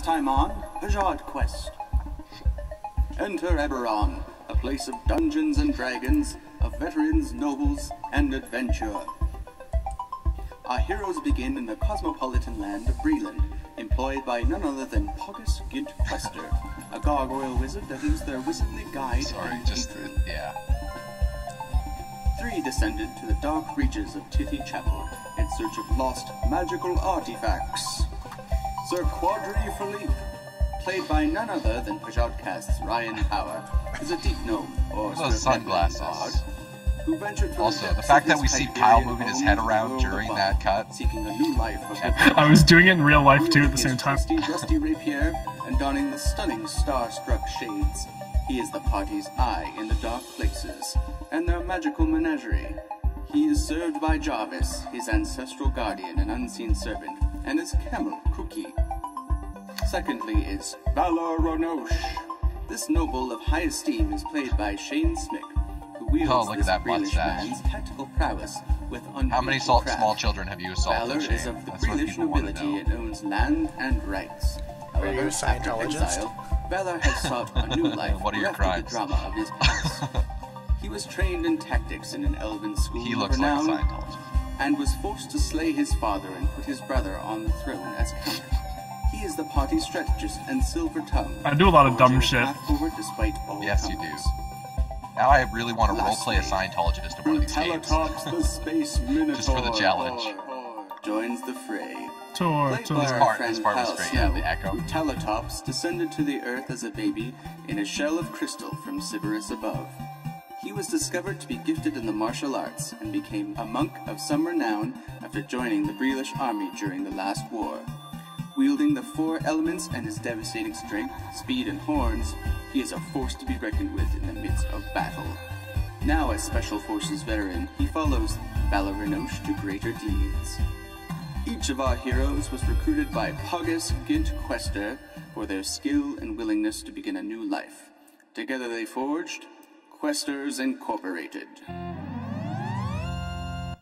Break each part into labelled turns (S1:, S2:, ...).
S1: time on PajodQuest. Enter Eberron, a place of dungeons and dragons, of veterans, nobles, and adventure. Our heroes begin in the cosmopolitan land of Breland, employed by none other than Pajod Crew, a gargoyle wizard that is their wizardly guide and patron. Three descended to the dark reaches of Tithy Chapel in search of lost magical artifacts. Sir Philippe, played by none other than PajodQuest's Ryan Power, is a deep gnome or
S2: sunglasses.
S1: Bard who ventured from
S2: also, the fact that we see Kyle moving his head around during that cut.
S1: Seeking a new life
S3: I was doing it in real life too at the same time.
S1: Rusty rapier and donning the stunning star-struck shades. He is the party's eye in the dark places and their magical menagerie. He is served by Jarvis, his ancestral guardian and unseen servant, and his camel, Cookie. Secondly is Eberron. This noble of high esteem is played by Shane Smick, who wields this Breelish man's tactical prowess with unbeatable
S2: How many small children have you assaulted,
S1: Valor
S2: Shane?
S1: is of the
S2: That's what
S1: Breelish
S2: people want to
S1: nobility
S2: know.
S1: and owns land and rights. However,
S4: Are you a
S1: after
S4: Scientologist?
S1: exile, Valor has sought a new life.
S2: What are your
S1: bereft of
S2: crimes?
S1: the drama of his past. He was trained in tactics in an elven school
S2: He looks like a
S1: renowned,
S2: Scientologist.
S1: and was forced to slay his father and put his brother on the throne as count. He is the party's strategist and silver tongue.
S3: I do a lot of dumb
S1: forging a
S3: shit.
S1: path forward despite all
S2: Yes, you do.
S1: comers.
S2: Now I really want to roleplay a Scientologist in one of these games.
S1: Brutalitops, the space minotaur,
S2: Just for the challenge.
S1: joins the fray.
S3: Tour.
S1: Played by our
S2: part-
S1: friend
S2: this part was
S1: Kyle
S2: great, yeah,
S1: Snow,
S2: the echo.
S1: Brutalitops descended to the earth as a baby in a shell of crystal from Sybaris above. He was discovered to be gifted in the martial arts and became a monk of some renown after joining the Breelish army during the last war. Wielding the four elements and his devastating strength, speed, and horns, he is a force to be reckoned with in the midst of battle. Now as Special Forces veteran, he follows Eberron to greater deeds. Each of our heroes was recruited by Pajod Crew for their skill and willingness to begin a new life. Together they forged Questers Incorporated.
S2: Oh,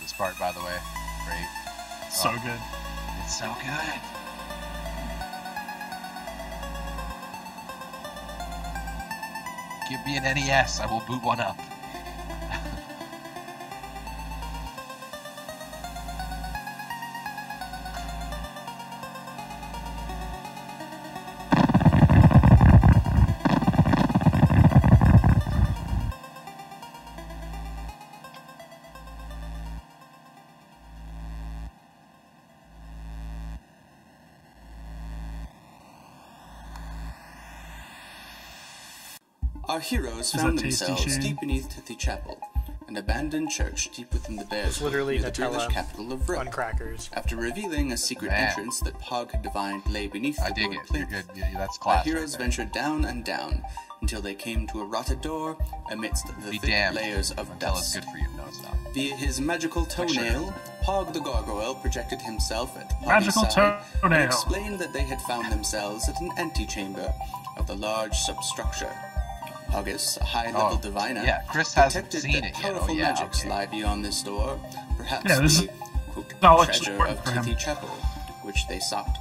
S2: this part, by the way, great.
S3: So good.
S2: It's so good. Give me an NES, I will boot one up.
S1: Our heroes
S3: Is
S1: found
S3: that tasty,
S1: themselves
S3: Shane?
S1: deep beneath Tithy Chapel, an abandoned church deep within the Bears,
S4: It's literally
S1: near the
S4: Nutella
S1: British capital of Rome.
S4: on crackers.
S1: After revealing a secret
S2: Man.
S1: entrance that Pog had divined lay beneath
S2: I
S1: the
S2: dig
S1: broad
S2: it. You're
S1: plinth,
S2: good. That's
S1: our
S2: class.
S1: heroes
S2: right there.
S1: ventured down and down until they came to a rotted door amidst the
S2: Be
S1: thick
S2: damned.
S1: layers of
S2: Until it's
S1: dust.
S2: good for you. No, it's not.
S1: Via his magical toenail, Pog the gargoyle projected himself at the party's
S3: Magical
S1: side and
S3: toenail.
S1: explained that they had found themselves at an antechamber of the large substructure. Pogus, a high-level
S2: Oh,
S1: diviner,
S2: yeah, Chris hasn't
S1: detected
S2: seen
S1: that
S2: it yet. Oh,
S1: powerful
S2: yeah,
S1: magics
S2: okay.
S1: lie beyond this door, perhaps
S3: Yeah, this
S1: the
S3: is
S1: quote,
S3: knowledge
S1: treasure
S3: support
S1: of
S3: for him.
S1: Tithy Chapel, which they sought.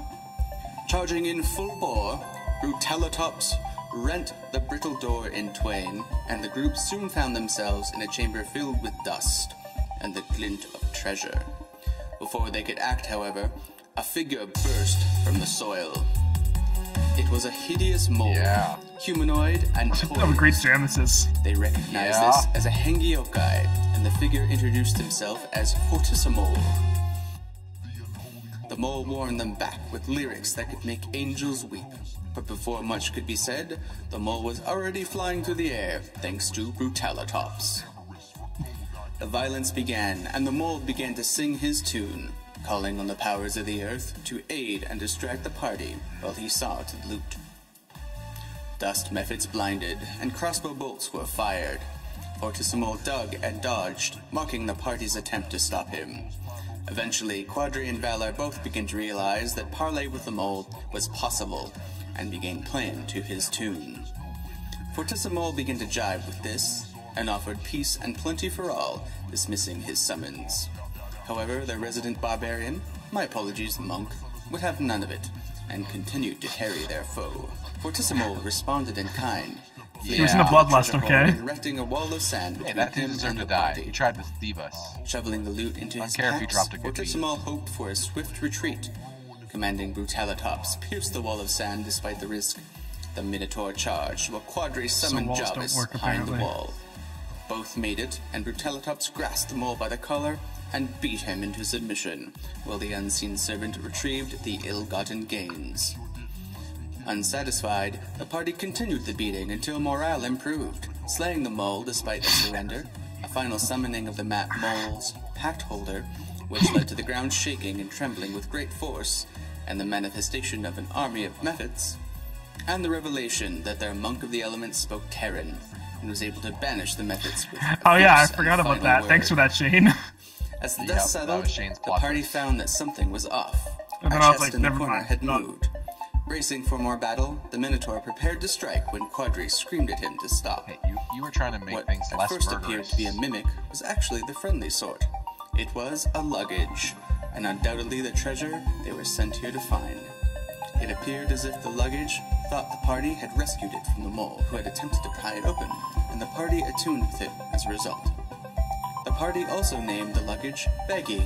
S1: Charging in full bore, Brutalitops rent the brittle door in twain, and the group soon found themselves in a chamber filled with dust and the glint of treasure. Before they could act, however, a figure burst from the soil. It was a hideous mole,
S2: Yeah.
S1: humanoid and
S3: What a great
S1: poised.
S3: jam this is.
S1: They recognized
S2: Yeah.
S1: this as a Hengiokai, and the figure introduced himself as Fortuitous. The mole warned them back with lyrics that could make angels weep. But before much could be said, the mole was already flying through the air, thanks to Brutalitops. The violence began, and the mole began to sing his tune, calling on the powers of the earth to aid and distract the party while he sought loot. Dust methods blinded, and crossbow bolts were fired. Fortuitous dug and dodged, mocking the party's attempt to stop him. Eventually, Quadri and Valor both began to realize that parley with the mole was possible, and began playing to his tune. Fortuitous began to jive with this, and offered peace and plenty for all, dismissing his summons. However, their resident barbarian, my apologies, monk, would have none of it, and continued to harry their foe. Fortissimo responded in kind.
S3: He was in a bloodlust, okay?
S1: Erecting a wall of sand between
S2: That dude
S1: him
S2: deserved
S1: and
S2: to
S1: the
S2: die.
S1: party.
S2: He tried to thieve us.
S1: Shoveling the loot into his
S2: care if he
S1: packs,
S2: dropped a good beat.
S1: Fortissimo hoped for a swift retreat. Commanding Brutalitops pierced the wall of sand despite the risk. The Minotaur charged, while Quadri summoned
S3: walls don't
S1: Jarvis
S3: work,
S1: behind the
S3: apparently.
S1: wall. Both made it, and Brutalitops grasped the mole by the collar and beat him into submission, while the unseen servant retrieved the ill-gotten gains. Unsatisfied, the party continued the beating until morale improved, slaying the mole despite the surrender, a final summoning of the map mole's pact holder, which led to the ground shaking and trembling with great force, and the manifestation of an army of mephits, and the revelation that their monk of the elements spoke Terran, and was able to banish the mephits with a
S3: Oh yeah, I
S1: fierce and
S3: forgot about
S1: final
S3: that.
S1: word.
S3: Thanks for that, Shane.
S1: As the
S2: Yep,
S1: dust
S2: that
S1: settled,
S2: was Shane's
S1: the
S2: plot
S1: party
S2: twist.
S1: found that something was off.
S3: And
S1: A
S3: then I was
S1: chest
S3: like,
S1: in the
S3: never
S1: corner
S3: mind.
S1: had
S3: No.
S1: moved. Bracing for more battle, the Minotaur prepared to strike when Quadri screamed at him to stop.
S2: Hey, you were trying to make
S1: What
S2: things
S1: at
S2: less
S1: first
S2: murderous.
S1: appeared to be a mimic was actually the friendly sort. It was a luggage, and undoubtedly the treasure they were sent here to find. It appeared as if the luggage thought the party had rescued it from the mole who had attempted to pry it open, and the party attuned with it as a result. The party also named the luggage Baggy.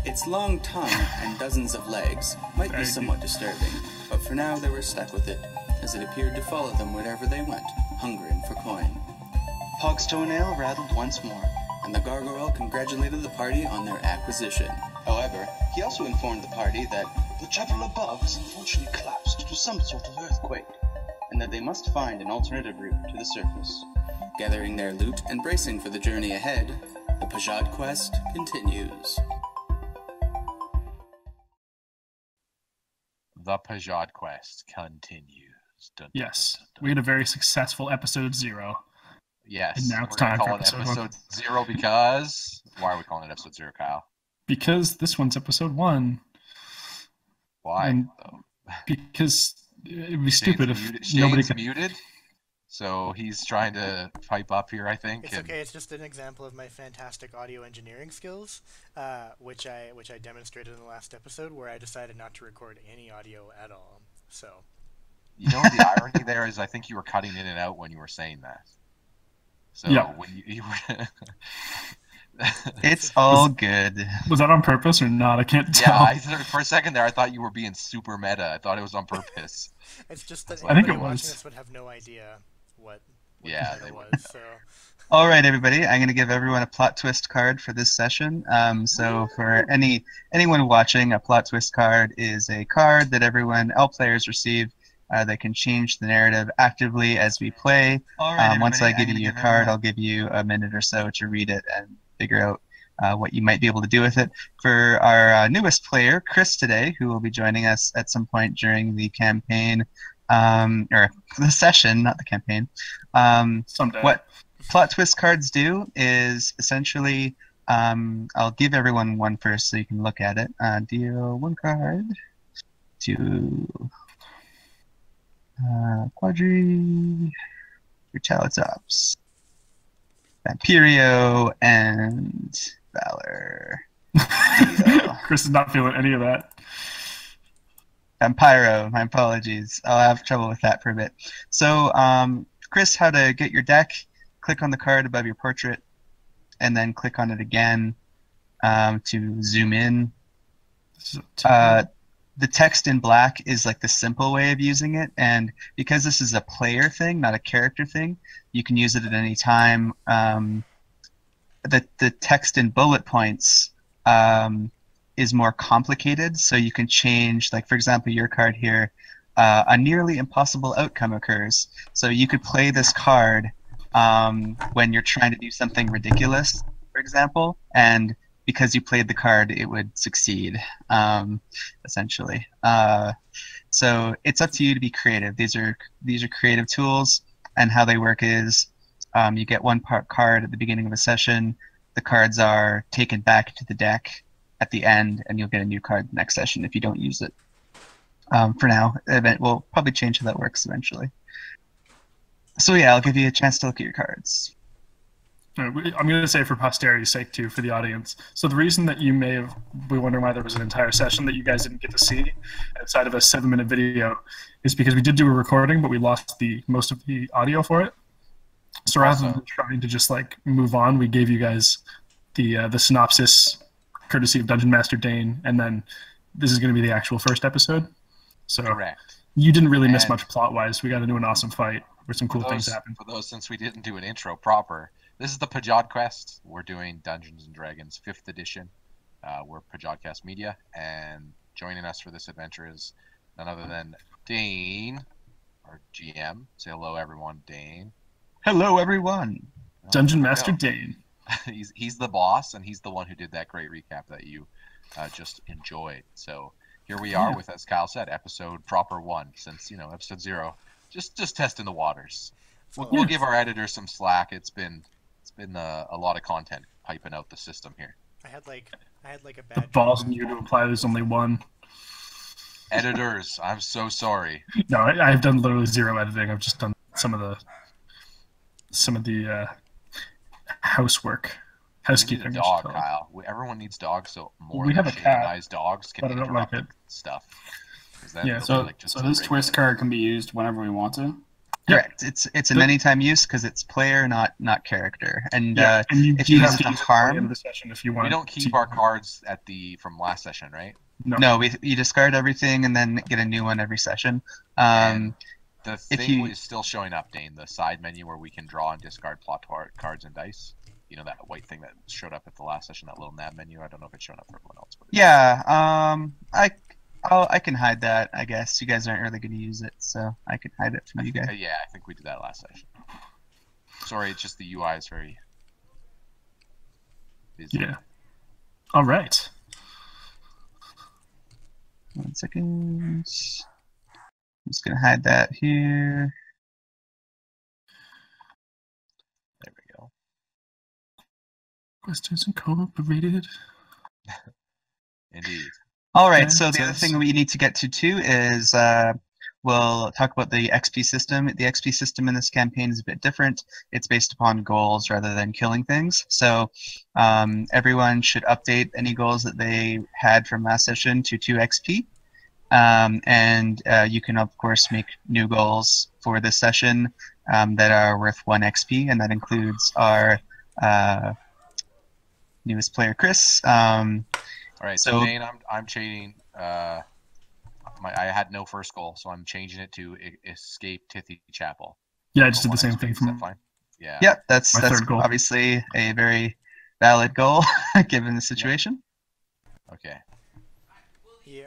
S1: Its long tongue and dozens of legs might be
S3: Baggy.
S1: somewhat disturbing, but for now they were stuck with it, as it appeared to follow them wherever they went, hungering for coin. Pog's toenail rattled once more, and the gargoyle congratulated the party on their acquisition. However, he also informed the party that the chapel above has unfortunately collapsed due to some sort of earthquake, and that they must find an alternative route to the surface. Gathering their loot and bracing for the journey ahead, the Pajod Quest continues.
S2: The Pajod Quest continues. Dun, dun,
S3: Yes,
S2: dun, dun,
S3: we had a very successful episode 0.
S2: Yes.
S3: And now it's
S2: we're gonna
S3: time for
S2: call it
S3: episode
S2: episode 0 because... Why are we calling it episode 0, Kyle?
S3: Because this one's episode 1.
S2: Why,
S3: And-
S2: though?
S3: Because it'd be stupid if nobody
S2: Shane's
S3: could.
S2: muted, so he's trying to pipe up here, I think.
S4: It's
S2: and-
S4: okay. It's just an example of my fantastic audio engineering skills, which I demonstrated in the last episode, where I decided not to record any audio at all. So
S2: You know, the irony there is I think you were cutting in and out when you were saying that. So
S3: Yeah.
S2: when you were...
S5: It's all good.
S3: Was that on purpose or not? I can't tell.
S2: Yeah, for a second there I thought you were being super meta. I thought it was on purpose.
S4: it's just that
S3: I think
S4: anybody
S3: it
S4: watching
S3: was.
S4: this would have no idea what
S2: Yeah,
S4: the
S2: they
S4: title
S2: would.
S4: was. So
S5: All right, everybody. I'm going to give everyone a plot twist card for this session. So for anyone watching, a plot twist card is a card that all players receive. They can change the narrative actively as we play. Once I give you your card, I'll give you a minute or so to read it and figure out what you might be able to do with it. For our newest player, Chris, today, who will be joining us at some point during the campaign, or the session, not the campaign.
S3: Someday.
S5: What plot twist cards do is essentially, I'll give everyone one first so you can look at it. Deal one card to Quadri, Brutalitops, Vampirio, and Valor.
S3: Chris is not feeling any of that.
S5: Vampiro, my apologies. I'll have trouble with that for a bit. So, Chris, how to get your deck, click on the card above your portrait, and then click on it again to zoom in. The text in black is like the simple way of using it, and because this is a player thing, not a character thing, you can use it at any time. The text in bullet points is more complicated, so you can change, like for example, your card here, a nearly impossible outcome occurs. So you could play this card when you're trying to do something ridiculous, for example, and because you played the card, it would succeed, essentially. So it's up to you to be creative. These are creative tools, and how they work is you get one card at the beginning of a session. The cards are taken back to the deck at the end, and you'll get a new card the next session if you don't use it. For now, we'll probably change how that works eventually. So yeah, I'll give you a chance to look at your cards.
S3: I'm going to say for posterity's sake too, for the audience. So the reason that you may have been wondering why there was an entire session that you guys didn't get to see outside of a 7-minute video is because we did do a recording, but we lost most of the audio for it. So rather than trying to just like move on, we gave you guys the synopsis, courtesy of Dungeon Master Dane, and then this is going to be the actual first episode. So
S2: correct.
S3: You didn't really miss much plot-wise. We got into an awesome fight where some cool things happened.
S2: For those, since we didn't do an intro proper, this is the PajodQuest. We're doing Dungeons & Dragons 5th edition. We're PajodQuest Media, and joining us for this adventure is none other than Dane, our GM. Say hello, everyone, Dane.
S5: Hello, everyone.
S3: Dungeon Master Dane.
S2: He's the boss, and he's the one who did that great recap that you just enjoyed. So here we are with, as Kyle said, episode proper 1, since, episode 0, just testing the waters. We'll give our editor some slack. It's been a lot of content piping out the system here.
S4: I had like a bad.
S3: The balls in you to imply there's only one.
S2: Editors, I'm so sorry.
S3: No, I've done literally 0 editing. I've just done some of the housekeeping.
S2: Dog, Kyle. Everyone needs dogs, so more
S3: we have a cat,
S2: dogs can interrupt stuff.
S6: So this twist card can be used whenever we want to.
S5: Correct. It's an anytime use because it's player, not character. And if
S3: you
S5: you
S3: have
S5: use
S3: to
S5: it to
S3: use
S5: harm,
S3: the session if you want.
S2: We don't keep our cards from last session, right?
S5: No, you discard everything and then get a new one every session.
S2: The thing is still showing up, Dane, the side menu where we can draw and discard plot cards and dice. You know, that white thing that showed up at the last session, that little nav menu? I don't know if it's showing up for everyone else. But
S5: I can hide that, I guess. You guys aren't really going to use it, so I can hide it from you guys.
S2: Yeah, I think we did that last session. Sorry, it's just the UI is very busy.
S3: Yeah. All right.
S5: 1 second. I'm just going to hide that here.
S2: There we go.
S3: Quest isn't cooperated.
S2: Indeed.
S5: All right, so the other thing we need to get to too is we'll talk about the XP system. The XP system in this campaign is a bit different. It's based upon goals rather than killing things. So everyone should update any goals that they had from last session to 2 XP. And you can, of course, make new goals for this session that are worth 1 XP, and that includes our newest player, Chris.
S2: All right, so Dane, I'm changing. I had no first goal, so I'm changing it to escape Tithy Chapel.
S3: Yeah, I just did the same thing.
S2: Is that fine? Yeah.
S5: Yep, that's obviously a very valid goal given the situation.
S2: Okay.
S4: Yeah.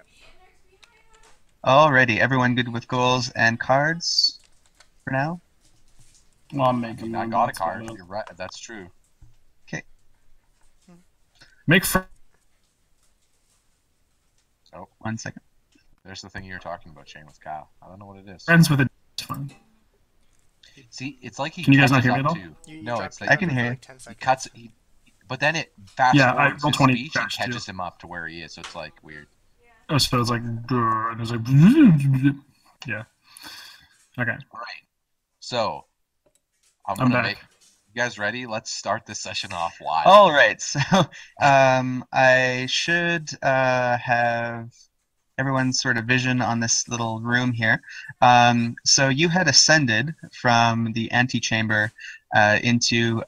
S5: Alrighty, everyone good with goals and cards for now?
S6: Well, I'm making.
S2: I got a card. You're right. That's true.
S5: Okay.
S3: Make.
S2: Oh,
S5: 1 second.
S2: There's the thing you were talking about, Shane, with Kyle. I don't know what it is.
S3: Friends with a. Fun.
S2: See, it's like he.
S3: Can you guys not hear me at all?
S2: No, it's like
S5: I can hear you.
S2: He cuts. But then it fast forwards his
S3: 20
S2: speech and catches him up to where he is. So it's like weird.
S3: Oh, so it's like, and it was like, yeah. Okay.
S2: All right. So I'm gonna make. You guys ready? Let's start this session off live.
S5: All right. So I should have everyone's sort of vision on this little room here. So you had ascended from the antechamber into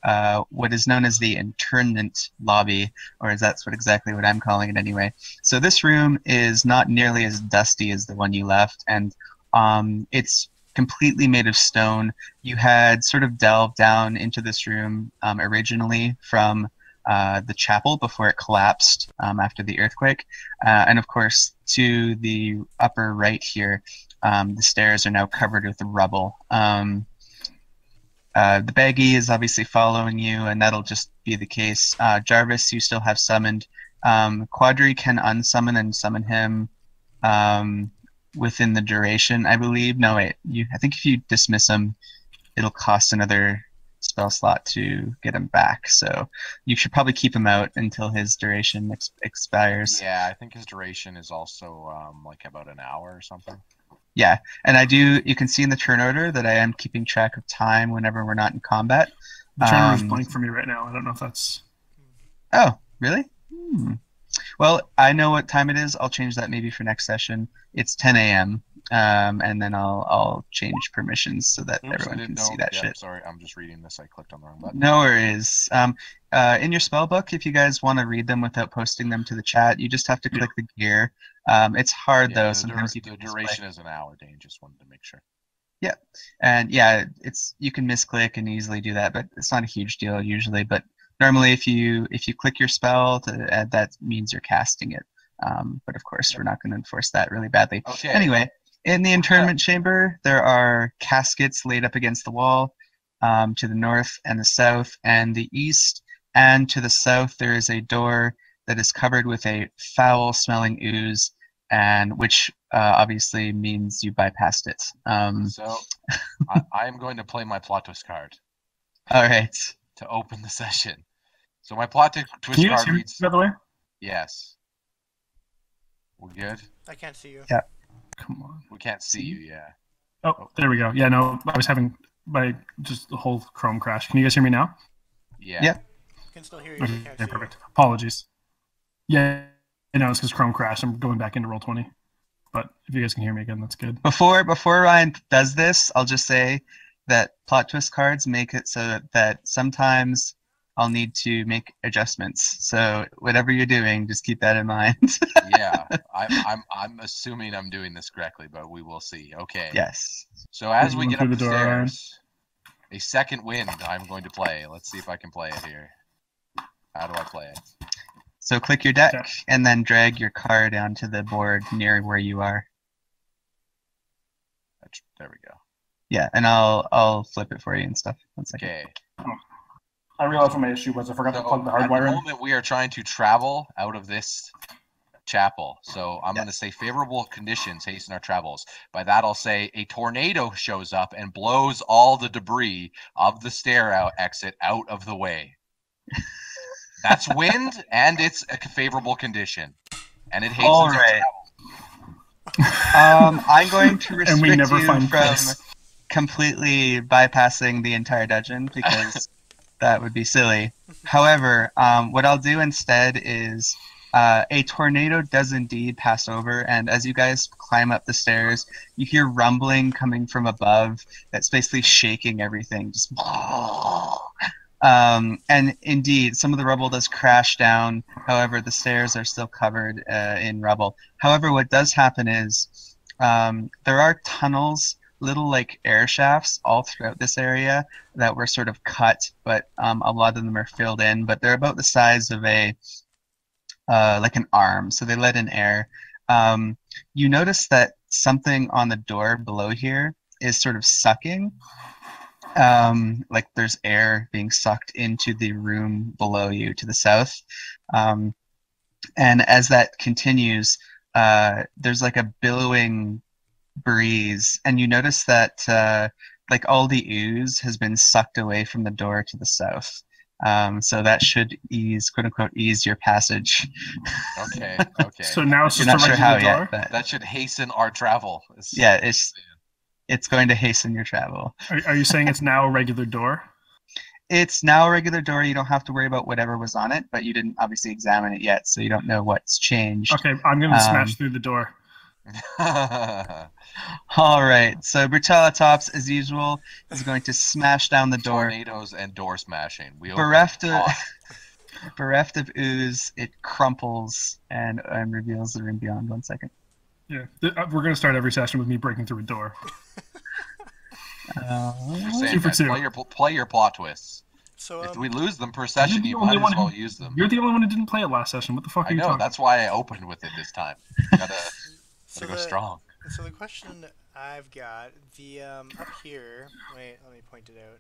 S5: what is known as the internment lobby, or that's exactly what I'm calling it anyway. So this room is not nearly as dusty as the one you left, and it's completely made of stone. You had sort of delved down into this room originally from the chapel before it collapsed after the earthquake. And of course, to the upper right here, the stairs are now covered with rubble. The baggie is obviously following you, and that'll just be the case. Jarvis, you still have summoned. Quadri can unsummon and summon him within the duration, I believe. No, wait. I think if you dismiss him, it'll cost another spell slot to get him back. So you should probably keep him out until his duration expires.
S2: Yeah, I think his duration is also like about an hour or something.
S5: Yeah, and you can see in the turn order that I am keeping track of time whenever we're not in combat.
S3: The trainer is blank for me right now. I don't know if that's...
S5: Oh, really? Well, I know what time it is. I'll change that maybe for next session. It's 10 a.m. And then I'll change permissions so that everyone can see that shit.
S2: Sorry, I'm just reading this. I clicked on the wrong button.
S5: No worries. In your spell book, if you guys want to read them without posting them to the chat, you just have to click the gear. It's hard though. Sometimes
S2: the duration is an hour. Dane just wanted to make sure.
S5: Yeah, and yeah, you can misclick and easily do that, but it's not a huge deal usually. But normally, if you click your spell to add, that means you're casting it. But of course, we're not going to enforce that really badly.
S2: Okay.
S5: Anyway, in the internment chamber, there are caskets laid up against the wall to the north and the south and the east. And to the south, there is a door that is covered with a foul-smelling ooze, and which obviously means you bypassed it.
S2: So I am going to play my plot twist card.
S5: All right.
S2: To open the session. So my plot twist
S3: Can you
S2: card
S3: hear me,
S2: reads.
S3: by the way?
S2: Yes. We're good.
S4: I can't see you.
S5: Yeah.
S3: Come on.
S2: We can't see you. Yeah.
S3: Oh, there we go. Yeah, no, I was having just the whole Chrome crash. Can you guys hear me now?
S2: Yeah.
S5: Yeah.
S4: I can still hear you. But can't see
S3: Perfect. Apologies. Yeah, it's because Chrome crashed. I'm going back into Roll20. But if you guys can hear me again, that's good.
S5: Before Ryan does this, I'll just say that plot twist cards make it so that sometimes I'll need to make adjustments. So whatever you're doing, just keep that in mind.
S2: Yeah. I'm assuming I'm doing this correctly, but we will see. Okay.
S5: Yes.
S2: So as we
S3: Going
S2: get
S3: through
S2: up the
S3: the door, Ryan.
S2: stairs, a second wind I'm going to play. Let's see if I can play it here. How do I play it?
S5: So click your deck
S3: Okay.
S5: and then drag your card onto the board near where you are.
S2: There we go.
S5: Yeah, and I'll flip it for you and stuff. 1 second.
S2: Okay.
S3: I realized what my issue was. I forgot to plug the
S2: at the
S3: hardwire in.
S2: moment, we are trying to travel out of this chapel. So I'm going to say favorable conditions hasten our travels. By that, I'll say a tornado shows up and blows all the debris of the stair exit out of the way. That's wind, and it's a favorable condition. And it hastens
S5: All
S2: our
S5: right.
S2: travel.
S5: I'm going to
S3: And we
S5: restrict
S3: never
S5: you
S3: find
S5: from
S3: Chris.
S5: completely bypassing the entire dungeon because that would be silly. However, what I'll do instead is a tornado does indeed pass over, and as you guys climb up the stairs, you hear rumbling coming from above that's basically shaking everything. Just and indeed, some of the rubble does crash down. However, the stairs are still covered in rubble. However, what does happen is there are tunnels, little like air shafts all throughout this area that were sort of cut, but a lot of them are filled in. But they're about the size of a like an arm, so they let in air. You notice that something on the door below here is sort of sucking. Like there's air being sucked into the room below you to the south. And as that continues, there's like a billowing breeze, and you notice that like all the ooze has been sucked away from the door to the south. So that should ease, quote unquote, ease your passage.
S2: Okay.
S3: So now it's
S5: You're
S3: just
S5: not
S3: a
S5: sure how
S3: regular door?
S5: yet, but
S2: That should hasten our travel.
S5: yeah, it's going to hasten your travel.
S3: Are you saying it's now a regular door?
S5: It's now a regular door. You don't have to worry about whatever was on it, but you didn't obviously examine it yet, so you don't know what's changed.
S3: Okay, I'm going to smash through the door.
S5: All right, so Brutalitops, as usual, is going to smash down the door.
S2: Tornadoes and door smashing.
S5: Bereft of ooze, it crumples and reveals the room beyond. 1 second.
S3: Yeah, we're going to start every session with me breaking through a door.
S2: You're saying
S3: 2 for
S2: that.
S3: 2.
S2: Play your plot twists.
S4: So
S2: If we lose them per session, you
S3: You're the
S2: might
S3: only
S2: as
S3: one
S2: well
S3: who-
S2: use them.
S3: You're the only one who didn't play it last session. What the fuck are
S2: I
S3: you
S2: know.
S3: talking
S2: That's why I opened with it this time. Gotta
S4: so
S2: go
S4: the,
S2: strong.
S4: So the question I've got, the up here. Wait, let me point it out.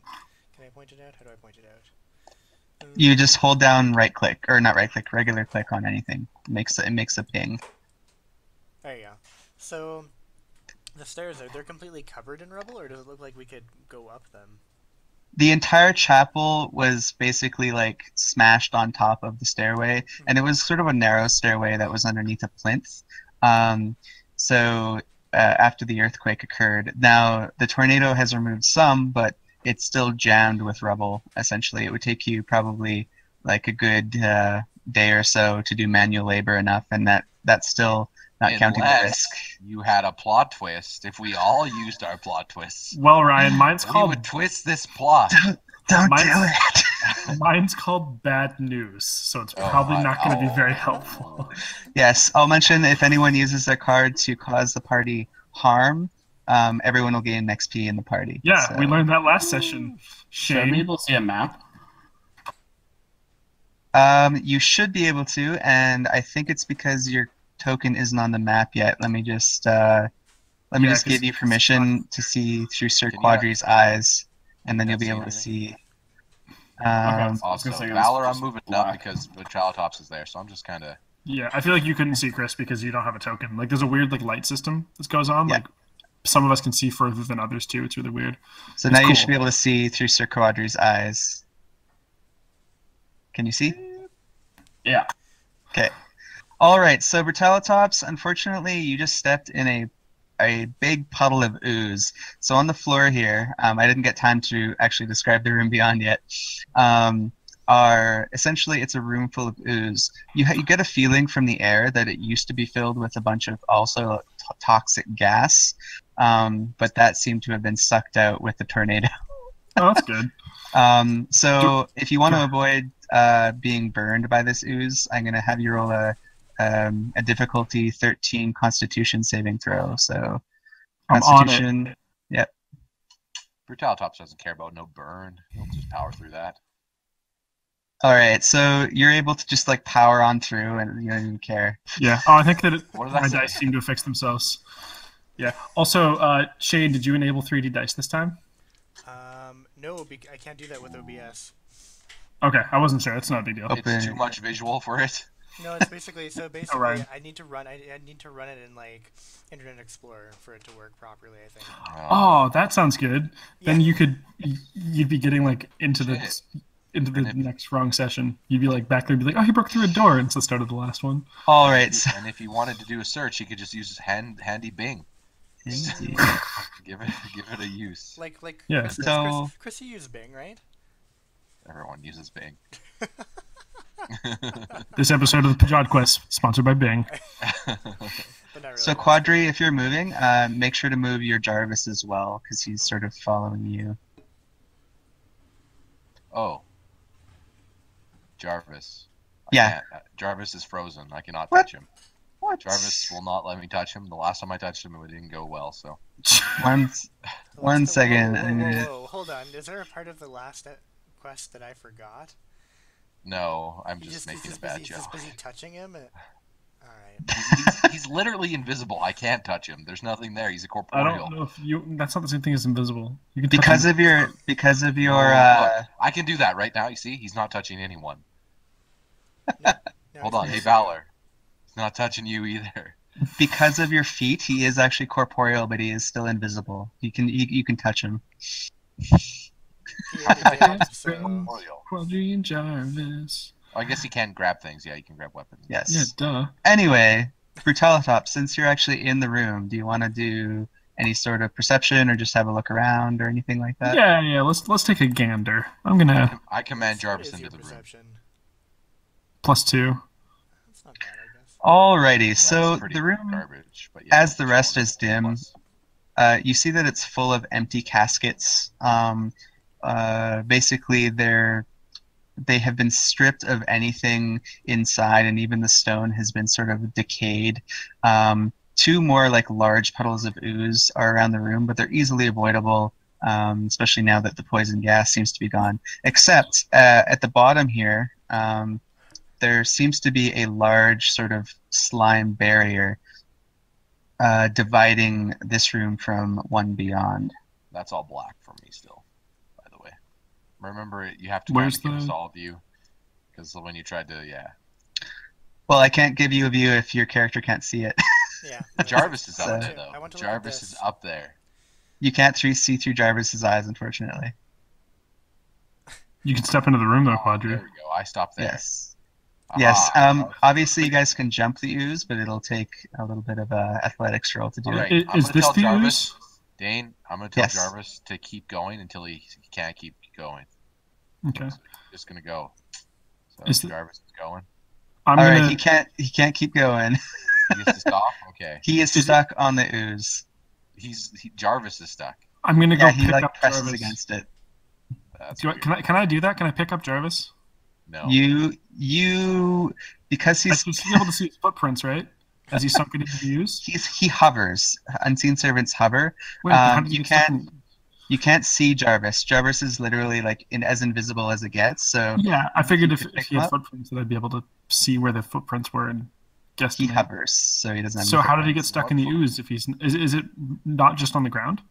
S4: Can I point it out? How do I point it out?
S5: You just hold down right click, or not right click, regular click on anything. It makes a ping.
S4: There you go. So the stairs they're completely covered in rubble, or does it look like we could go up them?
S5: The entire chapel was basically like smashed on top of the stairway, and it was sort of a narrow stairway that was underneath a plinth. So after the earthquake occurred, now the tornado has removed some, but it's still jammed with rubble. Essentially, it would take you probably like a good day or so to do manual labor enough, and that's still not counting the risk.
S2: You had a plot twist. If we all used our plot twists,
S3: Well, Ryan, mine's
S2: we
S3: called.
S2: would twist this plot.
S5: Don't do it.
S3: Mine's called bad news, so it's probably not going to be very helpful.
S5: Yes, I'll mention if anyone uses their card to cause the party harm, everyone will gain XP in the party.
S3: Yeah,
S5: so.
S3: We learned that last session.
S6: Should I be able to see a map?
S5: You should be able to, and I think it's because your token isn't on the map yet. Let me just give you permission to see through Sir Quadri's eyes, and then you'll be able to see.
S2: Also, Valor, I'm moving up because the Trilotops is there, so I'm just kind of.
S3: Yeah, I feel like you couldn't see Chris because you don't have a token. Like, there's a weird light system that goes on.
S5: Yeah.
S3: Like, some of us can see further than others too. It's really weird.
S5: So now you should be able to see through Sir Quadri's eyes. Can you see?
S6: Yeah.
S5: Okay. All right. So Brutalitops, unfortunately, you just stepped in a big puddle of ooze. So on the floor here, I didn't get time to actually describe the room beyond yet. Essentially it's a room full of ooze. You get a feeling from the air that it used to be filled with a bunch of also toxic gas, but that seemed to have been sucked out with the tornado.
S3: Oh, that's good.
S5: So if you want to avoid being burned by this ooze, I'm going to have you roll a difficulty 13 Constitution saving throw. So Constitution, yep.
S2: Brutalitops doesn't care about no burn. He'll just power through that.
S5: All right, so you're able to just power on through, and you don't even care.
S3: Yeah. Oh, I think that
S2: my
S3: dice seem to have fixed themselves. Yeah. Also, Shane, did you enable 3D dice this time?
S4: No, I can't do that with OBS.
S3: Okay, I wasn't sure. It's not a big deal.
S2: It's too much visual for it.
S4: No, it's basically
S3: right.
S4: I need to run it in Internet Explorer for it to work properly, I think.
S3: Oh, that sounds good.
S4: Yeah.
S3: Then you'd be getting into the next wrong session. You'd be back there and be oh, he broke through a door, and it's the start of the last one.
S5: All right.
S2: And if he wanted to do a search, he could just use his handy Bing. give it a use.
S3: Yeah.
S4: Chris, you use Bing, right?
S2: Everyone uses Bing.
S3: This episode of the PajodQuest sponsored by Bing.
S4: Really.
S5: So Quadri, if you're moving, make sure to move your Jarvis as well, because he's sort of following you.
S2: Oh. Jarvis.
S5: Yeah.
S2: Jarvis is frozen. I cannot
S5: What?
S2: touch him.
S5: What?
S2: Jarvis will not let me touch him. The last time I touched him, it didn't go well, so.
S5: One second.
S4: Whoa, hold on. Is there a part of the last quest that I forgot?
S2: No, I'm just making a bad joke.
S4: He's just busy touching him? Alright.
S2: He's literally invisible. I can't touch him. There's nothing there. He's a
S3: I
S2: corporeal.
S3: don't know if that's not the same thing as invisible. You can
S5: because of your
S2: Look, I can do that right now. You see? He's not touching anyone.
S4: No,
S2: Hold on. Hey, Valor. He's not touching you either.
S5: Because of your feet, he is actually corporeal, but he is still invisible. You can touch him.
S3: Quadri and Jarvis.
S2: Oh, I guess he can grab things. Yeah, he can grab weapons.
S5: Yes.
S3: Yeah, duh.
S5: Anyway, Brutalitops, since you're actually in the room, do you want to do any sort of perception or just have a look around or anything like that?
S3: Yeah. Let's take a gander. I'm gonna
S2: I command Jarvis
S4: What is
S2: into
S4: your
S2: the room.
S4: perception?
S3: +2.
S4: That's not bad, I guess.
S5: Alrighty, so
S2: That's pretty
S5: the room,
S2: garbage, but yeah,
S5: as the rest is dim, you see that it's full of empty caskets. Basically, they have been stripped of anything inside, and even the stone has been sort of decayed. Two more large puddles of ooze are around the room, but they're easily avoidable, especially now that the poison gas seems to be gone. Except at the bottom here, there seems to be a large sort of slime barrier dividing this room from one beyond.
S2: That's all black for me still, by the way. Remember, you have to
S3: Where's
S2: give us
S3: the-
S2: all view. Because when you tried to,
S5: Well, I can't give you a view if your character can't see it.
S4: Yeah.
S2: Jarvis is up
S5: So-
S2: there,
S4: I
S2: though.
S4: want to look at
S2: Jarvis
S4: this.
S2: is up there.
S5: You can't see through Jarvis's eyes, unfortunately.
S3: You can step into the room though,
S2: There
S3: Quadri.
S2: we go. I stopped there.
S5: Yes.
S2: Aha.
S5: Yes. Obviously, you guys can jump the ooze, but it'll take a little bit of a athletics roll to do
S2: All
S5: it.
S2: right.
S3: Is
S2: I'm gonna
S3: this
S2: tell
S3: the
S2: Jarvis.
S3: ooze?
S2: Dane, I'm gonna tell
S5: Yes.
S2: Jarvis to keep going until he can't keep going.
S3: Okay.
S2: So he's just gonna go. So
S3: Is the-
S2: Jarvis is going.
S3: I'm
S5: All
S3: gonna.
S5: right, he can't keep going.
S2: He gets to stop. Okay.
S5: He is stuck on the ooze.
S2: Jarvis is stuck.
S3: I'm gonna go
S5: Yeah, he
S3: pick
S5: like
S3: up
S5: presses
S3: Jarvis.
S5: against it.
S2: That's
S3: Can I do that? Can I pick up Jarvis?
S2: no.
S5: You because
S3: I
S5: he's
S3: should be able to see his footprints, right? As he's sunken into the ooze.
S5: he hovers. Unseen servants hover.
S3: Wait, how did he
S5: You
S3: get stuck
S5: can't
S3: in-
S5: you can't see Jarvis. Jarvis is literally like as invisible as it gets. So
S3: Yeah, I figured
S5: You
S3: if
S5: could pick
S3: he
S5: him
S3: had
S5: up?
S3: footprints, that I'd be able to see where the footprints were and guess.
S5: he hovers, so he doesn't. Have
S3: So
S5: any
S3: how did he
S5: footprints.
S3: get stuck in the ooze? If he's is it not just on the ground?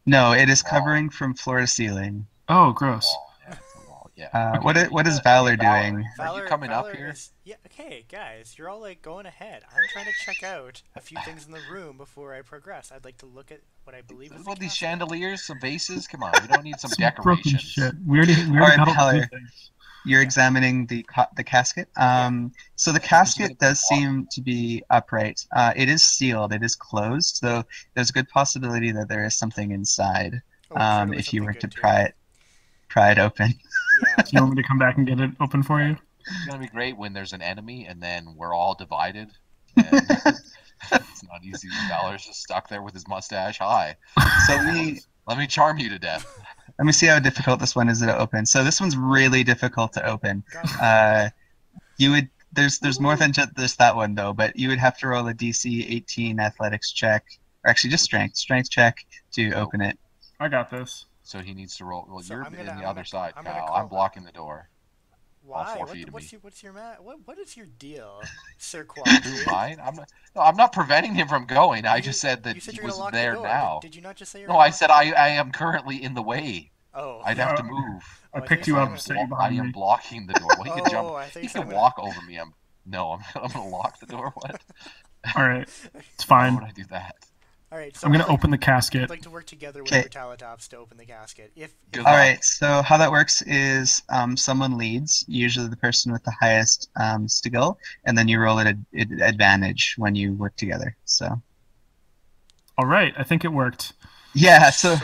S5: No, it is covering from floor to ceiling.
S3: Oh, gross.
S2: Wall. Yeah, it's a wall. Yeah.
S5: What is Valor doing?
S2: Are you coming up here?
S4: Yeah, okay, guys, you're all like going ahead. I'm trying to check out a few things in the room before I progress. I'd like to look at what I believe is
S2: What
S4: the
S2: these
S4: casket.
S2: chandeliers, some vases? Come on, we don't need some
S3: Broken
S2: decorations.
S3: shit. We already
S5: Alright,
S3: got all the
S5: Peller.
S3: good things.
S5: You're examining the casket. So the casket does seem to be upright. It is sealed. It is closed, though. There's a good possibility that there is something inside.
S4: Oh, I'm sure there was
S5: If you
S4: something
S5: were to
S4: good, too.
S5: pry it open.
S4: Yeah.
S3: Do you want me to come back and get it open for you?
S2: It's gonna be great when there's an enemy and then we're all divided. And it's not easy. Valor's just stuck there with his mustache. Hi,
S5: So
S2: let me charm you to death.
S5: let me see how difficult this one is to open. So this one's really difficult to open.
S4: God.
S5: You would there's more than just that one though, but you would have to roll a DC 18 athletics check, or actually just strength check to open it.
S3: I got this.
S2: So he needs to roll. Well,
S4: So
S2: you're
S4: I'm
S2: in
S4: gonna-
S2: the
S4: I'm
S2: other
S4: gonna-
S2: side,
S4: I'm gonna
S2: Kyle.
S4: call-
S2: I'm blocking the door.
S4: Why?
S2: 4 feet of
S4: What's
S2: me.
S4: your what is your deal, Sir
S2: Who,
S4: Quadri?
S2: mine? I'm not preventing him from going. I
S4: You-
S2: just said that
S4: you said
S2: he
S4: you're gonna
S2: was
S4: lock
S2: there
S4: the door.
S2: now.
S4: Did you not just say you're
S2: No,
S4: gonna
S2: I
S4: lock
S2: said
S4: the
S2: I
S4: door?
S2: am currently in the way.
S4: Oh.
S2: I'd have to move.
S3: I
S4: Oh,
S3: picked
S4: thought
S3: you
S4: said
S3: up,
S4: were-
S3: set you
S2: I
S3: behind
S2: am
S3: me.
S2: blocking the door. Well, he can jump.
S4: Oh, I thought
S2: He
S4: you said
S2: can
S4: I'm
S2: walk over me. No, I'm gonna lock the door. What?
S3: All right, it's
S2: Why
S3: fine.
S2: would I do that?
S4: All right, so
S3: I'm gonna
S4: I'd like-
S3: open the
S4: I'd
S3: casket.
S4: like to work together with
S5: Okay.
S4: Brutalitops to open the casket. If
S2: Good
S5: All
S2: luck.
S5: right. So how that works is someone leads, usually the person with the highest skill, and then you roll it at advantage when you work together. So
S3: All right, I think it worked.
S5: yeah. So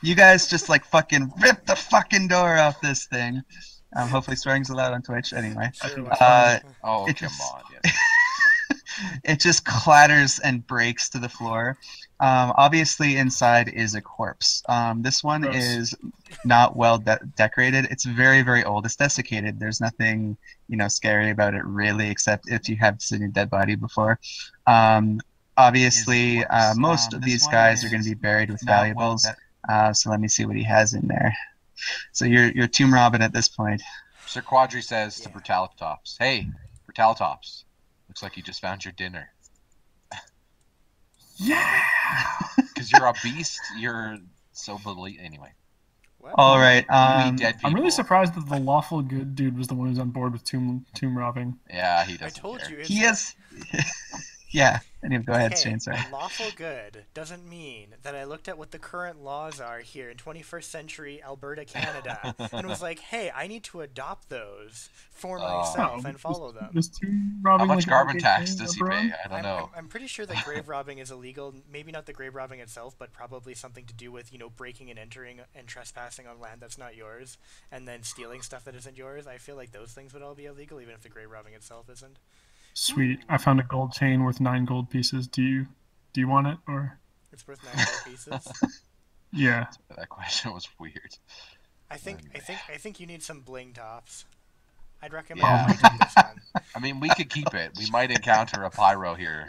S5: you guys just like fucking rip the fucking door off this thing. Hopefully swearing's allowed on Twitch. Anyway,
S4: sure,
S3: that's
S4: why not?
S2: Oh,
S5: It
S2: come
S5: just-
S2: on. Yes.
S5: it just clatters and breaks to the floor. Obviously, inside is a corpse. This one
S3: Gross.
S5: is not well decorated. It's very, very old. It's desiccated. There's nothing, scary about it really, except if you have seen a dead body before. Obviously, most of these guys are going to be buried with valuables. So let me see what he has in there. So you're Tomb Robin at this point.
S2: Sir Quadri says to
S4: Yeah.
S2: Brutalitops, "Hey, Brutalitops, looks like you just found your dinner.
S3: Yeah.
S2: Because you're a beast. You're so anyway.
S4: What?
S5: All right.
S2: We dead people.
S3: I'm really surprised that the lawful good dude was the one who's on board with tomb robbing.
S2: Yeah, he
S4: I
S2: doesn't
S4: told
S2: care.
S4: you.
S5: He is. Yeah. Anyway, go ahead,
S4: Okay,
S5: Shane. Sorry.
S4: lawful good doesn't mean that I looked at what the current laws are here in 21st century Alberta, Canada, and was like, hey, I need to adopt those for myself and follow them.
S3: Was tomb
S2: How
S3: robbing
S2: much
S3: like
S2: carbon
S3: a
S2: tax
S3: thing,
S2: does he
S3: Eberron?
S2: pay? I don't know.
S4: I'm pretty sure that grave robbing is illegal. Maybe not the grave robbing itself, but probably something to do with, breaking and entering and trespassing on land that's not yours, and then stealing stuff that isn't yours. I feel like those things would all be illegal, even if the grave robbing itself isn't.
S3: Sweet. I found a gold chain worth 9 gold pieces. Do you want it or?
S4: It's worth 9 gold pieces.
S3: Yeah.
S2: That question was weird.
S4: I think you need some bling tops. I'd recommend
S2: Yeah.
S4: you take this one.
S2: I mean, we could keep it. We might encounter a pyro here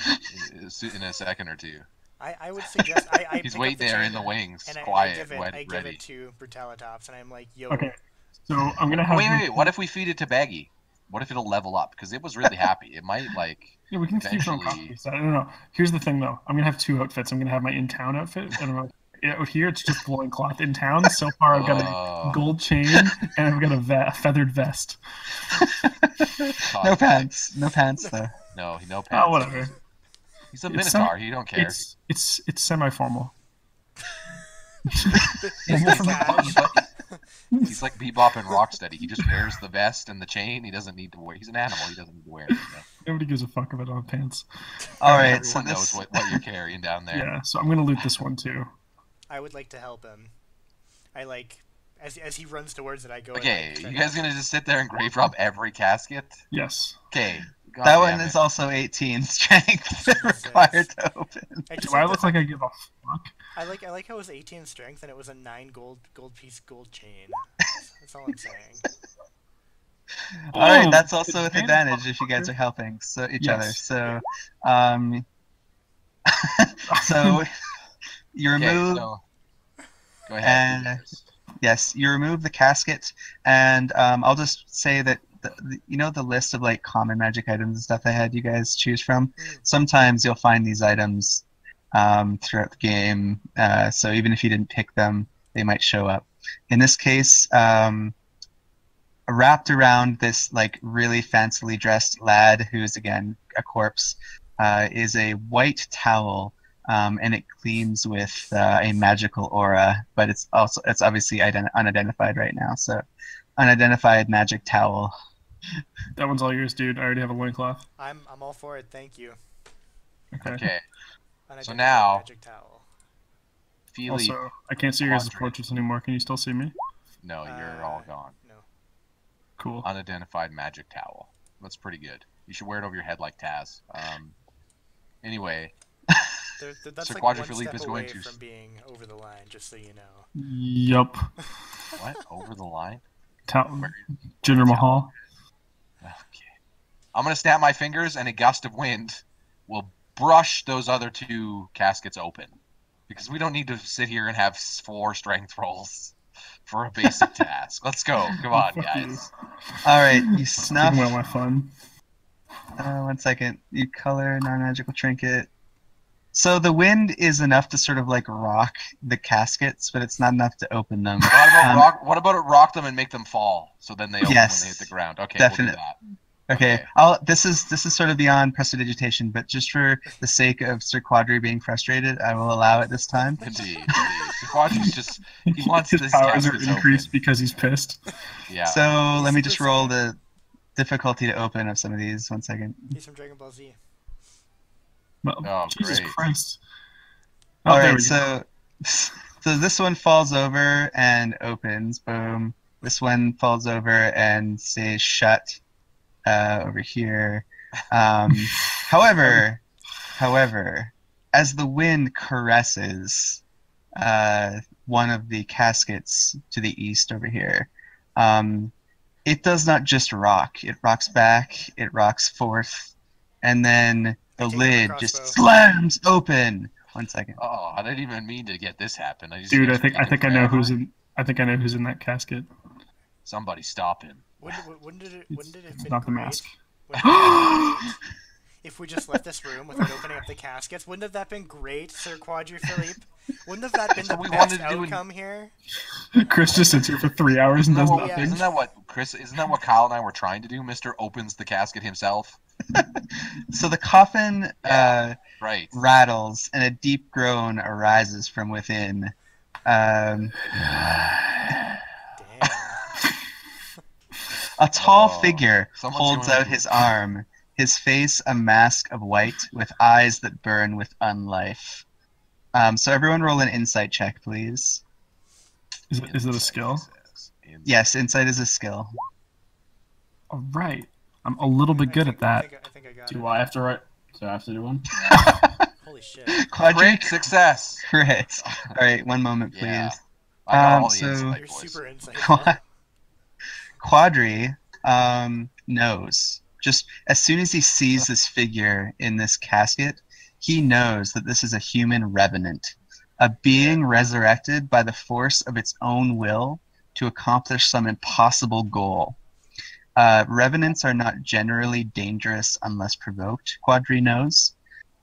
S2: in a second or two.
S4: I would suggest I
S2: He's
S4: pick up
S2: waiting
S4: the
S2: there
S4: chain
S2: in the wings,
S4: and I
S2: quiet,
S4: give
S2: ready.
S4: it to Brutalitops, and I'm like, yo.
S3: Okay. So I'm gonna have.
S2: Wait. What if we feed it to Baggy? What if it'll level up? Because it was really happy. It might
S3: Yeah, we can keep some
S2: eventually-
S3: copies. I don't know. Here's the thing, though. I'm gonna have 2 outfits. I'm gonna have my in-town outfit, and out here it's just loincloth. In town, so far I've got a gold chain and I've got a feathered vest.
S5: No pants. No pants though.
S2: No pants.
S3: Oh, whatever.
S2: He's a
S3: It's
S2: minotaur. He don't care.
S3: It's semi-formal.
S2: He's like Bebop and Rocksteady. He just wears the vest and the chain. He doesn't need to wear. He's an animal. He doesn't need to wear anything.
S3: Nobody gives a fuck about our pants.
S5: All right. So
S2: Everyone knows
S5: this.
S2: what you're carrying down there.
S3: Yeah. So I'm gonna loot this one too.
S4: I would like to help him. I like as he runs towards it. I go.
S2: Okay,
S4: and, like,
S2: you guys gonna just sit there and grave rob every casket?
S3: Yes.
S2: Okay. God
S5: That
S2: damn
S5: one is
S2: it.
S5: also 18 strength
S4: Jesus.
S5: required to open.
S3: Do I look like I give a fuck?
S4: I like how it was 18 strength and it was a 9 gold chain. That's all I'm saying.
S5: All right,
S3: Oh,
S5: that's also with
S3: advantage
S5: advantage if you guys are helping each other.
S3: Yes.
S5: So, so you remove.
S2: So, go ahead.
S5: And yes, you remove the casket, and I'll just say that the list of like common magic items and stuff I had you guys choose from. Sometimes you'll find these items throughout the game, so even if you didn't pick them, they might show up. In this case, wrapped around this like really fancily dressed lad who's again a corpse is a white towel. And it gleams with a magical aura, but it's obviously unidentified right now. So, unidentified magic towel.
S3: That one's all yours, dude. I already have a loincloth.
S4: I'm all for it. Thank you.
S2: Okay.
S4: Unidentified
S2: So now,
S4: magic towel.
S2: Feely.
S3: Also, I can't see your guys'
S2: Quadrant.
S3: portraits anymore. Can you still see me?
S2: No, you're all gone.
S4: No.
S3: Cool.
S2: Unidentified magic towel. That's pretty good. You should wear it over your head like Taz. Anyway.
S4: That's
S2: Sir
S4: like
S2: Quadri
S4: one
S2: Philippe
S4: step
S2: is
S4: away
S2: going to.
S4: from being over the line, just so you know.
S3: Yup.
S2: What? Over the line?
S3: Jinder Mahal.
S2: Okay. I'm going to snap my fingers, and a gust of wind will brush those other 2 caskets open. Because we don't need to sit here and have 4 strength rolls for a basic task. Let's go. Come on, guys.
S5: All right, you snuff.
S3: Taking away my fun.
S5: 1 second. You color non-magical trinket. So the wind is enough to sort of like rock the caskets, but it's not enough to open them.
S2: What about it rock them and make them fall, so then they open when they hit the ground? Okay,
S5: definitely.
S2: We'll do that.
S5: Okay. This is sort of beyond prestidigitation, but just for the sake of Sir Quadri being frustrated, I will allow it this time.
S2: Indeed. Sir Quadri's he wants
S3: his
S2: this
S3: powers are
S2: caskets
S3: increased
S2: open.
S3: because he's pissed.
S2: Yeah.
S5: So let me just roll the difficulty to open of some of these. 1 second.
S4: He's from Dragon Ball Z.
S3: Well,
S2: Oh,
S3: Jesus
S2: great.
S3: Christ.
S5: All
S3: there
S5: right,
S3: we go.
S5: so this one falls over and opens. Boom. This one falls over and stays shut over here. However, as the wind caresses one of the caskets to the east over here, it does not just rock. It rocks back. It rocks forth, and then the lid just slams open. 1 second.
S2: Oh, I didn't even mean to get this happen.
S3: Dude, I think I know who's in. I think I know who's in that casket.
S2: Somebody stop him.
S4: Wouldn't it have been
S3: Not the
S4: great?
S3: mask.
S4: If we just left this room without opening up the caskets, wouldn't have that been great, Sir Quadri Philippe? Wouldn't have that been the best outcome here?
S3: Chris just sits here for 3 hours and does nothing.
S2: Isn't that what Kyle and I were trying to do? Mr. opens the casket himself.
S5: So the coffin
S2: right.
S5: rattles and a deep groan arises from within.
S4: Damn.
S5: A tall figure
S2: Someone's
S5: holds
S2: going
S5: out his arm, his face a mask of white with eyes that burn with unlife. So everyone roll an insight check, please.
S3: Is it a skill?
S5: Yes, insight is a skill.
S3: All right. I'm a little bit good at that.
S4: I think I got
S6: Do
S4: it.
S6: I have to write? So I have to do one?
S4: Holy shit.
S2: Great success.
S5: Crit. All right, 1 moment, please.
S2: Yeah. I got all the
S5: so-
S2: insight,
S4: You're
S2: boys.
S4: super insightful.
S5: Quadri knows. Just as soon as he sees this figure in this casket, he knows that this is a human revenant, a being resurrected by the force of its own will to accomplish some impossible goal. Revenants are not generally dangerous unless provoked, Quadri knows,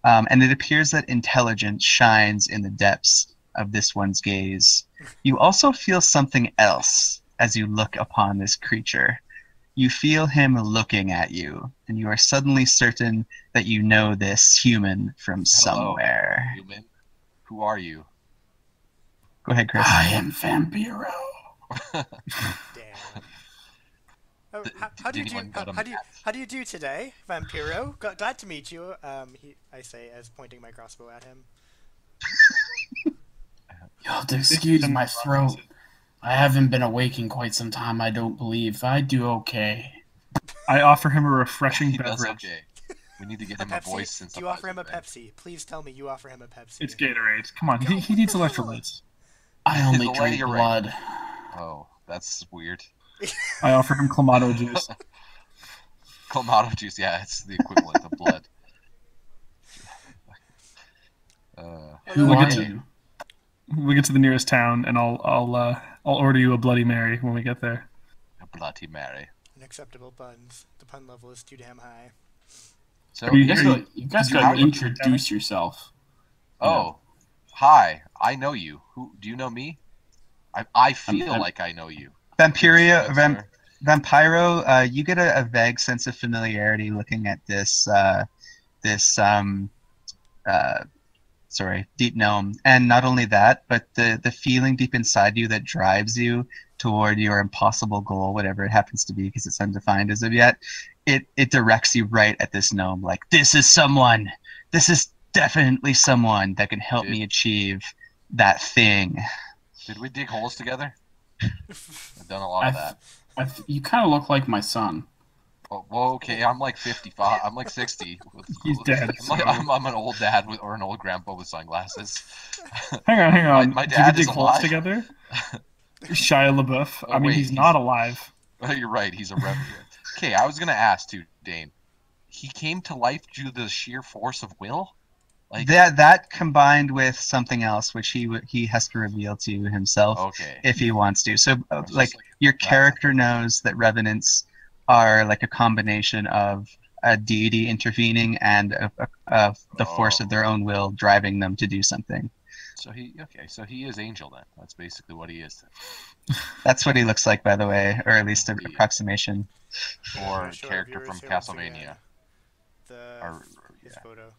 S5: and it appears that intelligence shines in the depths of this one's gaze. You also feel something else as you look upon this creature. You feel him looking at you, and you are suddenly certain that you know this human from somewhere.
S2: Human. Who are you?
S5: Go ahead, Chris.
S6: I am Vampiro.
S4: Damn. Oh, how do you
S2: Did
S4: do?
S2: anyone go to
S4: How do you do today, Vampiro? Glad to meet you. I say as pointing my crossbow at him.
S6: Your to excuse my throat. I haven't been awake in quite some time, I don't believe. I do okay.
S3: I offer him a refreshing
S2: He does
S3: beverage.
S2: okay. We need to get
S4: A
S2: him a
S4: Pepsi?
S2: voice synthesizer.
S4: Do you offer him a
S2: thing.
S4: Pepsi? Please tell me you offer him a Pepsi.
S3: It's Gatorade. Come on, he needs electrolytes.
S6: I only
S2: The
S6: drink
S2: you're right.
S6: blood.
S2: Oh, that's weird.
S3: I offer him Clamato juice.
S2: Clamato juice, yeah, it's the equivalent of blood.
S6: Who
S3: We'll
S6: are
S3: get to-
S6: you?
S3: We get to the nearest town, and I'll order you a Bloody Mary when we get there.
S2: A Bloody Mary.
S4: Unacceptable puns. The pun level is too damn high.
S2: So,
S3: Are you-
S6: You guys
S3: Did you
S6: gotta
S3: have a-
S6: introduce yourself.
S2: oh, hi, I know you. Who do you know me? I feel
S6: I'm-
S2: like I know you.
S5: Vampiria,
S2: Good, sir.
S5: Vampiro, you get a vague sense of familiarity looking at this deep gnome, and not only that, but the feeling deep inside you that drives you toward your impossible goal, whatever it happens to be, because it's undefined as of yet. It directs you right at this gnome, like, this is definitely someone that can help me achieve that thing.
S2: Did we dig holes together? I've done a lot of that.
S6: You kind of look like my son.
S2: Oh, well, okay, I'm like 55. I'm like 60.
S3: He's dead.
S2: I'm an old dad or an old grandpa with sunglasses.
S3: Hang on.
S2: My
S3: Did
S2: dad
S3: you
S2: is
S3: dig holes
S2: alive.
S3: together? Shia LaBeouf.
S2: Oh,
S3: I mean,
S2: wait,
S3: he's not alive.
S2: Oh, you're right. He's a revenant. Okay, I was gonna ask too, Dane. He came to life due to the sheer force of will. Like
S5: That combined with something else, which he has to reveal to himself
S2: okay.
S5: if he wants to. So,
S2: I was just
S5: like, your character knows that revenants are like a combination of a deity intervening and the force of their own will driving them to do something.
S2: So he is Angel then. That's basically what he is.
S5: That's what he looks like, by the way, or at least an approximation.
S2: Or
S4: I'm sure
S2: character
S4: viewers
S2: from
S4: here once
S2: Castlevania.
S4: again. His
S2: Yeah.
S4: photo.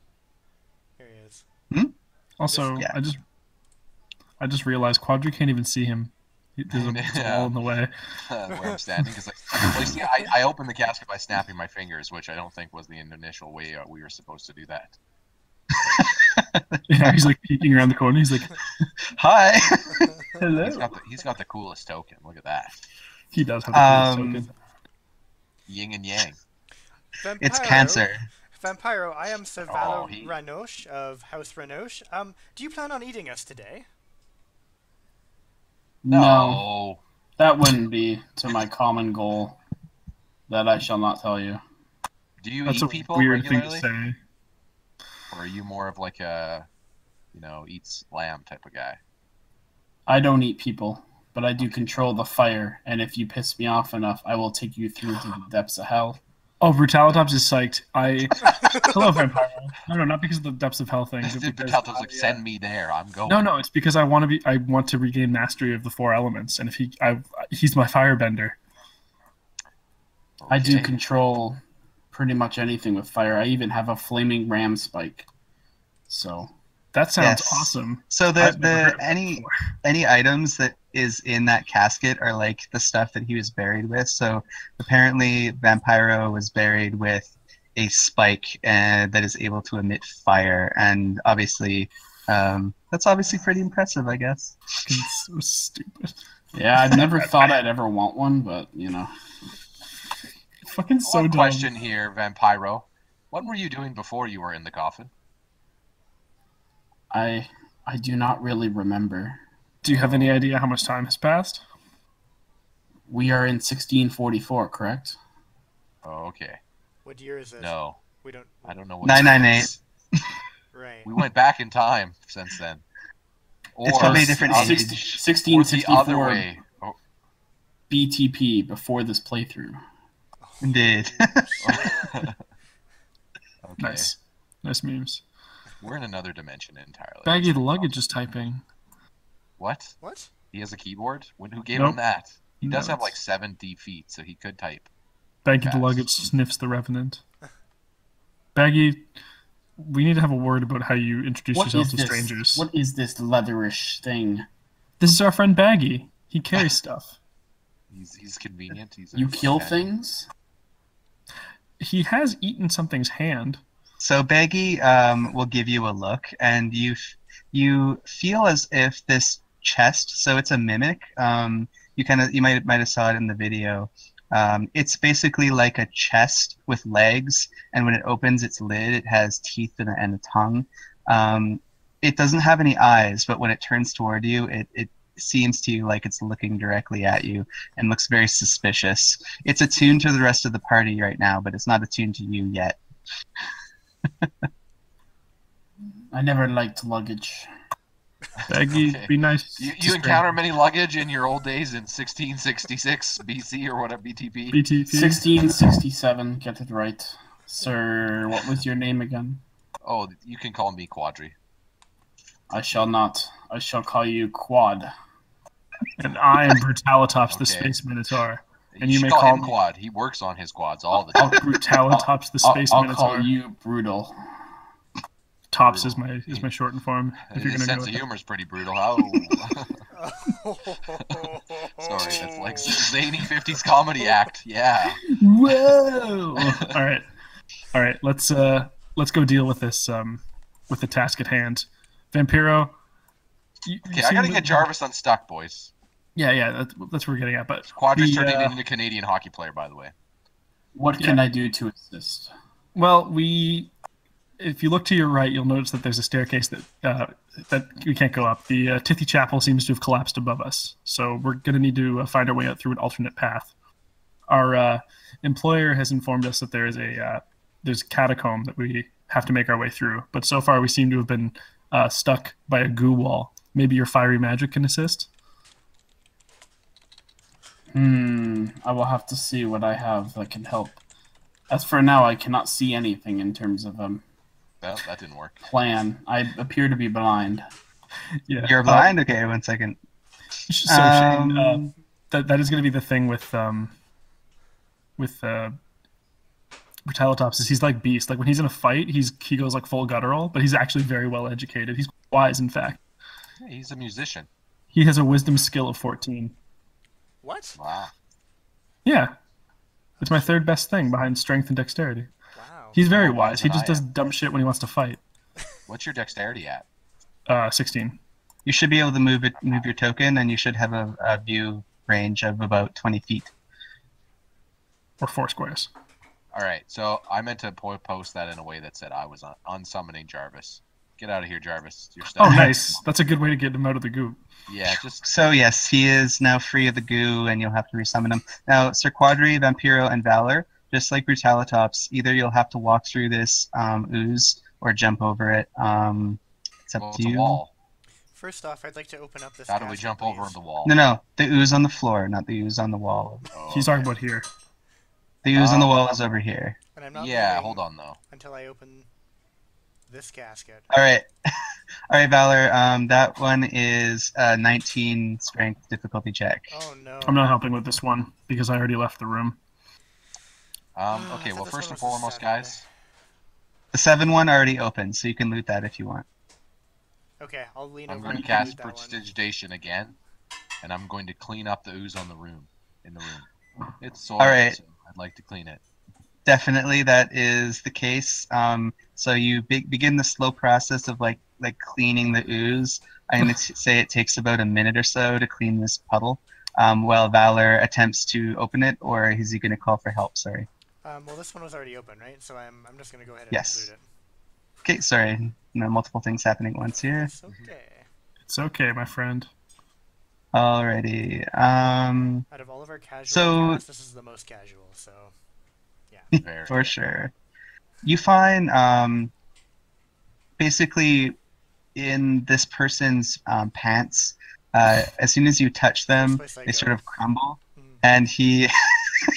S4: Here he is.
S3: Also,
S5: Yeah.
S3: I just realized Quadri can't even see him. There's a wall in the way.
S2: Where I'm standing, because well, see, I opened the casket by snapping my fingers, which I don't think was the initial way we were supposed to do that.
S3: Yeah, he's like peeking around the corner. He's like,
S5: Hi.
S3: "Hello."
S2: He's got the coolest token. Look at that.
S3: He does have the coolest token.
S2: Yin and yang.
S5: It's
S4: Vampiro-
S5: Cancer.
S4: Vampiro, I am Savalo
S2: he-
S4: Ranoche of House Ranoche. Do you plan on eating us today?
S6: No, that wouldn't be to my common goal. That I shall not tell you.
S2: Do you
S3: That's
S2: eat
S3: a
S2: people
S3: weird
S2: regularly?
S3: thing to say.
S2: Or are you more of like a, eats lamb type of guy?
S6: I don't eat people, but I do control the fire, and if you piss me off enough, I will take you through to the depths of hell.
S3: Oh, Brutalitops is psyched. Hello, Vampire. No, not because of the depths of hell thing. But because
S2: Brutalito's like, send me there. I'm going.
S3: No, it's because I want to regain mastery of the four elements, and if he's my firebender.
S6: I do
S2: Okay.
S6: control pretty much anything with fire. I even have a flaming ram spike. So
S3: That sounds
S5: Yes.
S3: awesome.
S5: So
S3: I've never heard
S5: the
S3: of that
S5: any
S3: before.
S5: any items that is in that casket are like the stuff that he was buried with. So apparently Vampiro was buried with a spike that is able to emit fire, and obviously that's obviously pretty impressive, I guess.
S3: Fucking so stupid.
S6: yeah, I've never thought I'd ever want one, but
S3: Fucking so
S2: One
S3: dumb.
S2: question here, Vampiro. What were you doing before you were in the coffin?
S6: I do not really remember.
S3: Do you have any idea how much time has passed?
S6: We are in 1644, correct?
S2: Oh, okay.
S4: What year is it?
S2: No,
S4: We don't.
S2: I don't know what.
S5: 998.
S4: Right.
S2: We went back in time since then. Or
S5: It's probably a different
S2: the
S5: age.
S2: other- or the other
S6: 1664
S2: way. Oh,
S6: BTP before this playthrough.
S5: Indeed.
S2: okay.
S3: Nice memes.
S2: We're in another dimension entirely.
S3: Baggy the luggage is typing.
S2: What?
S4: What?
S2: He has a keyboard? Who gave
S3: Nope.
S2: him that? He does
S3: No,
S2: have like
S3: it's-
S2: 70 feet, so he could type.
S3: Baggy the
S2: Fast.
S3: luggage sniffs the revenant. Baggy, we need to have a word about how you introduce
S6: What
S3: yourself
S6: is
S3: to
S6: this?
S3: strangers.
S6: What is this leatherish thing?
S3: This is our friend Baggy. He carries stuff.
S2: He's convenient. He's
S6: You kill
S2: thing.
S6: things?
S3: He has eaten something's hand.
S5: So Baggy will give you a look, and you feel as if this chest, so it's a mimic. You might have saw it in the video. It's basically like a chest with legs, and when it opens its lid, it has teeth and a tongue. It doesn't have any eyes, but when it turns toward you, it seems to you like it's looking directly at you and looks very suspicious. It's attuned to the rest of the party right now, but it's not attuned to you yet.
S6: I never liked luggage.
S3: Baggy,
S2: Okay.
S3: be nice.
S2: You encounter many luggage in your old days in 1666 BC or whatever BTP?
S3: BTP.
S6: 1667, get it right. Sir, what was your name again?
S2: Oh, you can call me Quadri.
S6: I shall not. I shall call you Quad.
S3: And I am Brutalitops, the
S2: Okay.
S3: Space Minotaur. And
S2: You
S3: you
S2: should
S3: may
S2: call
S3: call
S2: him
S3: me-
S2: Quad. He works on his quads all the
S3: I'll
S2: time.
S3: Brutalitops, the Space
S6: I'll
S3: Minotaur.
S6: call you Brutal.
S3: Tops is my shortened form. If you're
S2: His
S3: gonna
S2: sense
S3: go
S2: of
S3: with
S2: humor is pretty brutal. Oh. Sorry, that's like zany 50s comedy act. Yeah.
S3: Whoa! All right. Let's go deal with this with the task at hand. Vampiro.
S2: Okay, I gotta get Jarvis unstuck, boys.
S3: Yeah. That's what we're getting at. But
S2: Quadri's
S3: the,
S2: turning into a Canadian hockey player, by the way.
S6: What can I do to assist?
S3: well, if you look to your right, you'll notice that there's a staircase that we can't go up. The Tithy Chapel seems to have collapsed above us, so we're going to need to find our way out through an alternate path. Our employer has informed us that there's a catacomb that we have to make our way through, but so far we seem to have been stuck by a goo wall. Maybe your fiery magic can assist?
S6: I will have to see what I have that can help. As for now, I cannot see anything in terms of
S2: Well, that didn't work.
S6: plan. I appear to be blind.
S3: Yeah.
S5: You're blind? Okay, 1 second.
S3: So Shane, that is going to be the thing with Brutalitops is he's like Beast. Like when he's in a fight, he goes like full guttural, but he's actually very well educated. He's wise, in fact.
S2: Yeah, he's a musician.
S3: He has a wisdom skill of 14.
S4: What?
S2: Wow.
S3: Yeah, it's my third best thing behind strength and dexterity.
S4: Wow.
S3: He's very
S2: More
S3: wise.
S2: wise
S3: He
S2: than
S3: just
S2: I
S3: does
S2: am.
S3: dumb shit when he wants to fight.
S2: What's your dexterity at?
S3: 16
S5: You should be able to move your token, and you should have a view range of about 20 feet.
S3: or 4 squares.
S2: All right, so I meant to post that in a way that said I was unsummoning Jarvis. Get out of here, Jarvis. You're stuck.
S3: Oh, nice. That's a good way to get him out of the goop.
S2: Yeah, just
S5: So yes, he is now free of the goo, and you'll have to resummon him. Now, Sir Quadri, Vampiro, and Valor, just like Brutalitops, either you'll have to walk through this ooze or jump over it. It's up
S2: well,
S5: to
S2: it's a
S5: you.
S2: wall.
S4: First off, I'd like to open up this.
S2: How do we
S4: casket,
S2: jump over
S4: please.
S2: the wall?
S5: No, the ooze on the floor, not the ooze on the wall.
S2: Oh,
S3: He's talking about here.
S5: The ooze on the wall is over here.
S4: And I'm not
S2: Yeah,
S4: leaving
S2: hold on though.
S4: until I open this casket.
S5: All right, all right, Valor. That one is 19 strength difficulty check.
S4: Oh no.
S3: I'm not helping with this one because I already left the room.
S4: I
S2: Okay,
S4: thought
S2: well,
S4: this
S2: first
S4: one
S2: and
S4: was a
S2: foremost,
S4: 7.
S2: guys,
S5: The 7 one already opened, so you can loot that if you want.
S4: Okay, I'll lean
S2: I'm
S4: over
S2: going to
S4: and
S2: cast
S4: loot that one.
S2: Prestidigitation again, and I'm going to clean up the ooze on the room. In the room, it's soil,
S5: right.
S2: so I'd like to clean it.
S5: Definitely, that is the case. So you begin the slow process of like cleaning the ooze. I'm going to say it takes about a minute or so to clean this puddle, while Valor attempts to open it, or is he going to call for help? Sorry.
S4: Well, this one was already open, right? So I'm just gonna go ahead and
S5: Yes.
S4: loot it.
S5: Okay, sorry. No, multiple things happening at once here.
S4: It's okay.
S3: It's okay, my friend.
S5: Alrighty.
S4: Out of all of our casual
S5: So-
S4: casts, this is the most casual. So
S2: Very.
S5: For sure. You find basically in this person's pants, as soon as you touch them,
S4: First place I
S5: they
S4: go.
S5: sort of crumble,
S4: Mhm.
S5: and he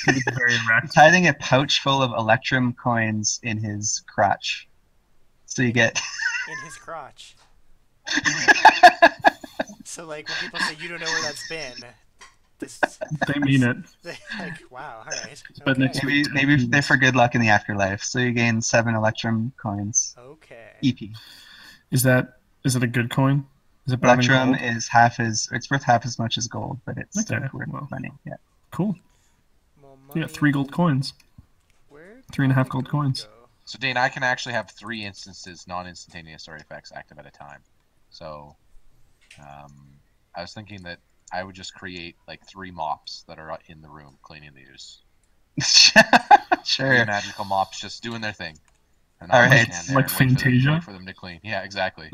S3: He was very erect.
S5: he's hiding a pouch full of Electrum coins in his crotch. So you get
S4: in his crotch. So like when people say you don't know where that's been, this
S3: They mean it.
S4: like wow, all right.
S3: But next
S4: Okay.
S3: week-
S5: maybe they're for good luck in the afterlife. So you gain 7 Electrum coins.
S4: Okay.
S5: EP.
S3: Is it a good coin? Is it better than
S5: Electrum
S3: gold?
S5: is it's worth half as much as gold, but it's still
S3: Okay,
S5: worth
S3: well.
S5: money. Yeah.
S3: Cool.
S4: More
S3: You got
S4: money.
S3: 3 gold coins.
S4: Where
S3: 3.5
S4: did
S3: gold
S4: my
S3: coins.
S4: go?
S2: So Dane, I can actually have 3 instances non-instantaneous story effects active at a time. So, I was thinking that I would just create like 3 mops that are in the room cleaning the ooze.
S5: Sure.
S2: 3 magical mops just doing their thing. And
S5: All
S2: I'll
S5: right.
S2: stand there
S3: Like
S2: and
S3: Fantasia?
S2: wait for them to clean. Yeah, exactly.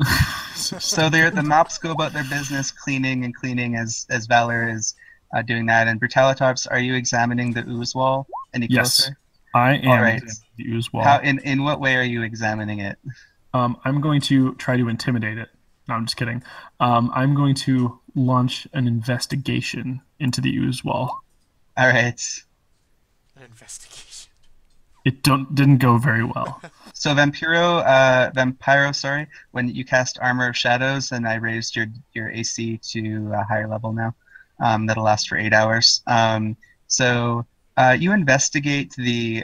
S5: So the mops go about their business cleaning as Valor is doing that. And Brutalitops, are you examining the ooze wall any
S3: Yes.
S5: closer?
S3: I am
S5: All right.
S3: examining the ooze wall.
S5: How in what way are you examining it?
S3: I'm going to try to intimidate it. No, I'm just kidding. I'm going to launch an investigation into the ooze wall.
S5: All right.
S4: An investigation.
S3: It didn't go very well.
S5: So Vampiro, sorry, when you cast Armor of Shadows, and I raised your AC to a higher level now, that'll last for 8 hours. So you investigate the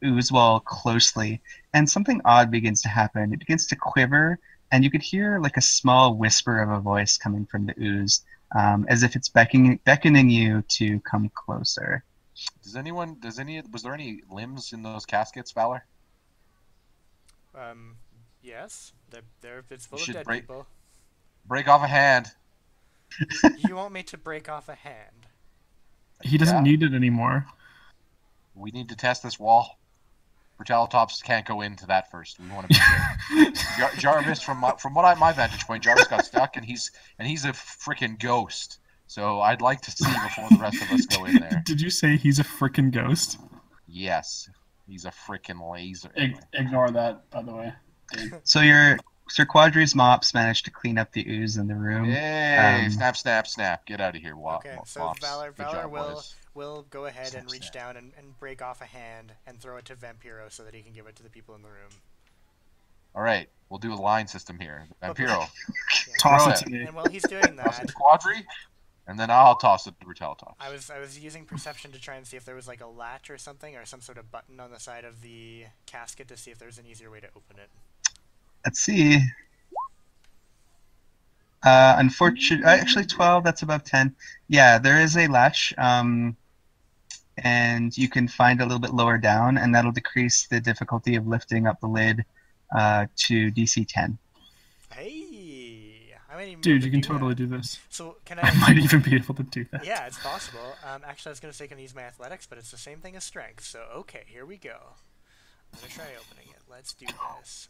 S5: ooze wall closely, and something odd begins to happen. It begins to quiver, and you could hear like a small whisper of a voice coming from the ooze, as if it's beckoning you to come closer.
S2: Was there any limbs in those caskets, Valor?
S4: Yes. It's full
S2: You
S4: of
S2: should
S4: dead
S2: break-
S4: people.
S2: Break off a hand.
S4: You want me to break off a hand?
S3: He doesn't
S2: Yeah.
S3: need it anymore.
S2: We need to test this wall. Brutalitops can't go into that first. We want to be sure. Jarvis, from my vantage point, Jarvis got stuck, and he's a freaking ghost. So I'd like to see before the rest of us go in there.
S3: Did you say he's a freaking ghost?
S2: Yes, he's a freaking laser.
S6: Ignore that, by the way.
S5: So your Sir Quadri's mops managed to clean up the ooze in the room.
S2: Hey, snap, snap, snap! Get out of here,
S4: Okay, so
S2: mops.
S4: Valor
S2: Good job, boys.
S4: will go ahead and
S2: Snap,
S4: reach
S2: snap.
S4: down and break off a hand and throw it to Vampiro so that he can give it to the people in the room.
S2: All right, we'll do a line system here. Vampiro,
S3: Toss
S2: Throw
S3: it
S2: it.
S3: to me.
S4: And while he's doing
S2: toss it
S4: that,
S2: to Quadri, and then I'll toss it to Brutalitops.
S4: I was using perception to try and see if there was like a latch or something or some sort of button on the side of the casket to see if there's an easier way to open it.
S5: Let's see. Unfortunately, actually 12. That's above 10. Yeah, there is a latch, and you can find a little bit lower down, and that'll decrease the difficulty of lifting up the lid to DC 10.
S4: Hey, I might even be
S3: Dude,
S4: able
S3: you
S4: to
S3: can
S4: do
S3: totally
S4: that.
S3: do this.
S4: So can
S3: I
S4: I?
S3: might even be able to do that.
S4: Yeah, it's possible. Actually, I was gonna say can I use my athletics, but it's the same thing as strength. So okay, here we go. I'm gonna try opening it. Let's do this.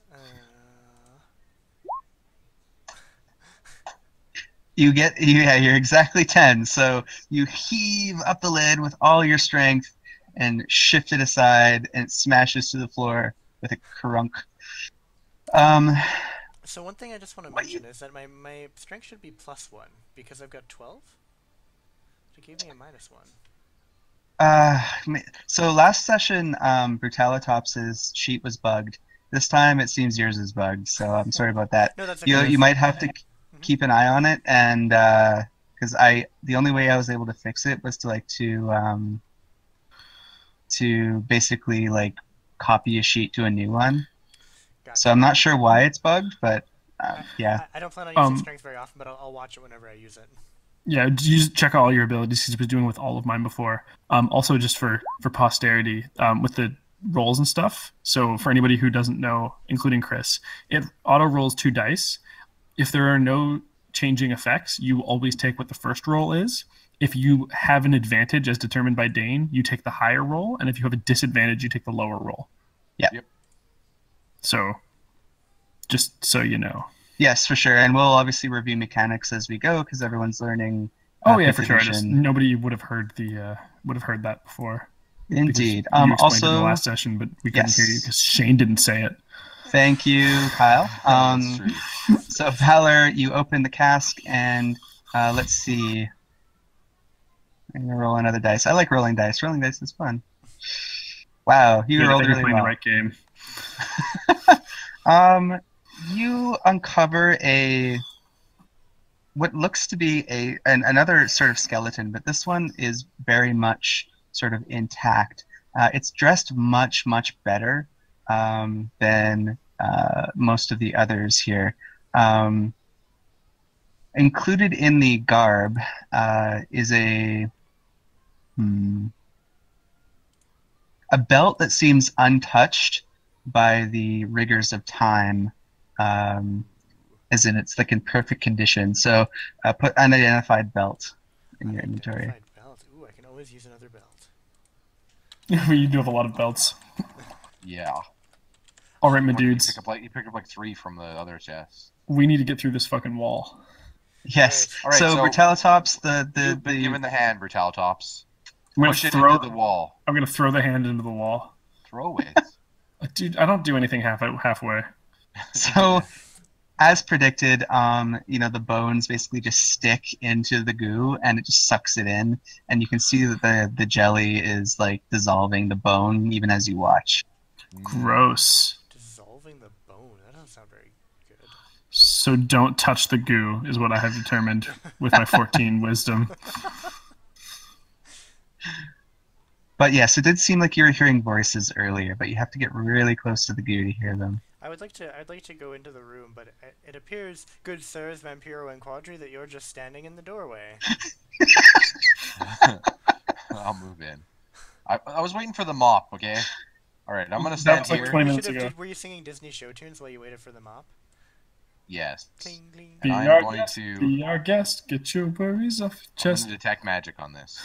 S5: You're exactly 10. So you heave up the lid with all your strength and shift it aside, and it smashes to the floor with a crunk.
S4: So one thing I just want to mention is that my strength should be +1 because I've got 12. It gave me a -1.
S5: So last session, Brutalitops' sheet was bugged. This time it seems yours is bugged, so I'm sorry about that.
S4: No, that's okay.
S5: You might have to keep an eye on it, and because the only way I was able to fix it was to basically like copy a sheet to a new one.
S4: Gotcha.
S5: So I'm not sure why it's bugged, but yeah.
S4: I don't plan on using strength very often, but I'll watch it whenever I use it.
S3: Yeah, just check out all your abilities. He was doing with all of mine before. Also, just for posterity, with the rolls and stuff. So for anybody who doesn't know, including Chris, it auto rolls 2 dice. If there are no changing effects, you always take what the first roll is. If you have an advantage as determined by Dane, you take the higher roll, and if you have a disadvantage, you take the lower roll.
S5: Yeah.
S2: Yep.
S3: So, just so you know.
S5: Yes, for sure, and we'll obviously review mechanics as we go because everyone's learning.
S3: Oh yeah, for
S5: fifth
S3: sure.
S5: edition.
S3: Nobody would have heard that before.
S5: Indeed.
S3: You explained it
S5: Also,
S3: in the last session, but we couldn't hear you
S5: yes.
S3: because Shane didn't say it.
S5: Thank you, Kyle.
S2: That's true.
S5: So Valor, you open the cask, and let's see. I'm gonna roll another dice. I like rolling dice. Rolling dice is fun. Wow, you
S3: Good, I
S5: rolled
S3: think you're
S5: really
S3: playing
S5: well.
S3: the right game.
S5: You uncover what looks to be another sort of skeleton, but this one is very much sort of intact. It's dressed much better than most of the others here. Included in the garb is a belt that seems untouched by the rigors of time. as in it's like in perfect condition. So put unidentified belt in your inventory.
S4: Unidentified belt. Ooh, I can always use another belt.
S3: You do have a lot of belts.
S2: Yeah.
S3: All right, my
S2: You
S3: dudes.
S2: pick up like 3 from the other chests.
S3: We need to get through this fucking wall.
S5: Yes.
S2: All right,
S5: so
S2: so
S5: Brutalitops,
S2: You've been given the hand, Brutalitops.
S3: I'm gonna
S2: Push it
S3: throw
S2: into the wall.
S3: I'm gonna throw the hand into the wall.
S2: Throw it.
S3: Dude, I don't do anything halfway.
S5: So, as predicted, the bones basically just stick into the goo and it just sucks it in, and you can see that the jelly is like dissolving the bone even as you watch.
S3: Gross.
S4: Dissolving the bone. That doesn't sound very good.
S3: So don't touch the goo is what I have determined with my 14 wisdom.
S5: But yes, it did seem like you were hearing voices earlier, but you have to get really close to the goo to hear them.
S4: I'd like to go into the room, but it appears, good sirs, Vampiro and Quadri, that you're just standing in the doorway.
S2: I'll move in. I was waiting for the mop, okay? Alright, I'm gonna stand
S3: was like
S2: here.
S3: 20 minutes ago.
S4: Were you singing Disney show tunes while you waited for the mop?
S2: Yes.
S4: Cling, cling.
S2: And
S3: Be
S2: I'm
S3: our
S2: going
S3: guest,
S2: to
S3: be our guest. Get your worries off your
S2: I'm going
S3: chest.
S2: to detect magic on this.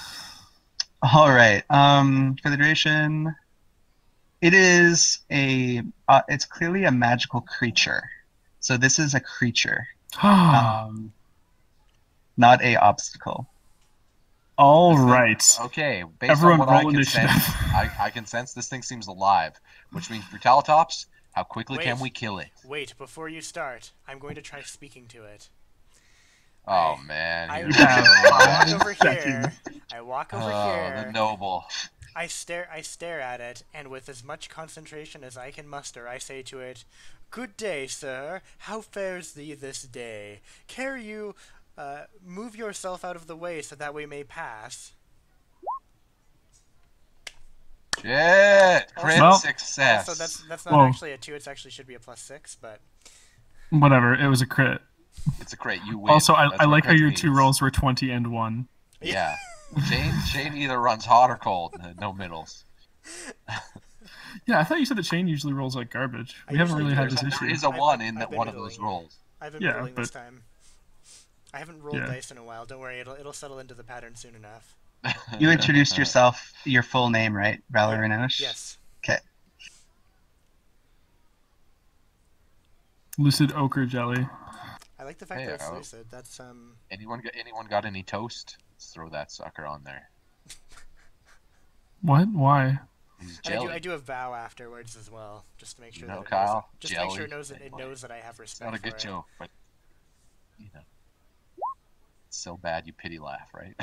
S5: All right. For the duration, it is it's clearly a magical creature. So this is a creature, not a obstacle.
S3: All right.
S2: Okay, based
S3: Everyone
S2: on what I
S3: roll
S2: can
S3: initiative.
S2: sense, I can sense this thing seems alive, which means Brutalitops, how quickly
S4: Wait.
S2: can we kill it?
S4: Wait, before you start, I'm going to try speaking to it.
S2: Oh man,
S4: I
S2: here
S3: You
S2: we
S3: have
S2: go.
S4: walk over
S3: seconds.
S4: here. I walk over
S2: Oh,
S4: here.
S2: the noble.
S4: I stare at it, and with as much concentration as I can muster, I say to it, "Good day, sir. How fares thee this day? Care you move yourself out of the way so that we may pass?"
S2: Shit! Crit
S3: Well-
S2: success.
S4: So that's not
S3: Whoa.
S4: actually a 2, it's actually should be a +6, but
S3: Whatever. It was a crit.
S2: It's a crit. You win.
S3: Also,
S2: That's
S3: I
S2: what
S3: like how
S2: crit
S3: your
S2: means.
S3: 2 rolls were 20 and 1.
S2: Yeah. Shane either runs hot or cold. No middles.
S3: Yeah, I thought you said that Shane usually rolls like garbage. We haven't
S4: usually
S3: really
S4: do.
S3: had this
S2: There
S3: issue.
S2: is a 1 in
S4: I've
S2: that
S4: been
S2: one of those
S4: middling.
S2: rolls.
S4: I've been
S3: Yeah,
S4: middling this
S3: but-
S4: time. I haven't rolled
S3: Yeah.
S4: dice in a while. Don't worry, it'll settle into the pattern soon enough.
S5: You introduced yourself, your full name, right? Valerinos?
S4: Yes.
S5: Okay.
S3: Lucid ochre jelly.
S4: I like the fact
S2: Hey,
S4: that it's
S2: oh.
S4: lucid. That's
S2: Anyone got any toast? Let's throw that sucker on there.
S3: What? Why?
S2: He's
S4: And
S2: jelly.
S4: I do a vow afterwards as well, just to make sure
S2: You know,
S4: that
S2: Kyle,
S4: just to make sure
S2: jelly.
S4: it knows that I have
S2: It's
S4: respect.
S2: not a good
S4: for it.
S2: joke, but you know, it's so bad you pity laugh, right?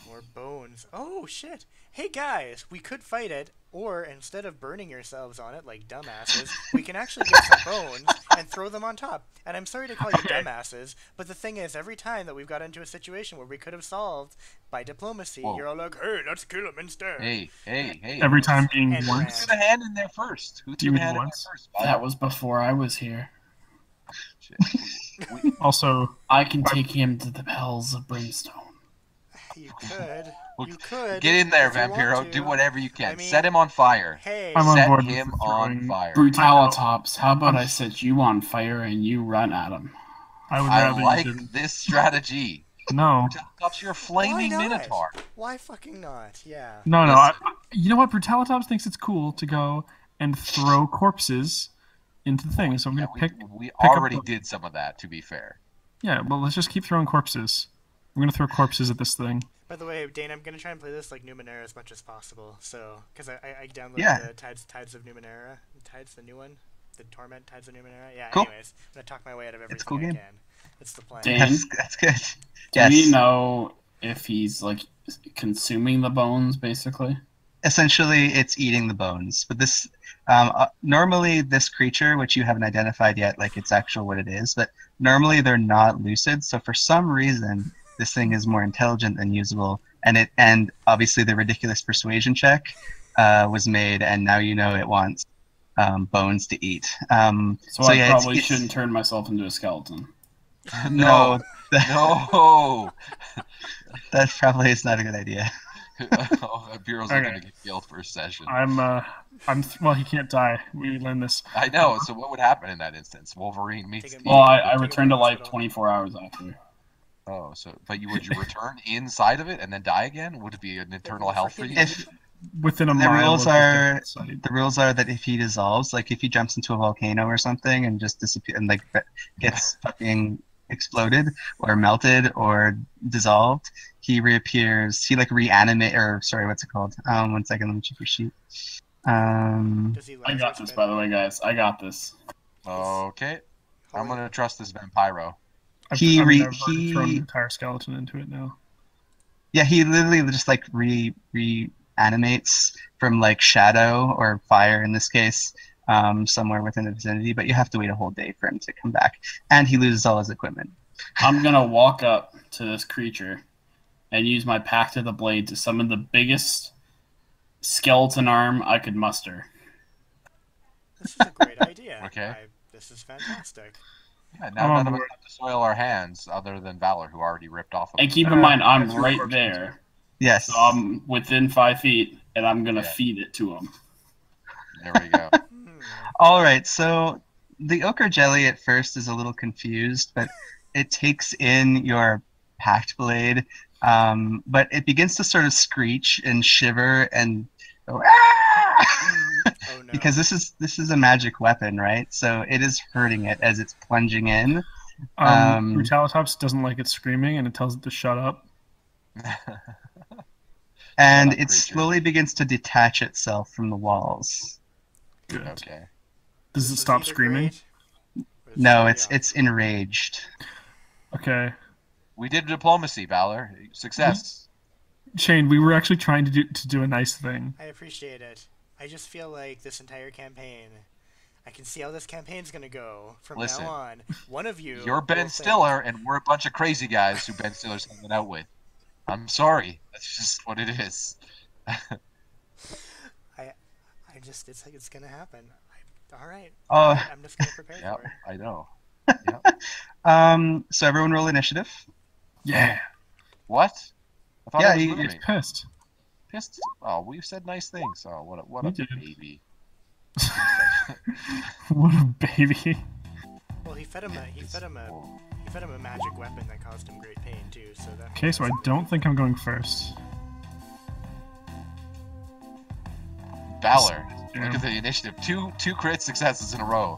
S4: More bones. Oh shit! Hey guys, we could fight it, or instead of burning yourselves on it like dumbasses, we can actually get some bones and throw them on top. And I'm sorry to call you dumbasses, but the thing is, every time that we've got into a situation where we could have solved by diplomacy,
S2: Whoa.
S4: you're all like, "Hey, let's kill him instead."
S2: hey.
S3: Every time being
S4: And
S2: Who
S3: once.
S2: threw the hand in there first? Who
S3: Do you
S2: threw the
S3: mean
S2: hand in there
S3: once?
S2: first?
S6: That was before I was here.
S2: Shit. We-
S3: Also,
S6: I can take him to the bells of brimstone.
S4: You could. You could.
S2: Get in there,
S4: if you want
S2: Vampiro.
S4: to.
S2: Do whatever you can.
S4: I mean,
S2: Set him on fire.
S4: Hey.
S3: I'm on
S2: Set
S3: board with
S2: him
S3: throwing-
S2: on fire.
S6: Brutalitops, how about I set you on fire and you run at him?
S3: I would
S2: I
S3: rather you
S2: like
S3: didn't.
S2: this strategy.
S3: No.
S2: Brutalitops, you're a
S4: Why
S2: flaming
S4: not?
S2: minotaur.
S4: Why fucking not? Yeah.
S3: No, no.
S2: Listen.
S3: You know what? Brutalitops thinks it's cool to go and throw corpses into the thing. So I'm
S2: Yeah,
S3: going to pick.
S2: we
S3: up
S2: already
S3: the-
S2: did some of that, to be fair.
S3: Yeah, well, let's just keep throwing corpses. I'm going to throw corpses at this thing.
S4: By the way, Dane, I'm gonna try and play this like Numenera as much as possible. So, because I downloaded
S5: Yeah.
S4: the Tides of Numenera. Tides, the new one, the Torment Tides of Numenera. Yeah.
S5: Cool.
S4: Anyways, I'm gonna talk my way out of everything
S5: It's a cool
S4: I
S5: game.
S4: can. It's the plan.
S6: Dane?
S5: That's good.
S6: Do
S5: Yes.
S6: we know if he's like consuming the bones, basically?
S5: Essentially, it's eating the bones. But this, normally, this creature, which you haven't identified yet, like it's actual what it is, but normally they're not lucid. So for some reason, this thing is more intelligent than usable, and obviously the ridiculous persuasion check was made, and now you know it wants bones to eat.
S6: So I
S5: yeah,
S6: probably
S5: it's-
S6: shouldn't turn myself into a skeleton.
S5: No,
S2: No.
S5: that probably is not a good idea.
S2: Bureau's
S3: Okay.
S2: looking to get killed for a session.
S3: Well, he can't die. We learned this.
S2: I know. So what would happen in that instance? Wolverine meets.
S4: Take him-
S6: Well, I
S4: Take him
S6: returned
S4: to
S6: to life
S4: hospital.
S6: 24 hours after.
S2: Oh, so but would you return inside of it and then die again? Would it be an eternal hell for you?
S5: If
S3: Within a
S5: the
S3: mile
S5: rules
S3: of
S5: are
S3: his site.
S5: the rules are that if he dissolves, like if he jumps into a volcano or something and just disappear and like gets fucking exploded or melted or dissolved, he reappears. He like reanimate or sorry, what's it called? 1 second, let me check your sheet.
S4: Does he
S6: I got this, by the way, guys. I got this.
S2: Okay, I'm gonna trust this vampiro.
S3: I've
S5: He
S3: already
S5: he-
S3: thrown an entire skeleton into it now.
S5: Yeah, he literally just like reanimates from like shadow or fire in this case, somewhere within the vicinity. But you have to wait a whole day for him to come back, and he loses all his equipment.
S6: I'm gonna walk up to this creature and use my Pact of the Blade to summon the biggest skeleton arm I could muster.
S4: This is a great idea.
S2: Okay.
S4: This is fantastic.
S2: Yeah, now
S3: I'm
S2: none
S3: on
S2: of us
S3: board.
S2: have to soil our hands, other than Valor, who already ripped off.
S6: And keep in mind, I'm
S3: that's your
S6: right
S3: first
S6: there.
S5: Yes.
S6: So I'm within 5 feet, and I'm gonna
S2: Yeah.
S6: feed it to him.
S2: There we go.
S5: All right, so the ochre jelly at first is a little confused, but it takes in your packed blade, but it begins to sort of screech and shiver and go, "Ah!"
S4: Oh no.
S5: because this is a magic weapon, right? So it is hurting it as it's plunging in.
S3: Brutalitops doesn't like it screaming, and it tells it to shut up.
S5: And
S2: Shut up,
S5: it
S2: creature.
S5: slowly begins to detach itself from the walls.
S3: Good.
S2: Okay.
S3: Does
S4: This
S3: it
S4: is
S3: stop
S4: either
S3: screaming?
S4: great or this
S5: No,
S4: is
S5: it's
S4: beyond.
S5: enraged.
S3: Okay.
S2: We did diplomacy, Valor. Success.
S3: Shane, we were actually trying to do a nice thing.
S4: I appreciate it. I just feel like this entire campaign, I can see how this campaign's gonna go from
S2: Listen,
S4: now on. One of you.
S2: You're Ben
S4: will think-
S2: Stiller, and we're a bunch of crazy guys who Ben Stiller's hanging out with. I'm sorry. That's just what it is.
S4: It's like it's gonna happen. All right.
S5: Oh.
S4: All right, I'm just gonna prepare
S2: Yeah,
S4: for it.
S2: I know.
S5: So everyone roll initiative.
S3: Yeah.
S2: What? I thought
S5: Yeah,
S2: I was
S5: you-
S2: moving.
S3: He's pissed.
S2: Pissed? Oh, we've said nice things. Oh, what
S3: We
S2: a
S3: did.
S2: baby.
S3: What a baby.
S4: Well, he fed him a magic weapon that caused him great pain too. So that.
S3: Okay, so I don't think I'm going first.
S2: Valor.
S3: Yeah.
S2: Look at the initiative. Two crit successes in a row.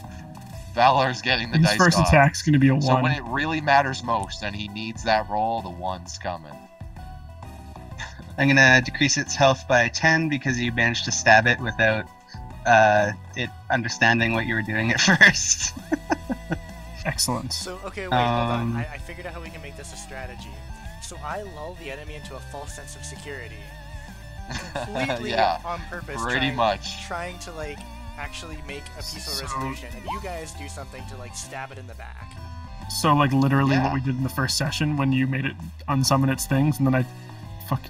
S2: Valor's getting the
S3: His
S2: dice
S3: first
S2: gods.
S3: attack's going to be a 1.
S2: So when it really matters most and he needs that roll, the 1's coming.
S5: I'm gonna decrease its health by 10 because you managed to stab it without it understanding what you were doing at first.
S3: Excellent.
S4: So okay, wait, hold on.
S5: Um,
S4: I figured out how we can make this a strategy. So I lull the enemy into a false sense of security, completely
S2: Yeah,
S4: on purpose.
S2: pretty much.
S4: Trying to like actually make a peaceful
S3: So-
S4: resolution, and you guys do something to like stab it in the back.
S3: So, like, literally
S2: Yeah.
S3: what we did in the first session when you made it unsummon its things, and then I fucked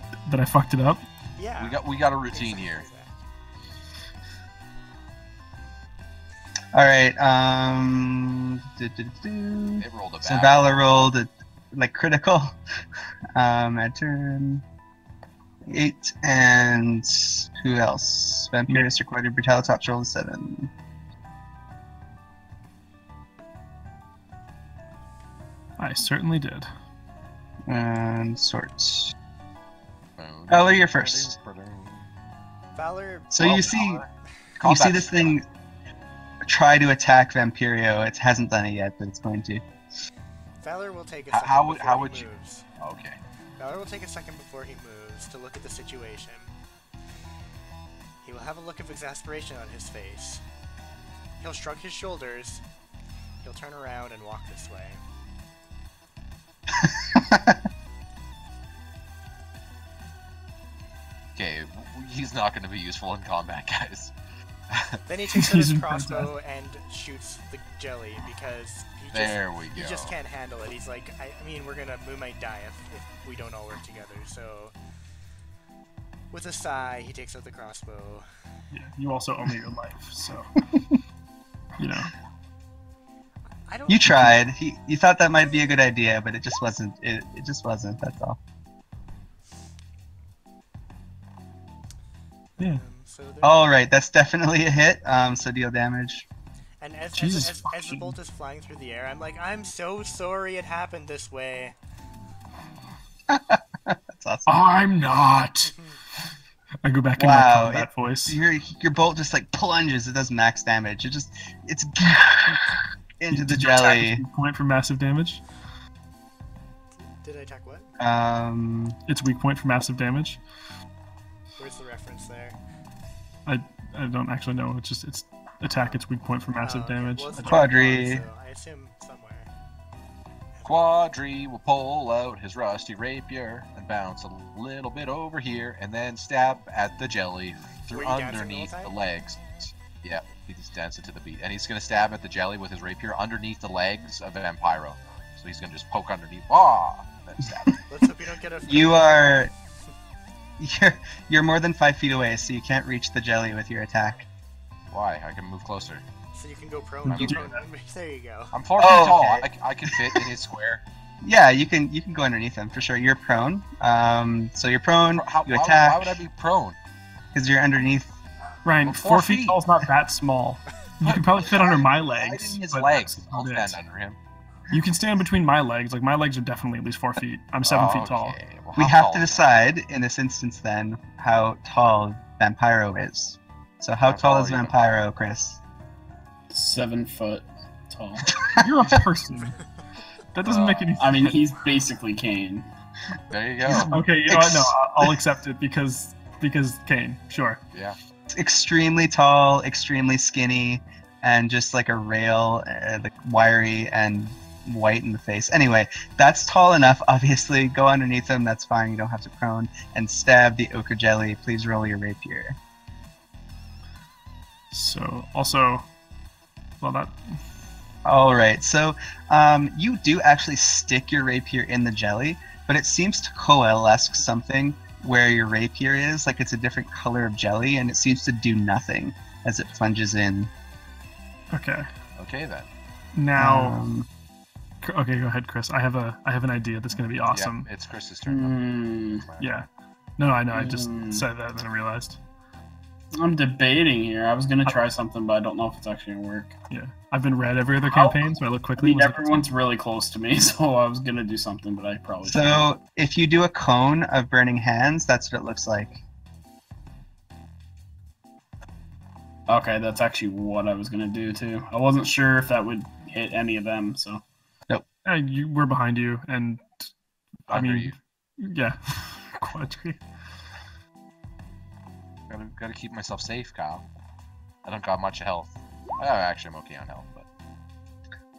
S3: it up.
S4: Yeah.
S2: We got a routine here.
S5: All right.
S2: It rolled a
S5: So
S2: bad
S5: Valor rolled a, like critical. At turn 8, and who else? Vampirus recorded Brutalitops rolled a 7.
S3: I certainly did.
S5: And sorts.
S2: roll.
S5: Valor, you're first.
S4: Valor.
S5: So
S2: Well,
S5: you see,
S2: Valor.
S5: you see
S2: Combat
S5: this thing try to attack Vampirio. It hasn't done it yet, but it's going to.
S4: Valor will take a
S2: How-
S4: second
S2: how would-
S4: before
S2: how
S4: he
S2: would you-
S4: moves.
S2: Okay.
S4: Valor will take a second before he moves to look at the situation. He will have a look of exasperation on his face. He'll shrug his shoulders. He'll turn around and walk this way.
S2: Okay, he's not going to be useful in combat, guys.
S4: Then he takes out
S3: He's
S4: his
S3: in
S4: crossbow and shoots the jelly because
S2: There we
S4: he
S2: go.
S4: just can't handle it. He's like, I mean, we might die if we don't all work together. So, with a sigh, he takes out the crossbow.
S3: Yeah, you also owe me your life, so you know.
S4: I don't.
S5: You tried. You thought that might be a good idea, but it just wasn't. It just wasn't. That's all.
S3: Yeah.
S4: So there-
S5: All right, that's definitely a hit. So deal damage.
S4: And as
S3: Jesus
S4: the
S3: fucking-
S4: bolt is flying through the air, I'm like, I'm so sorry it happened this way.
S5: That's awesome.
S3: I'm not. I go back in my
S5: Wow,
S3: combat voice.
S5: your bolt just like plunges. It does max damage. It's into the
S3: Did you attack
S5: jelly.
S3: with weak point for massive damage?
S4: Did I attack what?
S3: It's weak point for massive damage.
S4: Where's the reference there?
S3: I don't actually know. It's attack. It's weak point for massive
S4: Okay.
S3: damage.
S4: Well, it's a
S5: Quadri.
S4: dragon, so I assume somewhere.
S2: Quadri will pull out his rusty rapier and bounce a little bit over here, and then stab at the jelly
S4: Were
S2: through
S4: you dancing the whole
S2: underneath the
S4: time?
S2: legs. Yeah, he's dancing to the beat, and he's gonna stab at the jelly with his rapier underneath the legs of Vampiro. So he's gonna just poke underneath. Then stab.
S4: Let's hope you don't get a.
S5: You're more than 5 feet away, so you can't reach the jelly with your attack.
S2: Why? I can move closer.
S4: So you can go prone.
S3: No,
S4: Go
S3: you do
S4: prone. There you go.
S2: I'm 4 feet tall.
S5: okay.
S2: I can fit in his square.
S5: Yeah, you can go underneath him for sure. You're prone. So you're prone. You
S2: Why
S5: attack
S2: would I be prone?
S5: because you're underneath.
S3: Ryan,
S2: Well,
S3: 4
S2: 4
S3: feet
S2: feet.
S3: tall is not that small. You can probably fit under my
S2: Right
S3: legs.
S2: in his
S3: but
S2: legs.
S3: that's
S2: I'll
S3: about
S2: stand
S3: it.
S2: under him.
S3: You can stand between my legs. Like my legs are definitely at least 4 feet. I'm 7 feet tall.
S2: Okay, well,
S5: We
S2: how
S5: have
S2: tall
S5: to
S2: is
S5: decide in this instance then how tall Vampiro is. So how
S2: How
S5: tall
S2: tall
S5: is
S2: are you?
S5: Vampiro, Chris?
S6: 7 foot tall.
S3: You're a person. That doesn't make any sense.
S6: I mean, he's basically Kane.
S2: he? There you go.
S3: Okay, you know what? No, I'll accept it because Kane. Sure.
S2: Yeah.
S5: Extremely tall, extremely skinny, and just like a rail, like wiry and white in the face. Anyway, that's tall enough. Obviously, go underneath him. That's fine. You don't have to prone and stab the ochre jelly. Please roll your rapier.
S3: So also, well that
S5: All right. So you do actually stick your rapier in the jelly, but it seems to coalesce something where your rapier is. Like it's a different color of jelly, and it seems to do nothing as it plunges in.
S3: okay.
S2: Okay then.
S3: Now,
S5: Um,
S3: okay, go ahead, Chris. I have an idea that's gonna be awesome.
S2: Yeah, it's Chris's turn.
S3: Yeah. No, I know. I just
S6: Hmm.
S3: said that and then I realized.
S6: I'm debating here. I was gonna try something, but I don't know if it's actually gonna work.
S3: Yeah, I've been read every other
S6: How-
S3: campaign, so I look
S6: I
S3: quickly.
S6: mean,
S3: was like,
S6: everyone's really close to me, so I was gonna do something, but I probably shouldn't.
S5: so if you do a cone of burning hands, that's what it looks like.
S6: Okay, that's actually what I was gonna do too. I wasn't sure if that would hit any of them, so
S3: we're behind you, and I
S2: Under
S3: mean,
S2: you.
S3: yeah, Quadri.
S2: Gotta keep myself safe, Kyle. I don't got much health. Actually, I'm okay on health, but.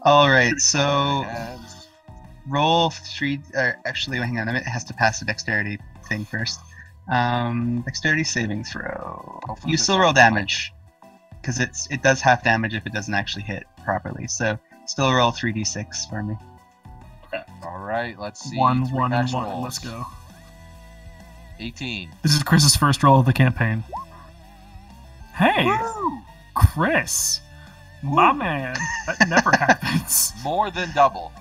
S5: All right. So
S2: Hands.
S5: roll 3. Actually, hang on a minute. It has to pass the dexterity thing first. Dexterity saving throw.
S2: Hopefully
S5: You
S2: this
S5: still roll
S2: one's fine.
S5: damage because it does half damage if it doesn't actually hit properly. So still roll 3d6 for me.
S2: All right, let's see.
S3: One,
S2: Three
S3: one, and
S2: max
S3: one.
S2: rolls.
S3: Let's go.
S2: 18.
S3: This is Chris's first roll of the campaign. Hey,
S2: Woo!
S3: Chris, my man. That never happens.
S2: More than double.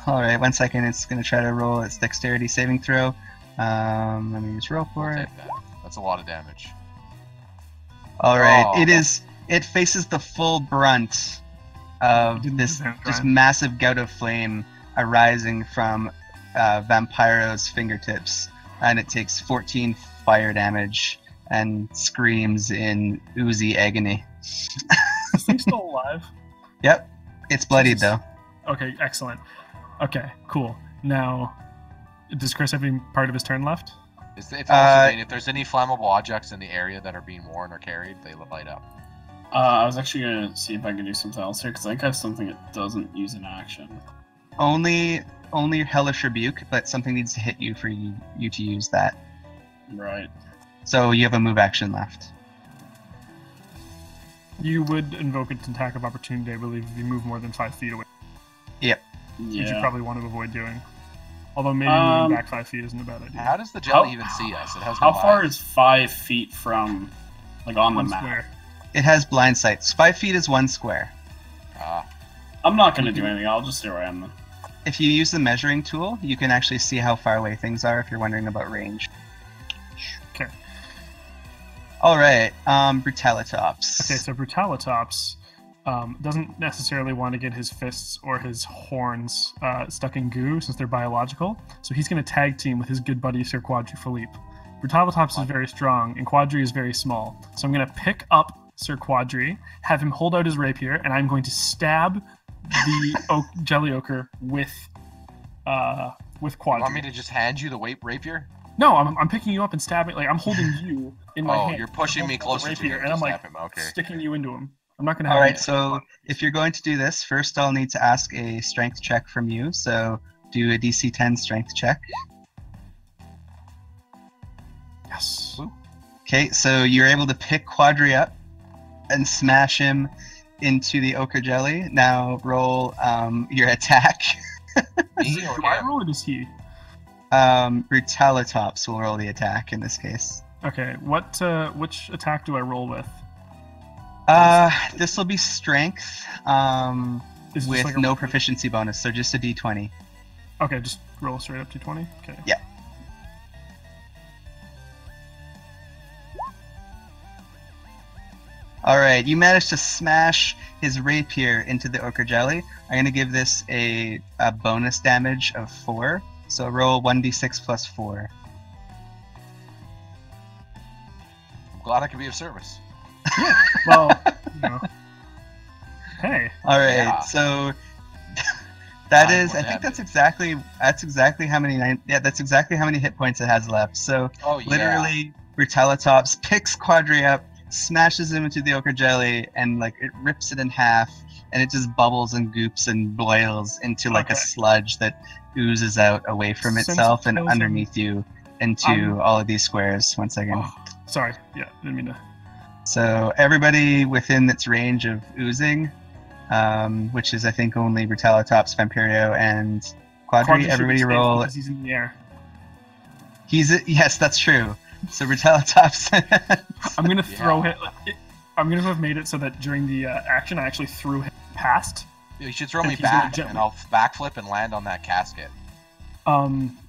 S5: All right. 1 second. It's gonna try to roll its dexterity saving throw. Let me just roll for
S2: I'll
S5: it.
S2: take that. That's a lot of damage.
S5: All right.
S2: Oh.
S5: It faces the full brunt of
S3: Didn't
S5: this
S3: advance,
S5: just
S3: Ryan.
S5: massive gout of flame arising from Vampiro's fingertips, and it takes 14 fire damage and screams in oozy agony.
S3: Is this thing still alive?
S5: Yep, it's bloodied
S3: Jesus.
S5: though.
S3: Okay, excellent. Okay, cool. Now, does Chris have any part of his turn left?
S2: If there's any flammable objects in the area that are being worn or carried, they light up.
S6: I was actually gonna see if I could do something else here because I think I have something that doesn't use an action.
S5: Only Hellish Rebuke, but something needs to hit you for you to use that.
S6: Right.
S5: So you have a move action left.
S3: You would invoke an attack of opportunity, I believe, if you move more than 5 feet away, which you
S6: Yeah.
S3: probably want to avoid doing. Although maybe
S6: Um,
S3: moving back 5 feet isn't a bad idea.
S2: How does the jelly
S6: How-
S2: even see us? It has no
S6: How far
S2: eyes.
S6: is 5 feet from, like, on the
S3: One
S6: map?
S3: square.
S5: It has blind sights. 5 feet is 1 square.
S2: Ah,
S6: I'm not gonna do anything. I'll just stay where I am then.
S5: If you use the measuring tool, you can actually see how far away things are if you're wondering about range. All right, Brutalitops.
S3: Okay, so Brutalitops doesn't necessarily want to get his fists or his horns stuck in goo since they're biological. So he's going to tag team with his good buddy Sir Quadriphilippe. Brutalitops is very strong, and Quadri is very small. So I'm going to pick up Sir Quadri, have him hold out his rapier, and I'm going to stab the jelly ochre with Quadri.
S2: You want me to just hand you the rapier?
S3: No, I'm picking you up and stabbing. Like I'm holding you in my hand.
S2: Oh, you're pushing me closer to him,
S3: and I'm like
S2: Okay.
S3: sticking you into him. I'm not gonna.
S5: All right, so if you're going to do this, first I'll need to ask a strength check from you. So do a DC 10 strength check.
S3: Yes.
S5: Okay, so you're able to pick Quadri up and smash him into the ochre jelly. Now roll your attack.
S2: Me or
S3: Do I
S2: him?
S3: roll or does he?
S5: Brutalitops will roll the attack in this case.
S3: Okay. Which attack do I roll with?
S5: This will be strength
S3: Is it
S5: with
S3: just like a-
S5: no proficiency bonus, so just a d20.
S3: Okay, just roll straight up to 20. Okay.
S5: Yeah. All right, you managed to smash his rapier into the ochre jelly. I'm going to give this a bonus damage of 4. So roll 1d6 plus 4.
S2: I'm glad I could be of service.
S3: Well, you know. Hey.
S5: All right,
S2: Yeah.
S5: so that
S2: Nine
S5: is,
S2: more
S5: I think
S2: damage.
S5: that's exactly how many that's exactly how many hit points it has left. So
S2: Oh yeah.
S5: literally, Brutalitops picks Quadri up, smashes him into the ochre jelly, and like it rips it in half, and it just bubbles and goops and boils into like a
S3: Okay.
S5: sludge that oozes out away from
S3: Since
S5: itself
S3: it
S5: and
S3: kills him-
S5: underneath you into all of these squares. One second.
S3: Oh, sorry. Yeah, didn't mean to.
S5: So everybody within its range of oozing, which is I think only Brutalitops, Vampirio, and Quadri.
S3: Quadri should be
S5: Everybody
S3: safe
S5: roll.
S3: because he's in the air.
S5: Yes, that's true. So Brutalitops.
S3: I'm gonna throw
S2: Yeah.
S3: it. I'm gonna have made it so that during the action, I actually threw him past.
S2: You should throw
S3: And
S2: me
S3: he's gonna
S2: back,
S3: gently-
S2: and I'll backflip and land on that casket.
S3: I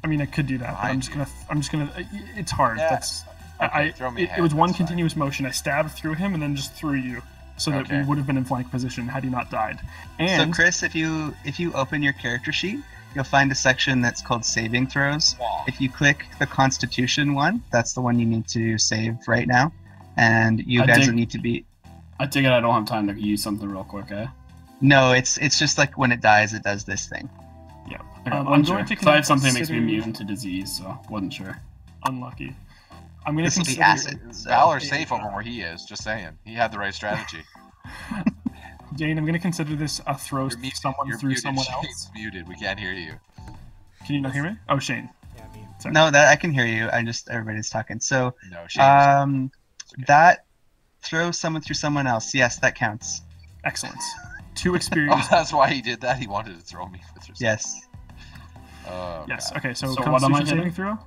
S3: mean, I could do that, but I'm
S2: Behind
S3: just gonna. It's hard.
S2: Yeah.
S3: That's.
S2: Okay, throw me
S3: It
S2: ahead,
S3: was one
S2: that's fine.
S3: continuous motion. I stabbed through him and then just threw you, so that we
S2: Okay.
S3: would have been in flank position had he not died.
S5: So
S3: And
S5: Chris, if you open your character sheet, you'll find a section that's called saving throws. If you click the Constitution one, that's the one you need to save right now, and you
S6: I
S5: guys
S6: dig-
S5: will need to be.
S6: I take it I don't have time to use something real quick, eh?
S5: No, it's just like when it dies, it does this thing.
S3: yeah,
S6: Okay,
S3: I'm
S6: wasn't
S3: going
S6: sure.
S3: to
S6: 'Cause I had something that makes me
S3: consider-
S6: immune to disease, so wasn't sure.
S3: Unlucky. I'm gonna
S5: This will be
S3: consider
S5: acid. So.
S2: Valor's safe over where he is. Just saying, he had the right strategy.
S3: Jane, I'm gonna consider this a throw
S2: You're muted.
S3: someone
S2: You're
S3: through
S2: muted.
S3: someone
S2: Shane's
S3: else.
S2: muted. We can't hear you.
S3: Can you not hear me? Oh, Shane.
S4: Yeah, me.
S3: Sorry.
S5: No, that I can hear you. Everybody's talking. So
S2: No, Shane.
S5: that throw someone through someone else. Yes, that counts.
S3: Excellent. 2
S2: Oh,
S3: experience.
S2: that's why he did that. He wanted to throw me with respect.
S5: Yes.
S2: Oh,
S3: Yes.
S2: God.
S3: Okay. So,
S6: So what am I
S3: Constitution saving
S6: hitting?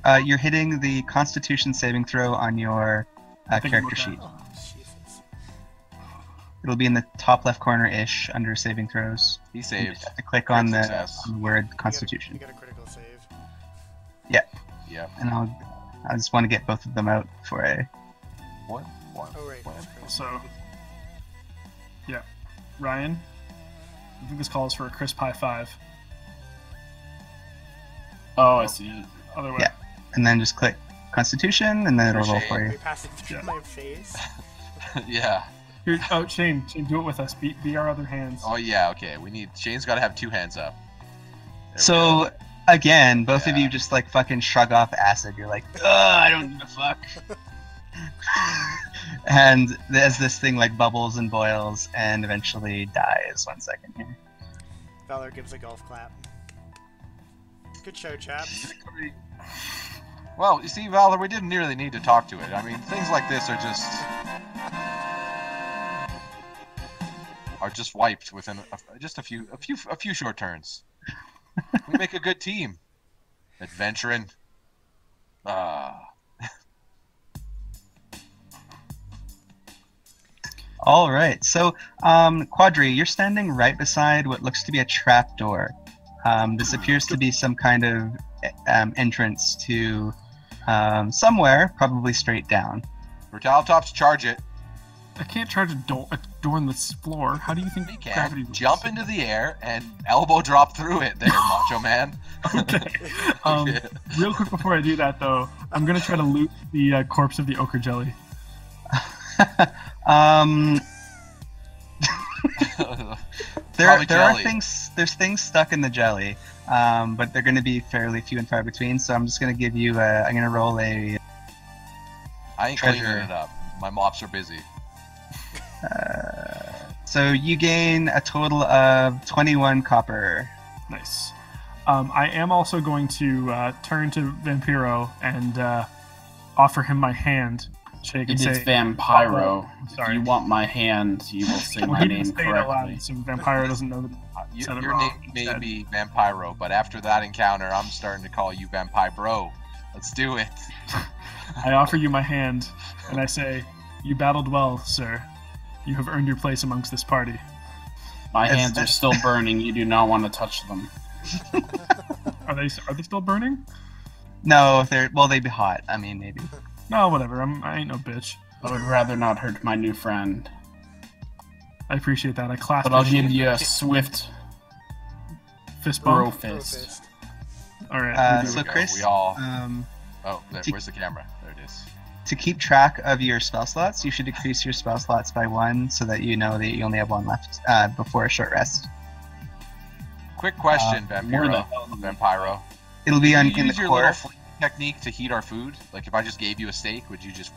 S3: throw.
S5: You're hitting the Constitution saving throw on your
S3: I think
S5: character
S3: I'm
S5: sheet.
S4: Oh, Jesus.
S5: It'll be in the top left corner-ish under saving throws.
S2: He
S5: You
S2: saved.
S5: just have to click on the,
S2: Success.
S5: on the word
S4: You
S5: Constitution.
S4: got a critical save.
S2: Yeah.
S5: And I just want to get both of them out before I.
S2: One.
S4: Oh, right.
S2: One.
S4: That's critical.
S3: So, yeah, Ryan. I think this calls for a crisp high 5.
S6: Oh, I see it.
S3: Other way.
S5: Yeah. And then just click Constitution, and then it'll roll
S2: Shame.
S5: for you.
S4: We pass it through
S3: Yeah.
S4: my face.
S2: Yeah.
S3: Here, oh, Shane, do it with us. Be our other hands.
S2: Oh yeah. Okay. Shane's got to have 2 hands up. There we
S5: So
S2: go.
S5: again, both of
S2: Yeah.
S5: you just like fucking shrug off acid. You're like, ugh, I don't give a fuck. And as this thing like bubbles and boils and eventually dies. 1 second here.
S4: Valor gives a golf clap. Good show, chaps.
S2: Well, you see, Valor, we didn't really need to talk to it. I mean, things like this are just wiped within just a few short turns. We make a good team. Adventuring.
S5: All right. So, Quadri, you're standing right beside what looks to be a trap door. This appears to be some kind of entrance to somewhere, probably straight down.
S2: Brutalitops, charge it.
S3: I can't charge a door on this floor. How do you think
S2: You can
S3: gravity works?
S2: jump into the air and elbow drop through it there, Macho Man.
S3: Okay.
S2: Okay.
S3: Real quick before I do that, though, I'm gonna try to loot the corpse of the ochre jelly.
S5: There's things stuck in the jelly, but they're going to be fairly few and far between. So I'm just going to give you. I'm going to roll a.
S2: I ain't cleaning it up. My mops are busy.
S5: So you gain a total of 21 copper.
S3: Nice. I am also going to turn to Vampiro and offer him my hand. Shake and
S6: It's
S3: say,
S6: Vampiro.
S3: Sorry.
S6: If you want my hand, you will say
S3: Well,
S6: my
S3: he didn't
S6: name
S3: say it out
S6: correctly.
S3: loud, so Vampiro doesn't know that he said it
S2: Your
S3: wrong.
S2: name may
S3: instead.
S2: be Vampiro, but after that encounter, I'm starting to call you Vampiro. Let's do it.
S3: I offer you my hand, and I say, "You battled well, sir. You have earned your place amongst this party."
S6: My hands are still burning. You do not want to touch them.
S3: Are they still burning?
S5: No, they'd be hot. I mean, maybe.
S3: No, whatever. I ain't no bitch.
S6: I would rather not hurt my new friend.
S3: I appreciate that. I clasp
S6: But I'll
S3: his
S6: give you a swift
S3: fist
S6: bro
S3: bump.
S6: fist.
S3: All right.
S5: Uh,
S3: we do
S5: so
S3: it.
S5: Chris,
S2: We all.
S5: um,
S2: Oh, where's the camera? There it is.
S5: to keep track of your spell slots, you should decrease your spell slots by 1 so that you know that you only have 1 left before a short rest.
S2: Quick question,
S6: where
S2: Vampiro. Vampiro.
S5: It'll be
S2: Do
S5: in
S2: you
S5: the
S2: use your
S5: core.
S2: little flame technique to heat our food? Like if I just gave you a steak, would you just?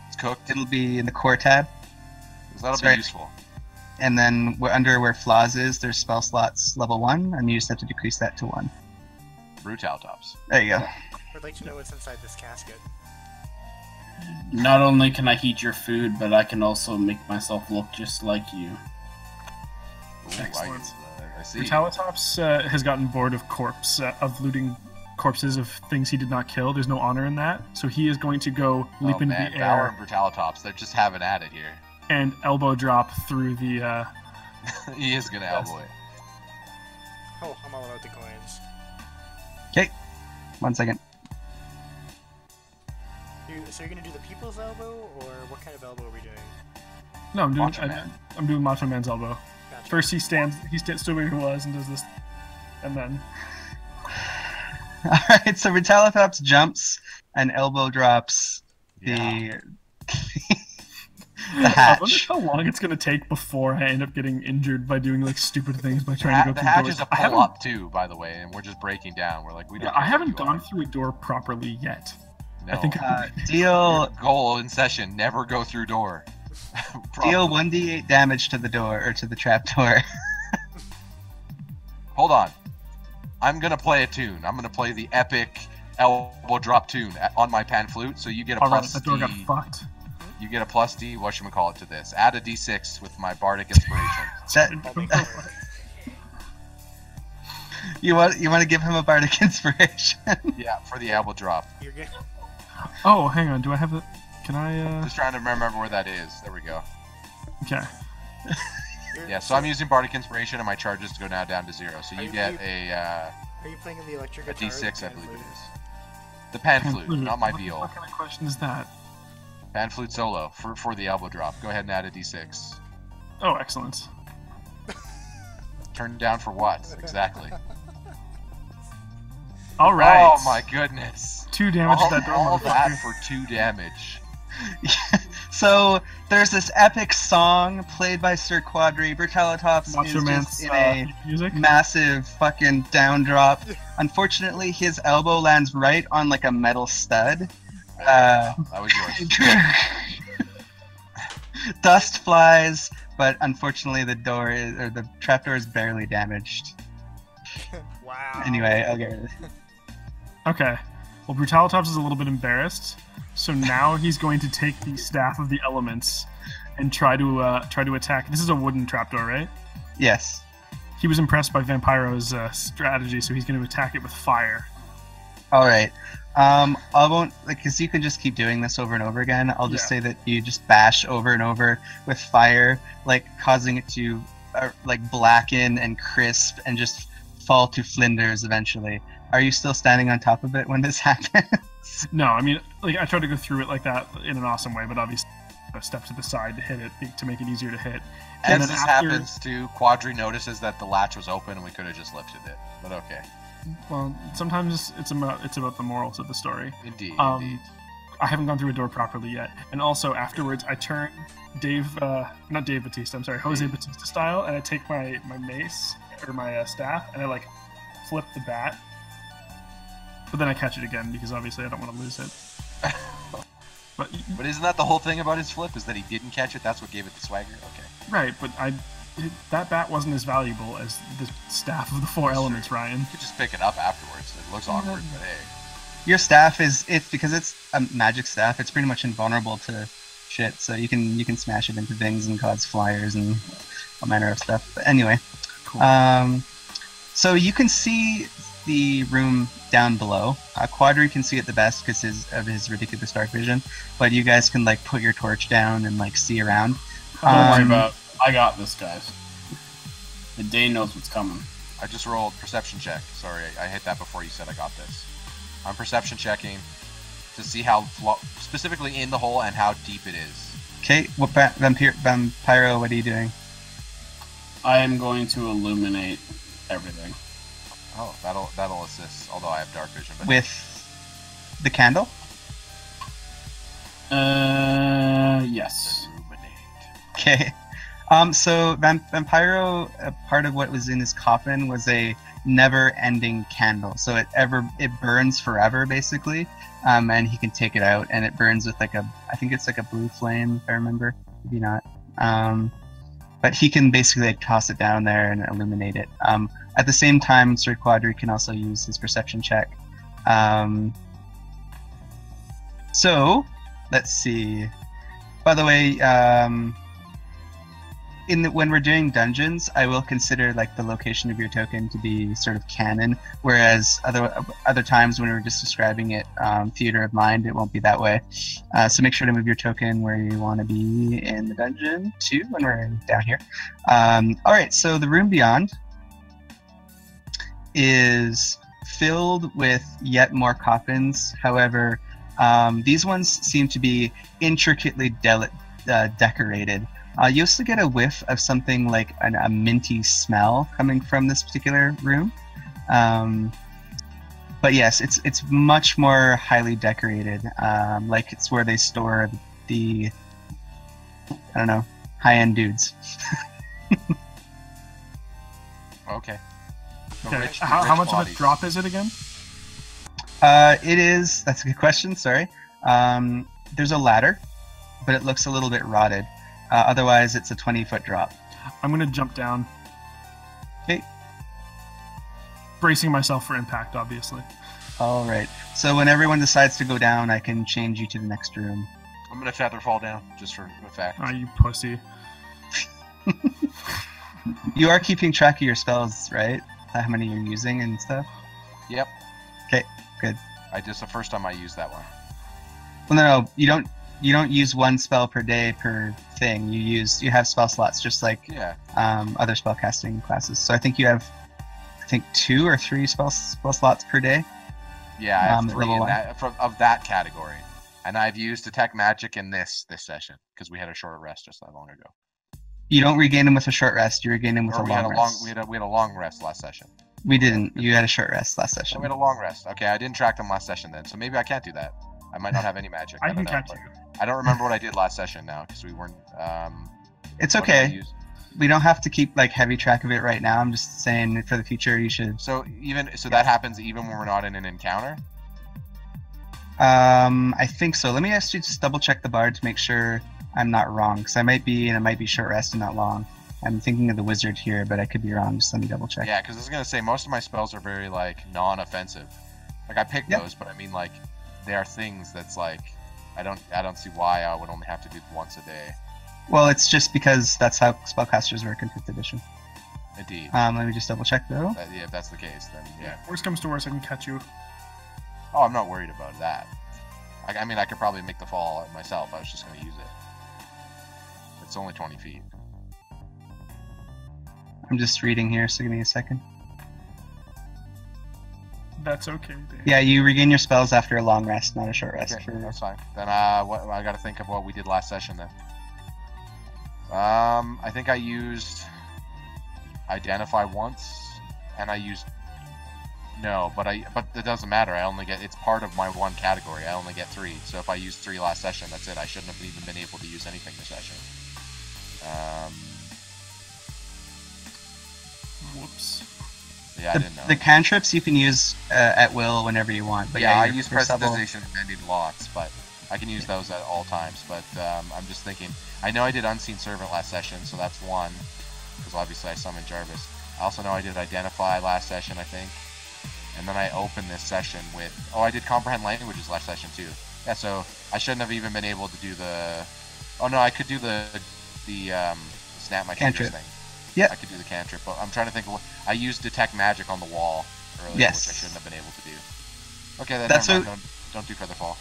S2: It's cooked.
S5: It'll be in the core tab,
S2: 'Cause that'll
S5: Sorry.
S2: be useful.
S5: and then under where flaws is, there's spell slots level 1, and you just have to decrease that to 1.
S2: Brutalitops.
S5: There you go.
S4: I'd like to know what's inside this casket.
S6: Not only can I heat your food, but I can also make myself look just like you.
S2: Ooh,
S3: Excellent.
S2: I see.
S3: Brutalitops has gotten bored of looting corpses of things he did not kill. There's no honor in that, so he is going to go leap
S2: Oh
S3: into
S2: man,
S3: the
S2: Valor
S3: air
S2: and Brutalitops, they're just having at it here.
S3: and elbow drop through the.
S2: He is gonna elbow it.
S4: Oh, I'm all about the coins.
S5: Okay. 1 second.
S4: So you're gonna do the people's elbow, or what kind of elbow are we doing?
S3: No, I'm doing.
S2: Macho Man.
S3: I'm doing Macho Man's elbow.
S4: Gotcha.
S3: First, he stood where he was and does this, and then.
S5: Alright, so Brutalitops jumps and elbow drops
S2: Yeah.
S5: the
S3: I wonder
S5: hatch.
S3: how long it's gonna take before I end up getting injured by doing like stupid things by
S2: The,
S3: trying to go
S2: the
S3: through
S2: hatch
S3: doors.
S2: is a
S3: I
S2: pull
S3: haven't,
S2: up too, by the way, and we're just breaking down. We're like, we don't.
S3: I
S2: know
S3: haven't
S2: who you
S3: gone
S2: are.
S3: through a door properly yet.
S2: No.
S3: I think
S5: Deal
S2: Goal in session: never go through door.
S5: deal 1d8 damage to the door or to the trap door.
S2: Hold on. I'm gonna play a tune. I'm gonna play the epic elbow drop tune on my pan flute. So you get a
S3: All right,
S2: plus
S3: that door got
S2: D.
S3: fucked.
S2: You get a plus D. What should we call it to this? Add a D6 with my bardic inspiration.
S4: I'll make it work.
S5: You want to give him a bardic inspiration?
S2: Yeah, for the elbow drop.
S4: You're good.
S3: Oh, hang on. Do I have the? Can I?
S2: Just trying to remember where that is. There we go.
S3: Okay.
S2: Yeah, so I'm using bardic inspiration, and my charges go now down to 0. So
S4: Are
S2: you
S4: you-
S2: get
S4: Are you playing in the electric
S2: a
S4: guitar? or the
S2: D6, I
S4: pan
S2: believe
S4: flute?
S2: it is. The pan flute, not my viol.
S3: What kind of question is that?
S2: Pan flute solo for the elbow drop. Go ahead and add a D6.
S3: Oh, excellent.
S2: Turn down for what? Exactly.
S3: All right.
S2: Oh my goodness.
S3: 2 damage
S2: all,
S3: to that door,
S2: all that
S3: motherfucker.
S2: for 2 damage.
S5: So there's this epic song played by Sir Quadri. Brutalitops
S3: Macho
S5: is
S3: Man's
S5: just in a
S3: music.
S5: massive fucking down drop. Unfortunately, his elbow lands right on like a metal stud.
S2: That was yours.
S5: Dust flies, but unfortunately the trapdoor is barely damaged.
S4: Wow.
S5: Anyway, I'll get rid of it.
S3: Okay. Well, Brutalitops is a little bit embarrassed, so now he's going to take the Staff of the Elements and try to attack. This is a wooden trapdoor, right?
S5: Yes.
S3: He was impressed by Vampiro's strategy, so he's going to attack it with fire.
S5: All right. I won't because you can just keep doing this over and over again. I'll just say that you just bash over and over with fire, like causing it to like blacken and crisp and just fall to flinders eventually. Are you still standing on top of it when this happens?
S3: No, I mean, like I tried to go through it like that in an awesome way, but obviously a step to the side to hit it to make it easier to hit. And
S2: As
S3: then
S2: this happens too, Quadri notices that the latch was open and we could have just lifted it. But okay.
S3: Well, sometimes it's about the morals of the story.
S2: Indeed,
S3: indeed. I haven't gone through a door properly yet, and also afterwards I turn not Dave Bautista, I'm sorry, Jose Bautista style, and I take my mace or my staff and I like flip the bat, but then I catch it again because obviously I don't want to lose it. But
S2: isn't that the whole thing about his flip? Is that he didn't catch it? That's what gave it the swagger. Okay.
S3: Right, but that bat wasn't as valuable as the staff of the four elements, Ryan.
S2: You could just pick it up afterwards. It looks awkward, but hey.
S5: Your staff because it's a magic staff. It's pretty much invulnerable to shit, so you can smash it into things and cause flyers and all manner of stuff. But anyway,
S3: cool.
S5: So you can see the room down below. Quadri can see it the best because of his ridiculous dark vision, but you guys can like put your torch down and like see around.
S6: Don't worry about. I got this, guys. The day knows what's coming.
S2: I just rolled perception check. Sorry, I hit that before you said I got this. I'm perception checking to see how specifically in the hole and how deep it is.
S5: Okay, what Vampiro? What are you doing?
S6: I am going to illuminate everything.
S2: Oh, that'll assist. Although I have dark vision. But
S5: with the candle.
S6: Yes.
S2: Illuminate.
S5: Okay. So Vampiro, part of what was in his coffin was a never-ending candle. So it burns forever, basically. And he can take it out, and it burns with I think it's like a blue flame, if I remember. Maybe not. But he can basically toss it down there and illuminate it. At the same time, Sir Quadri can also use his perception check. So, let's see. By the way, when we're doing dungeons, I will consider the location of your token to be sort of canon, whereas other times when we're just describing it, theater of mind, it won't be that way. So make sure to move your token where you want to be in the dungeon too when we're down here. All right, so the room beyond is filled with yet more coffins. However, these ones seem to be intricately decorated. You also get a whiff of something like a minty smell coming from this particular room. But yes, it's much more highly decorated. Like it's where they store the, I don't know, high-end dudes.
S2: Okay.
S3: Okay. How much of a drop is it again?
S5: It is. That's a good question. Sorry. There's a ladder, but it looks a little bit rotted. Otherwise, it's a 20-foot drop.
S3: I'm going to jump down.
S5: Okay.
S3: Bracing myself for impact, obviously.
S5: All right. So when everyone decides to go down, I can change you to the next room.
S2: I'm going to feather fall down, just for effect.
S3: Oh, you pussy.
S5: You are keeping track of your spells, right? How many you're using and stuff?
S2: Yep.
S5: Okay, good.
S2: It's the first time I used that one.
S5: Well, no, you don't use one spell per day per thing. You have spell slots just like other spellcasting classes. So I think you have 2 or 3 spell slots per day.
S2: Yeah, I have 3 in of that category, and I've used detect magic in this session because we had a short rest just that long ago.
S5: You don't regain them with a short rest. You regain them with a long rest.
S2: We had a long rest last session.
S5: We didn't. You had a short rest last session.
S2: We had a long rest. Okay, I didn't track them last session then, so maybe I can't do that. I might not have any magic.
S3: I can catch you.
S2: I don't remember what I did last session now because we weren't.
S5: It's okay. We don't have to keep heavy track of it right now. I'm just saying for the future you should.
S2: So that happens even when we're not in an encounter.
S5: I think so. Let me actually just double check the bard to make sure I'm not wrong, because I might be, and it might be short rest and not long. I'm thinking of the wizard here, but I could be wrong. Just let me double check.
S2: Yeah, because I was gonna say most of my spells are very non-offensive. I picked those, but I mean they are things that's I don't see why I would only have to do once a day.
S5: Well, it's just because that's how spellcasters work in 5th edition.
S2: Indeed.
S5: Let me just double check though.
S2: If that's the case, then yeah.
S3: Worst comes to worst, I can catch you.
S2: Oh, I'm not worried about that. I mean, I could probably make the fall myself. I was just gonna use it. It's only 20 feet.
S5: I'm just reading here, so give me a second.
S3: That's okay, Dan.
S5: Yeah, you regain your spells after a long rest, not a short rest.
S2: Okay,
S5: For...
S2: that's fine. Then I got to think of what we did last session then. I think I used identify once, and I used but it doesn't matter. I only get, it's part of my one category. I only get 3. So if I used 3 last session, that's it. I shouldn't have even been able to use anything this session.
S3: Whoops.
S2: Yeah, I didn't know.
S5: The cantrips you can use at will whenever you want. But
S2: yeah, I
S5: your
S2: use prestidigitation and mending lots, but I can use those at all times. But I'm just thinking, I know I did Unseen Servant last session, so that's 1, because obviously I summoned Jarvis. I also know I did Identify last session, I think. And then I opened this session with... Oh, I did Comprehend Languages last session, too. Yeah, so I shouldn't have even been able to do the... Oh, no, I could do the Snap My Fingers thing.
S5: Yeah.
S2: I could do the cantrip, but I'm trying to think of what... I used Detect Magic on the wall earlier,
S5: yes.
S2: which I shouldn't have been able to do. Okay, then
S5: that's
S2: never mind. Don't do Feather Fall.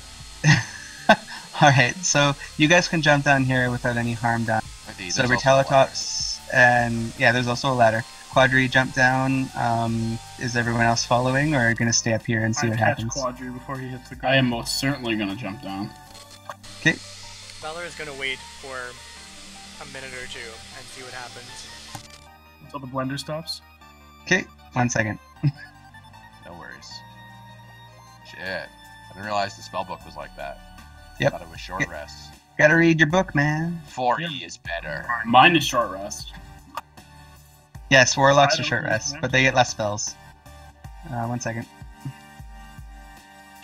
S5: Alright, so you guys can jump down here without any harm done.
S2: Indeed,
S5: so Retellatops, and yeah, there's also a ladder. Quadri, jump down. Is everyone else following, or going to stay up here and see what happens?
S3: Quadri before he hits the ground.
S6: I am most certainly going to jump down.
S5: Okay.
S4: Valor is going to wait for a minute or 2 and see what happens.
S3: Until the blender stops?
S5: Okay, 1 second.
S2: No worries. Shit. I didn't realize the spellbook was like that.
S5: Yep.
S2: I thought it was short rest.
S5: Gotta read your book, man.
S2: 4E is better.
S6: Mine is short rest.
S5: Yes, warlocks are short rest, but they get less spells. 1 second.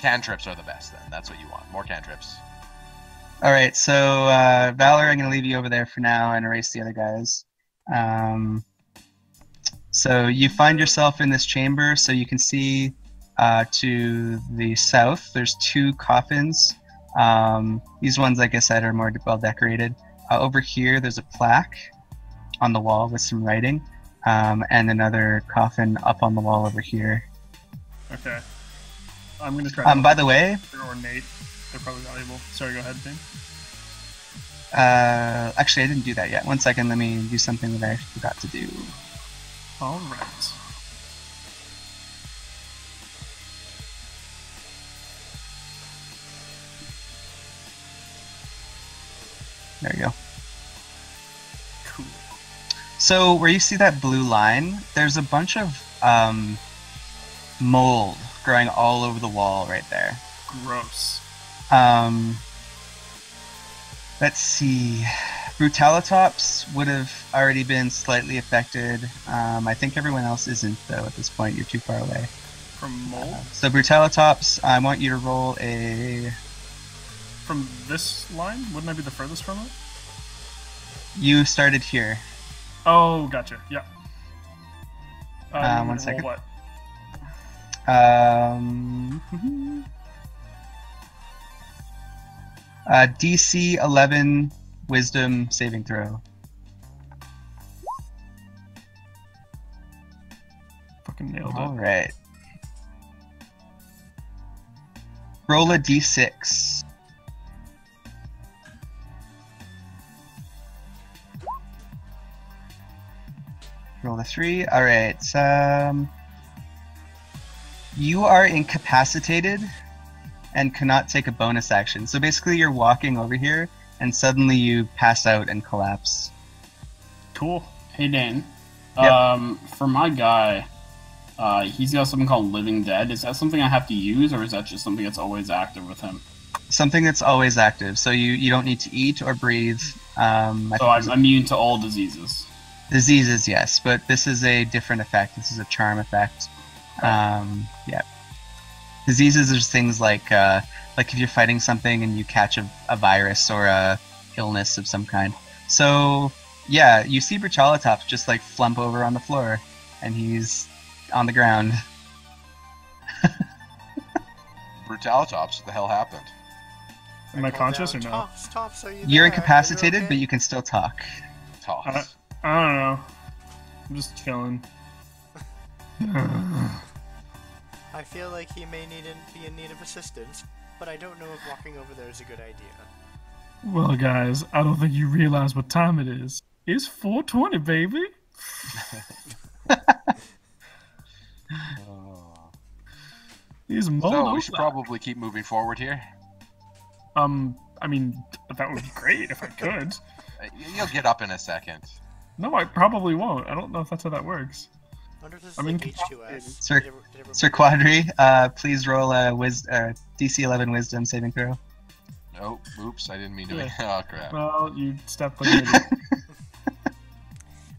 S2: Cantrips are the best then. That's what you want. More cantrips.
S5: Alright, so Valor, I'm going to leave you over there for now and erase the other guys. So you find yourself in this chamber, so you can see to the south, there's 2 coffins. These ones, like I said, are more well decorated. Over here, there's a plaque on the wall with some writing. And another coffin up on the wall over here.
S3: Okay. I'm going to try to...
S5: by the way...
S3: They're ornate. They're probably valuable. Sorry, go ahead, Dane.
S5: Actually, I didn't do that yet. 1 second, let me do something that I forgot to do.
S3: Alright.
S5: There you go.
S3: Cool.
S5: So, where you see that blue line, there's a bunch of mold growing all over the wall right there.
S3: Gross.
S5: Let's see. Brutalitops would have already been slightly affected. I think everyone else isn't, though, at this point. You're too far away.
S3: From mold?
S5: So, Brutalitops, I want you to roll a...
S3: From this line? Wouldn't I be the furthest from it?
S5: You started here.
S3: Oh, gotcha. Yeah.
S5: 1 second.
S3: What?
S5: DC 11 Wisdom saving throw.
S3: Fucking nailed it.
S5: Alright. Roll a D6. Roll a 3. Alright. You are incapacitated and cannot take a bonus action. So basically you're walking over here and suddenly you pass out and collapse.
S3: Cool.
S6: Hey, Dan.
S5: Yep.
S6: For my guy, he's got something called Living Dead. Is that something I have to use, or is that just something that's always active with him?
S5: Something that's always active. So you don't need to eat or breathe.
S6: So I'm immune to all diseases.
S5: Diseases, yes, but this is a different effect. This is a charm effect. Yeah. Diseases are things like if you're fighting something and you catch a virus or a illness of some kind. So yeah, you see Brutalitops just like flump over on the floor, and he's on the ground.
S2: Brutalitops, what the hell happened?
S3: Am I conscious or no?
S4: Tops, are you
S5: You're
S4: there?
S5: incapacitated,
S4: Are you okay?
S5: but you can still talk.
S2: Tops.
S3: I don't know. I'm just chilling.
S4: I feel like he may be in need of assistance, but I don't know if walking over there is a good idea.
S3: Well, guys, I don't think you realize what time it is. It's 4:20, baby. These mold
S2: So we should
S3: over.
S2: probably keep moving forward here.
S3: I mean, that would be great if I could.
S2: You'll get up in a second.
S3: No, I probably won't. I don't know if that's how that works.
S4: I wonder if this is
S3: I mean,
S4: like H2S.
S5: Sir,
S4: Did everybody-
S5: Sir Quadri, please roll a DC 11 Wisdom saving throw.
S2: Oh, oops! I didn't mean to.
S3: Yeah.
S2: Oh crap!
S3: Well, you stepped like an idiot.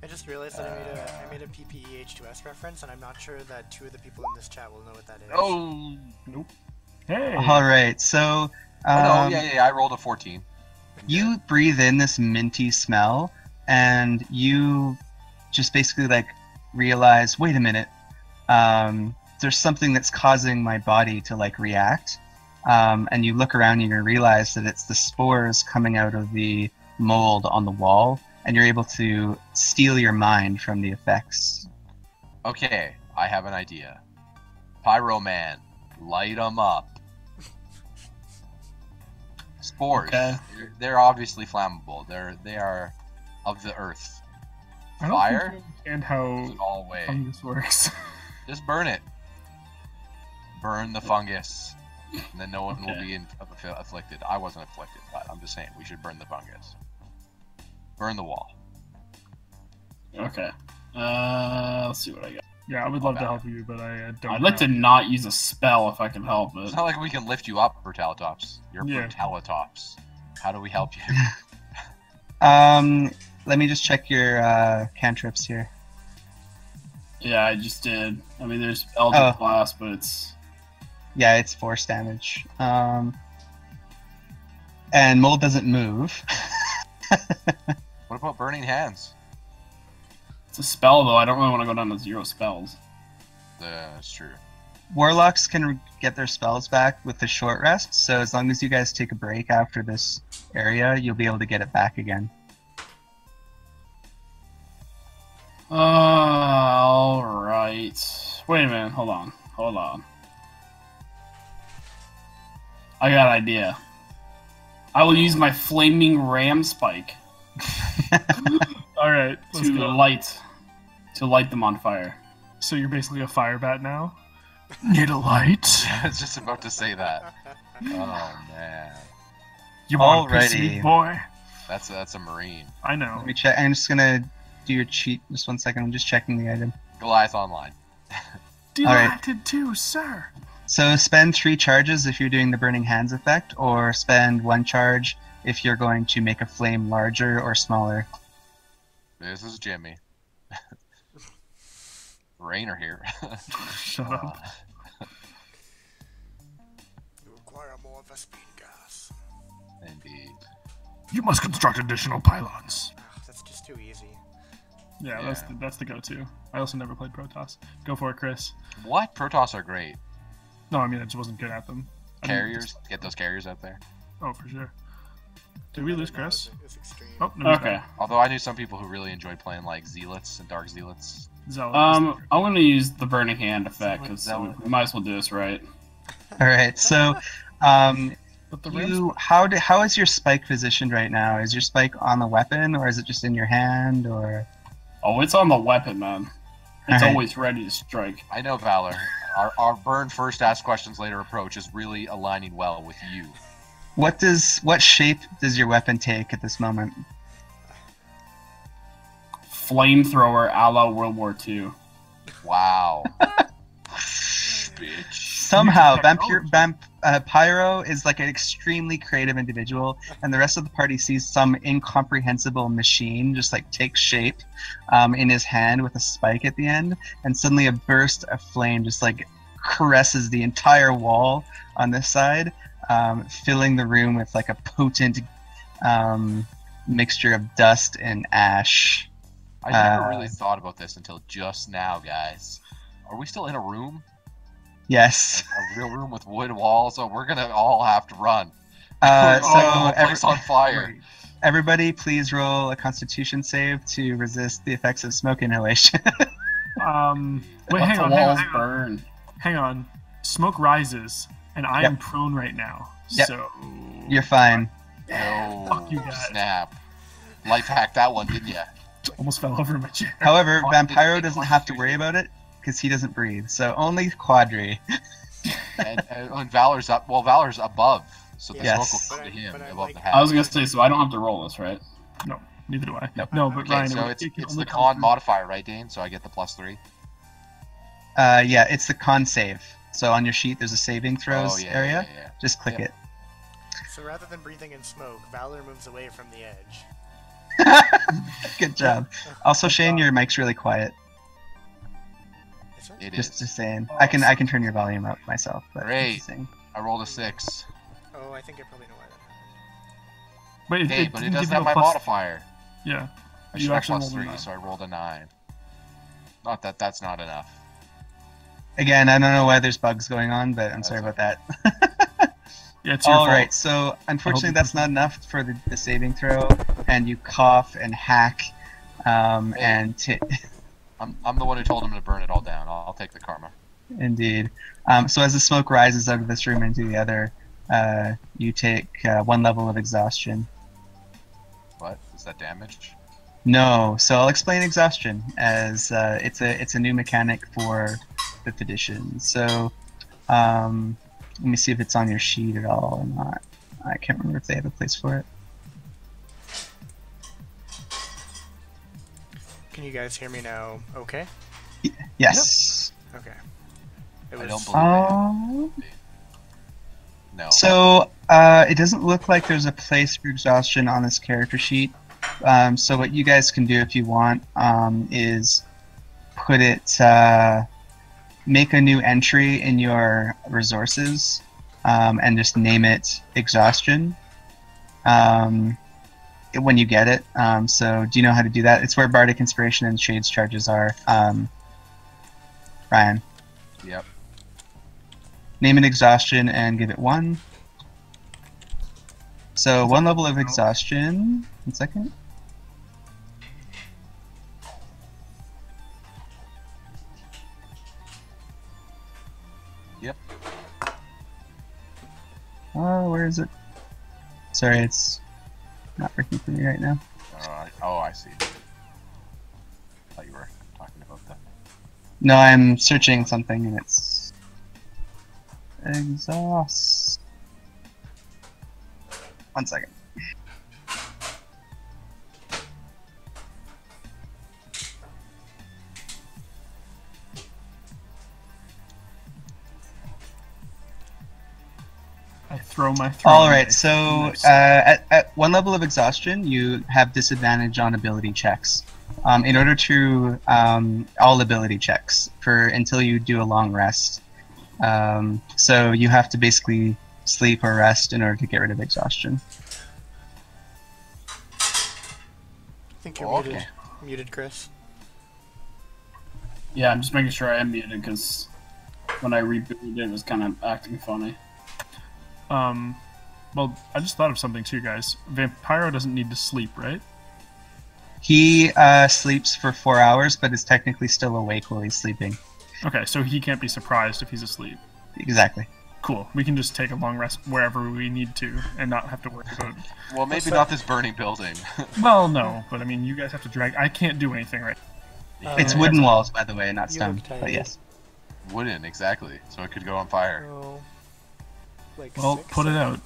S4: I just realized that I made a PPE H2S reference, and I'm not sure that 2 of the people in this chat will know what that is.
S2: Oh.
S3: Nope. Hey.
S5: All right, so
S2: Oh no! Yeah. I rolled a 14.
S5: you breathe in this minty smell, and you just basically like realize, wait a minute, there's something that's causing my body to like react. And you look around and you realize that it's the spores coming out of the mold on the wall, and you're able to steal your mind from the effects.
S2: Okay, I have an idea. Pyro Man, light them up. Spores.
S6: Okay.
S2: They're obviously flammable. They are of the earth.
S3: I don't
S2: Fire?
S3: think I understand how
S2: All way.
S3: fungus works.
S2: Just burn it. Burn the fungus. And then no one will
S6: Okay.
S2: be afflicted. I wasn't afflicted, but I'm just saying we should burn the fungus. Burn the wall.
S6: Okay. Let's see what I got.
S3: Yeah, I would love to help you, but I don't.
S6: I'd like to not use a spell if I can help
S2: It's
S6: it.
S2: not like we can lift you up, Brutalitops. You're
S3: Yeah.
S2: Brutalitops. How do we help you?
S5: Let me just check your cantrips here.
S6: Yeah, I just did. I mean, there's Eldritch Blast, but it's...
S5: Yeah, it's force damage. And mold doesn't move.
S2: What about burning hands?
S6: It's a spell, though. I don't really want to go down to 0 spells.
S2: That's true.
S5: Warlocks can get their spells back with the short rest, so as long as you guys take a break after this area, you'll be able to get it back again.
S6: Alright. Wait a minute. Hold on. I got an idea. I will use my flaming ram spike
S3: All right, let's
S6: to
S3: go.
S6: light them on fire.
S3: So you're basically a fire bat now. Need a light?
S2: I was just about to say that. Oh man,
S3: You want to piss
S5: Alrighty.
S3: me, boy?
S2: that's a marine.
S3: I know.
S5: Let me check. I'm just gonna do your cheat. Just 1 second. I'm just checking the item.
S2: Goliath Online.
S3: Delighted too, sir.
S5: So spend 3 charges if you're doing the burning hands effect, or spend 1 charge if you're going to make a flame larger or smaller.
S2: This is Jimmy. Rainer here.
S3: Shut up.
S4: You require more Vespine gas.
S2: Indeed.
S3: You must construct additional pylons.
S4: That's just too easy.
S3: Yeah,
S2: Yeah.
S3: that's the go-to. I also never played Protoss. Go for it, Chris.
S2: What? Protoss are great.
S3: No, I mean I just wasn't good at them. I mean,
S2: Carriers. Get those carriers out there.
S3: oh, for sure. Did we lose
S4: No,
S3: Chris?
S4: it's extreme.
S3: Oh, no, he's
S6: Okay.
S3: back.
S2: Although I knew some people who really enjoyed playing like Zealots and Dark Zealots.
S3: Zealot.
S6: I'm gonna use the burning hand effect because
S2: Zealot.
S6: we might as well do this right.
S5: All right. So,
S3: But the
S5: how is your spike positioned right now? Is your spike on the weapon, or is it just in your hand, or?
S6: Oh, it's on the weapon, man. It's
S5: Alright.
S6: always ready to strike.
S2: I know Valor. Our burn first, ask questions later approach is really aligning well with you.
S5: What shape does your weapon take at this moment?
S6: Flamethrower a la World War II.
S2: Wow. Bitch.
S5: Somehow,
S3: technology.
S5: Pyro is like an extremely creative individual, and the rest of the party sees some incomprehensible machine just like take shape in his hand with a spike at the end, and suddenly a burst of flame just like caresses the entire wall on this side, filling the room with like a potent mixture of dust and ash.
S2: I never really thought about this until just now, guys. Are we still in a room?
S5: Yes.
S2: A real room with wood walls? So we're gonna all have to run.
S5: So
S2: the place on fire.
S5: everybody, please roll a Constitution save to resist the effects of smoke inhalation.
S3: Wait,
S6: Let
S3: hang
S6: the
S3: on,
S6: walls
S3: hang on.
S6: burn.
S3: Hang on. Smoke rises, and I
S5: Yep.
S3: am prone right now.
S5: Yep.
S3: So
S5: You're fine.
S2: No.
S3: Fuck you guys.
S2: Snap. Life hacked that one, didn't ya?
S3: almost fell over my chair.
S5: However, Vampiro doesn't have to worry about it because he doesn't breathe. So only Quadri.
S2: and Valor's up. Well, Valor's above, so the
S5: Yes.
S2: smoke will come to him
S4: But I'm
S2: above
S4: like-
S2: the
S6: I was
S2: hatch.
S6: gonna say, so I don't have to roll this, right?
S3: No, neither do I.
S5: Nope.
S3: No, but
S2: Okay,
S3: Ryan,
S2: so
S3: it can
S2: it's
S3: only
S2: the
S3: come
S2: con
S3: through-
S2: modifier, right, Dane? So I get the +3.
S5: Yeah, it's the con save. So on your sheet, there's a saving
S2: Oh
S5: throws
S2: yeah,
S5: area.
S2: yeah.
S5: Just click
S2: Yep.
S5: it.
S4: So rather than breathing in smoke, Valor moves away from the edge.
S5: Good job. Also, Shane, your mic's really quiet.
S4: Is it?
S2: It
S5: Just
S2: is.
S5: saying. I can turn your volume up myself. But
S2: Great.
S5: just saying.
S2: I rolled a 6.
S4: Oh, I think I probably know why that happened.
S3: Wait,
S2: Hey, but it
S3: didn't give
S2: doesn't
S3: you
S2: have
S3: a
S2: my
S3: plus-
S2: modifier.
S3: Yeah.
S2: I
S3: You
S2: should have
S3: actually rolled a
S2: +3,
S3: 9.
S2: so I rolled a 9. Not that that's not enough.
S5: Again, I don't know why there's bugs going on, but I'm
S2: That's
S5: sorry about
S2: okay.
S5: that.
S3: Yeah, it's your
S5: All
S3: fault.
S5: right, so unfortunately
S3: you
S5: that's not enough for the saving throw, and you cough and hack, and
S2: I'm the one who told him to burn it all down. I'll take the karma.
S5: indeed. So as the smoke rises out of this room into the other, you take 1 level of exhaustion.
S2: What? Is that damage?
S5: No, so I'll explain exhaustion as it's a new mechanic for 5th edition. So let me see if it's on your sheet at all or not. I can't remember if they have a place for it.
S4: Can you guys hear me now? Okay.
S5: Yes.
S4: Okay. It
S2: I
S4: was,
S2: don't believe
S5: Um,
S2: No.
S5: So it doesn't look like there's a place for exhaustion on this character sheet. So what you guys can do if you want is put it, make a new entry in your resources, and just name it exhaustion. When you get it. So do you know how to do that? It's where Bardic Inspiration and Shades charges are. Ryan.
S2: Yep.
S5: Name it exhaustion and give it 1. So 1 level of exhaustion. 1 second.
S2: Yep.
S5: Oh, where is it? Sorry, it's not working for me right now.
S2: I see. Thought you were talking about that.
S5: No, I'm searching something and it's exhaust. 1 second.
S3: I throw my throne.
S5: All right, so at 1 level of exhaustion, you have disadvantage on ability checks. In order to all ability checks for until you do a long rest. So you have to basically sleep or rest in order to get rid of exhaustion.
S4: I think you're
S2: Okay.
S4: muted. Muted, Chris.
S6: Yeah, I'm just making sure I am muted because when I rebooted it was kind of acting funny.
S3: Well, I just thought of something too, guys. Vampiro doesn't need to sleep, right?
S5: He sleeps for 4 hours, but is technically still awake while he's sleeping.
S3: Okay, so he can't be surprised if he's asleep.
S5: Exactly.
S3: Cool. We can just take a long rest wherever we need to and not have to worry about.
S2: Well, maybe not this burning building.
S3: Well, no, but I mean, you guys have to drag. I can't do anything right.
S5: It's wooden walls, by the way, not
S4: You
S5: stone.
S4: look tired.
S5: But yes.
S2: Wooden, exactly. So it could go on fire.
S4: Oh, like
S3: Well,
S4: 6?
S3: put it out.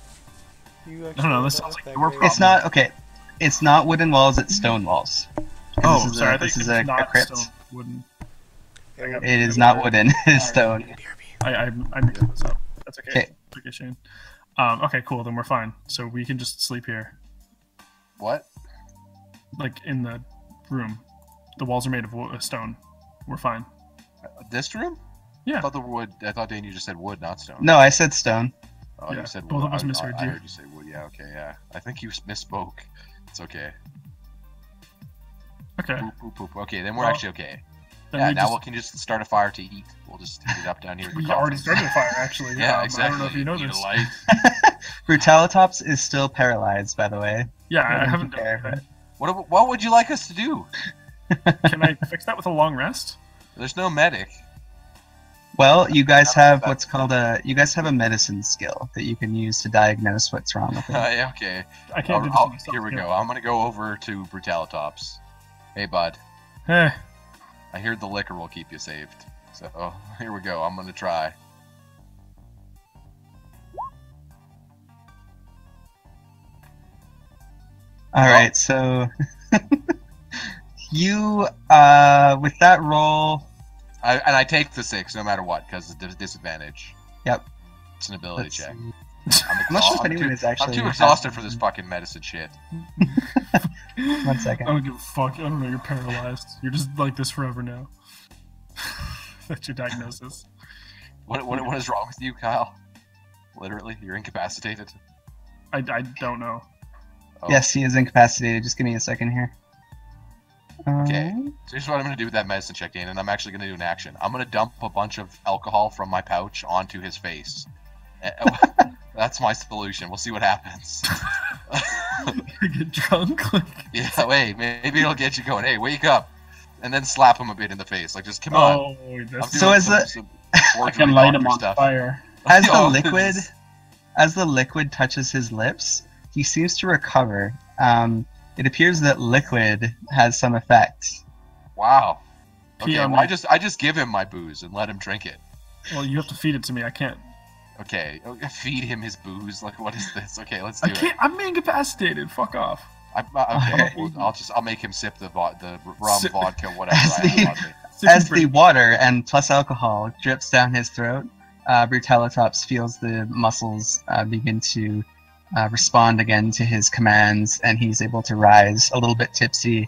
S4: You
S3: I
S4: actually
S3: don't know.
S4: don't
S3: This
S4: look
S3: sounds like
S4: that
S3: your
S4: great.
S3: problem.
S5: It's not okay. It's not wooden walls. It's stone walls. 'Cause
S3: Oh,
S5: this is
S3: sorry. I
S5: A, this
S3: think
S5: is
S3: it's
S5: a
S3: not
S5: crypt.
S3: stone. Wooden.
S4: It
S5: It is not wooden. It's stone.
S3: I mixed this up. That's okay.
S5: Okay.
S3: Okay, Shane. Okay, cool. Then we're fine. So we can just sleep here,
S2: What?
S3: like in the room. The walls are made of stone. We're fine.
S2: This room?
S3: Yeah.
S2: I thought the wood. I thought Dane, you just said wood, not stone.
S5: No, I said stone.
S2: Oh,
S3: Yeah,
S2: you said
S3: both
S2: wood.
S3: of us
S2: I
S3: misheard you.
S2: heard you say wood. Yeah. Okay. Yeah. I think you misspoke. It's okay.
S3: Okay.
S2: Poop, poop, poop. Okay, then we're
S3: Well,
S2: actually okay.
S3: Then
S2: Yeah.
S3: we
S2: Now
S3: just,
S2: we can just start a fire to eat. We'll just heat it up down here. at the
S3: we already
S2: coffins.
S3: started a fire, actually.
S2: Yeah, exactly.
S3: I don't know if you know
S2: Eat a
S3: this.
S2: light.
S5: Brutalitops is still paralyzed, by the way.
S3: Yeah, I
S5: Don't
S3: haven't done
S5: care,
S3: that.
S2: What would you like us to do?
S3: Can I fix that with a long rest?
S2: There's no medic.
S5: Well, you guys have what's called you guys have a medicine skill that you can use to diagnose what's wrong with it.
S2: Yeah, okay.
S3: I can't do this to myself.
S2: Here we go. I'm gonna go over to Brutalitops. Hey, bud.
S3: Eh,
S2: I hear the liquor will keep you saved. So here we go. I'm gonna try.
S5: All right, so you with that roll,
S2: I take the 6 no matter what because it's disadvantage.
S5: Yep.
S2: It's an ability
S5: Let's
S2: check.
S5: see. I'm not sure if anyone is actually.
S2: I'm too exhausted for this fucking medicine shit.
S5: 1 second.
S3: I don't give a fuck. I don't know. You're paralyzed. You're just like this forever now. That's your diagnosis.
S2: What is wrong with you, Kyle? Literally, you're incapacitated.
S3: I don't know.
S2: Oh.
S5: Yes, he is incapacitated. Just give me a second here.
S2: Okay. So here's what I'm going to do with that medicine check, Dane, and I'm actually going to do an action. I'm going to dump a bunch of alcohol from my pouch onto his face. That's my solution. We'll see what happens.
S3: You get drunk? Like...
S2: Yeah, wait, maybe it'll get you going. Hey, wake up. And then slap him a bit in the face. Like, just come on.
S5: So as
S6: I can light him on fire.
S5: As the liquid touches his lips, he seems to recover. It appears that liquid has some effect.
S2: Wow. Okay, well, I just give him my booze and let him drink it.
S3: Well, you have to feed it to me. I can't.
S2: Okay, feed him his booze. Like, what is this? Okay, let's do it.
S3: I'm incapacitated. Fuck off.
S2: Okay, I'll make him sip the rum, vodka, whatever.
S5: As the water and plus alcohol drips down his throat, Brutalitops feels the muscles begin to respond again to his commands, and he's able to rise a little bit tipsy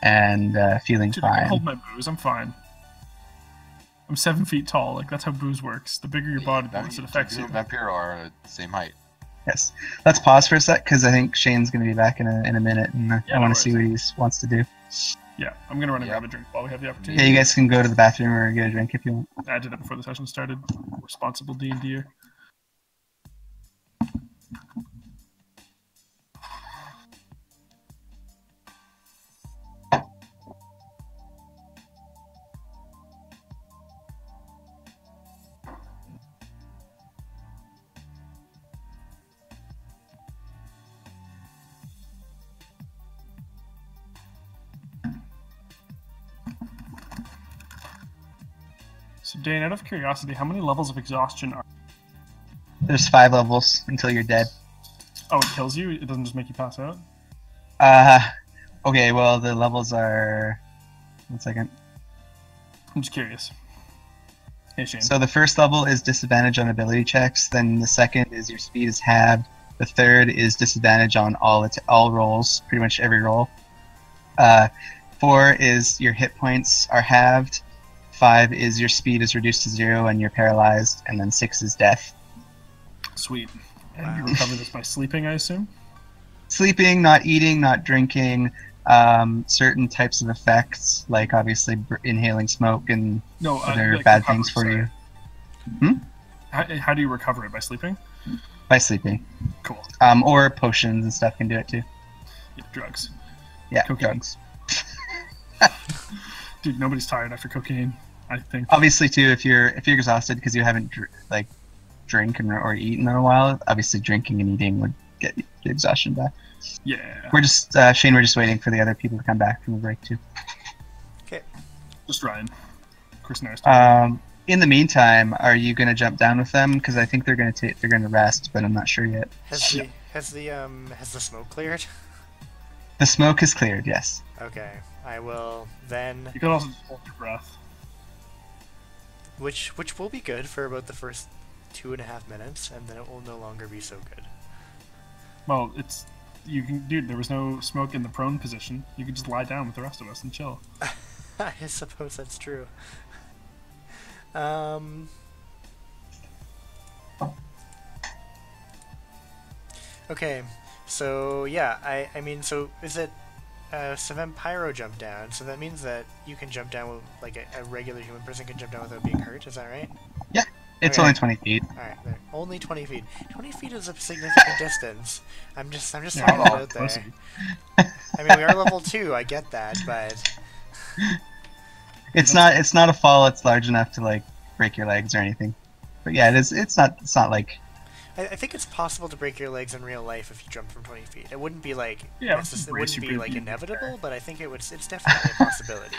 S5: and feeling
S3: Dude,
S5: fine.
S3: I can hold my booze. I'm fine. I'm 7 feet tall. Like, that's how booze works. The bigger your body, the less it affects you.
S2: Vampiro are the same height.
S5: Yes. Let's pause for a sec, because I think Shane's going to be back in a minute, and I want to see what he wants to do.
S3: Yeah, I'm going to run and grab a drink while we have the opportunity.
S5: Yeah, you guys can go to the bathroom or get a drink if you want.
S3: I did that before the session started. Responsible D&D'er. So, Dane, out of curiosity, how many levels of exhaustion are...
S5: There's 5 levels until you're dead.
S3: Oh, it kills you? It doesn't just make you pass out?
S5: Okay, well, the levels are... 1 second.
S3: I'm just curious. Hey, Shane.
S5: So the first level is disadvantage on ability checks, then the second is your speed is halved, the third is disadvantage on all rolls, pretty much every roll. 4 is your hit points are halved, 5 is your speed is reduced to 0 and you're paralyzed, and then 6 is death.
S3: Sweet. And you recover this by sleeping, I assume?
S5: Sleeping, not eating, not drinking, certain types of effects, like obviously inhaling smoke and other
S3: like
S5: bad things for you.
S3: How do you recover it? By sleeping?
S5: By sleeping.
S3: Cool.
S5: Or potions and stuff can do it too.
S3: Yeah, drugs.
S5: Yeah,
S3: cocaine.
S5: drugs.
S3: Dude, nobody's tired after cocaine, I think.
S5: Obviously, too, if you're exhausted because you haven't drink or eaten in a while, obviously drinking and eating would get the exhaustion back.
S3: Yeah.
S5: We're just Shane. We're just waiting for the other people to come back from the break too.
S4: Okay.
S3: Just Ryan. Chris Nair's
S5: in the meantime, are you gonna jump down with them? Because I think they're gonna rest, but I'm not sure yet.
S4: Has the smoke cleared?
S5: The smoke is cleared. Yes.
S4: Okay. I will then.
S3: You can also just hold your breath.
S4: Which will be good for about the first 2.5 minutes, and then it will no longer be so good.
S3: Well, dude, there was no smoke in the prone position. You could just lie down with the rest of us and chill.
S4: I suppose that's true. Okay, so yeah, I mean, so is it so Vampiro jumped down, so that means that you can jump down with, like, a regular human person can jump down without being hurt, is that right?
S5: Yeah, it's
S4: okay.
S5: only 20 feet.
S4: Alright, only 20 feet. 20 feet is a significant distance. I'm just throwing it out there. I mean, we are level 2, I get that, but...
S5: It's not a fall, it's large enough to, like, break your legs or anything. But yeah, it's not like...
S4: I think it's possible to break your legs in real life if you jump from 20 feet. It wouldn't be like it wouldn't be like inevitable, but I think it's definitely a possibility.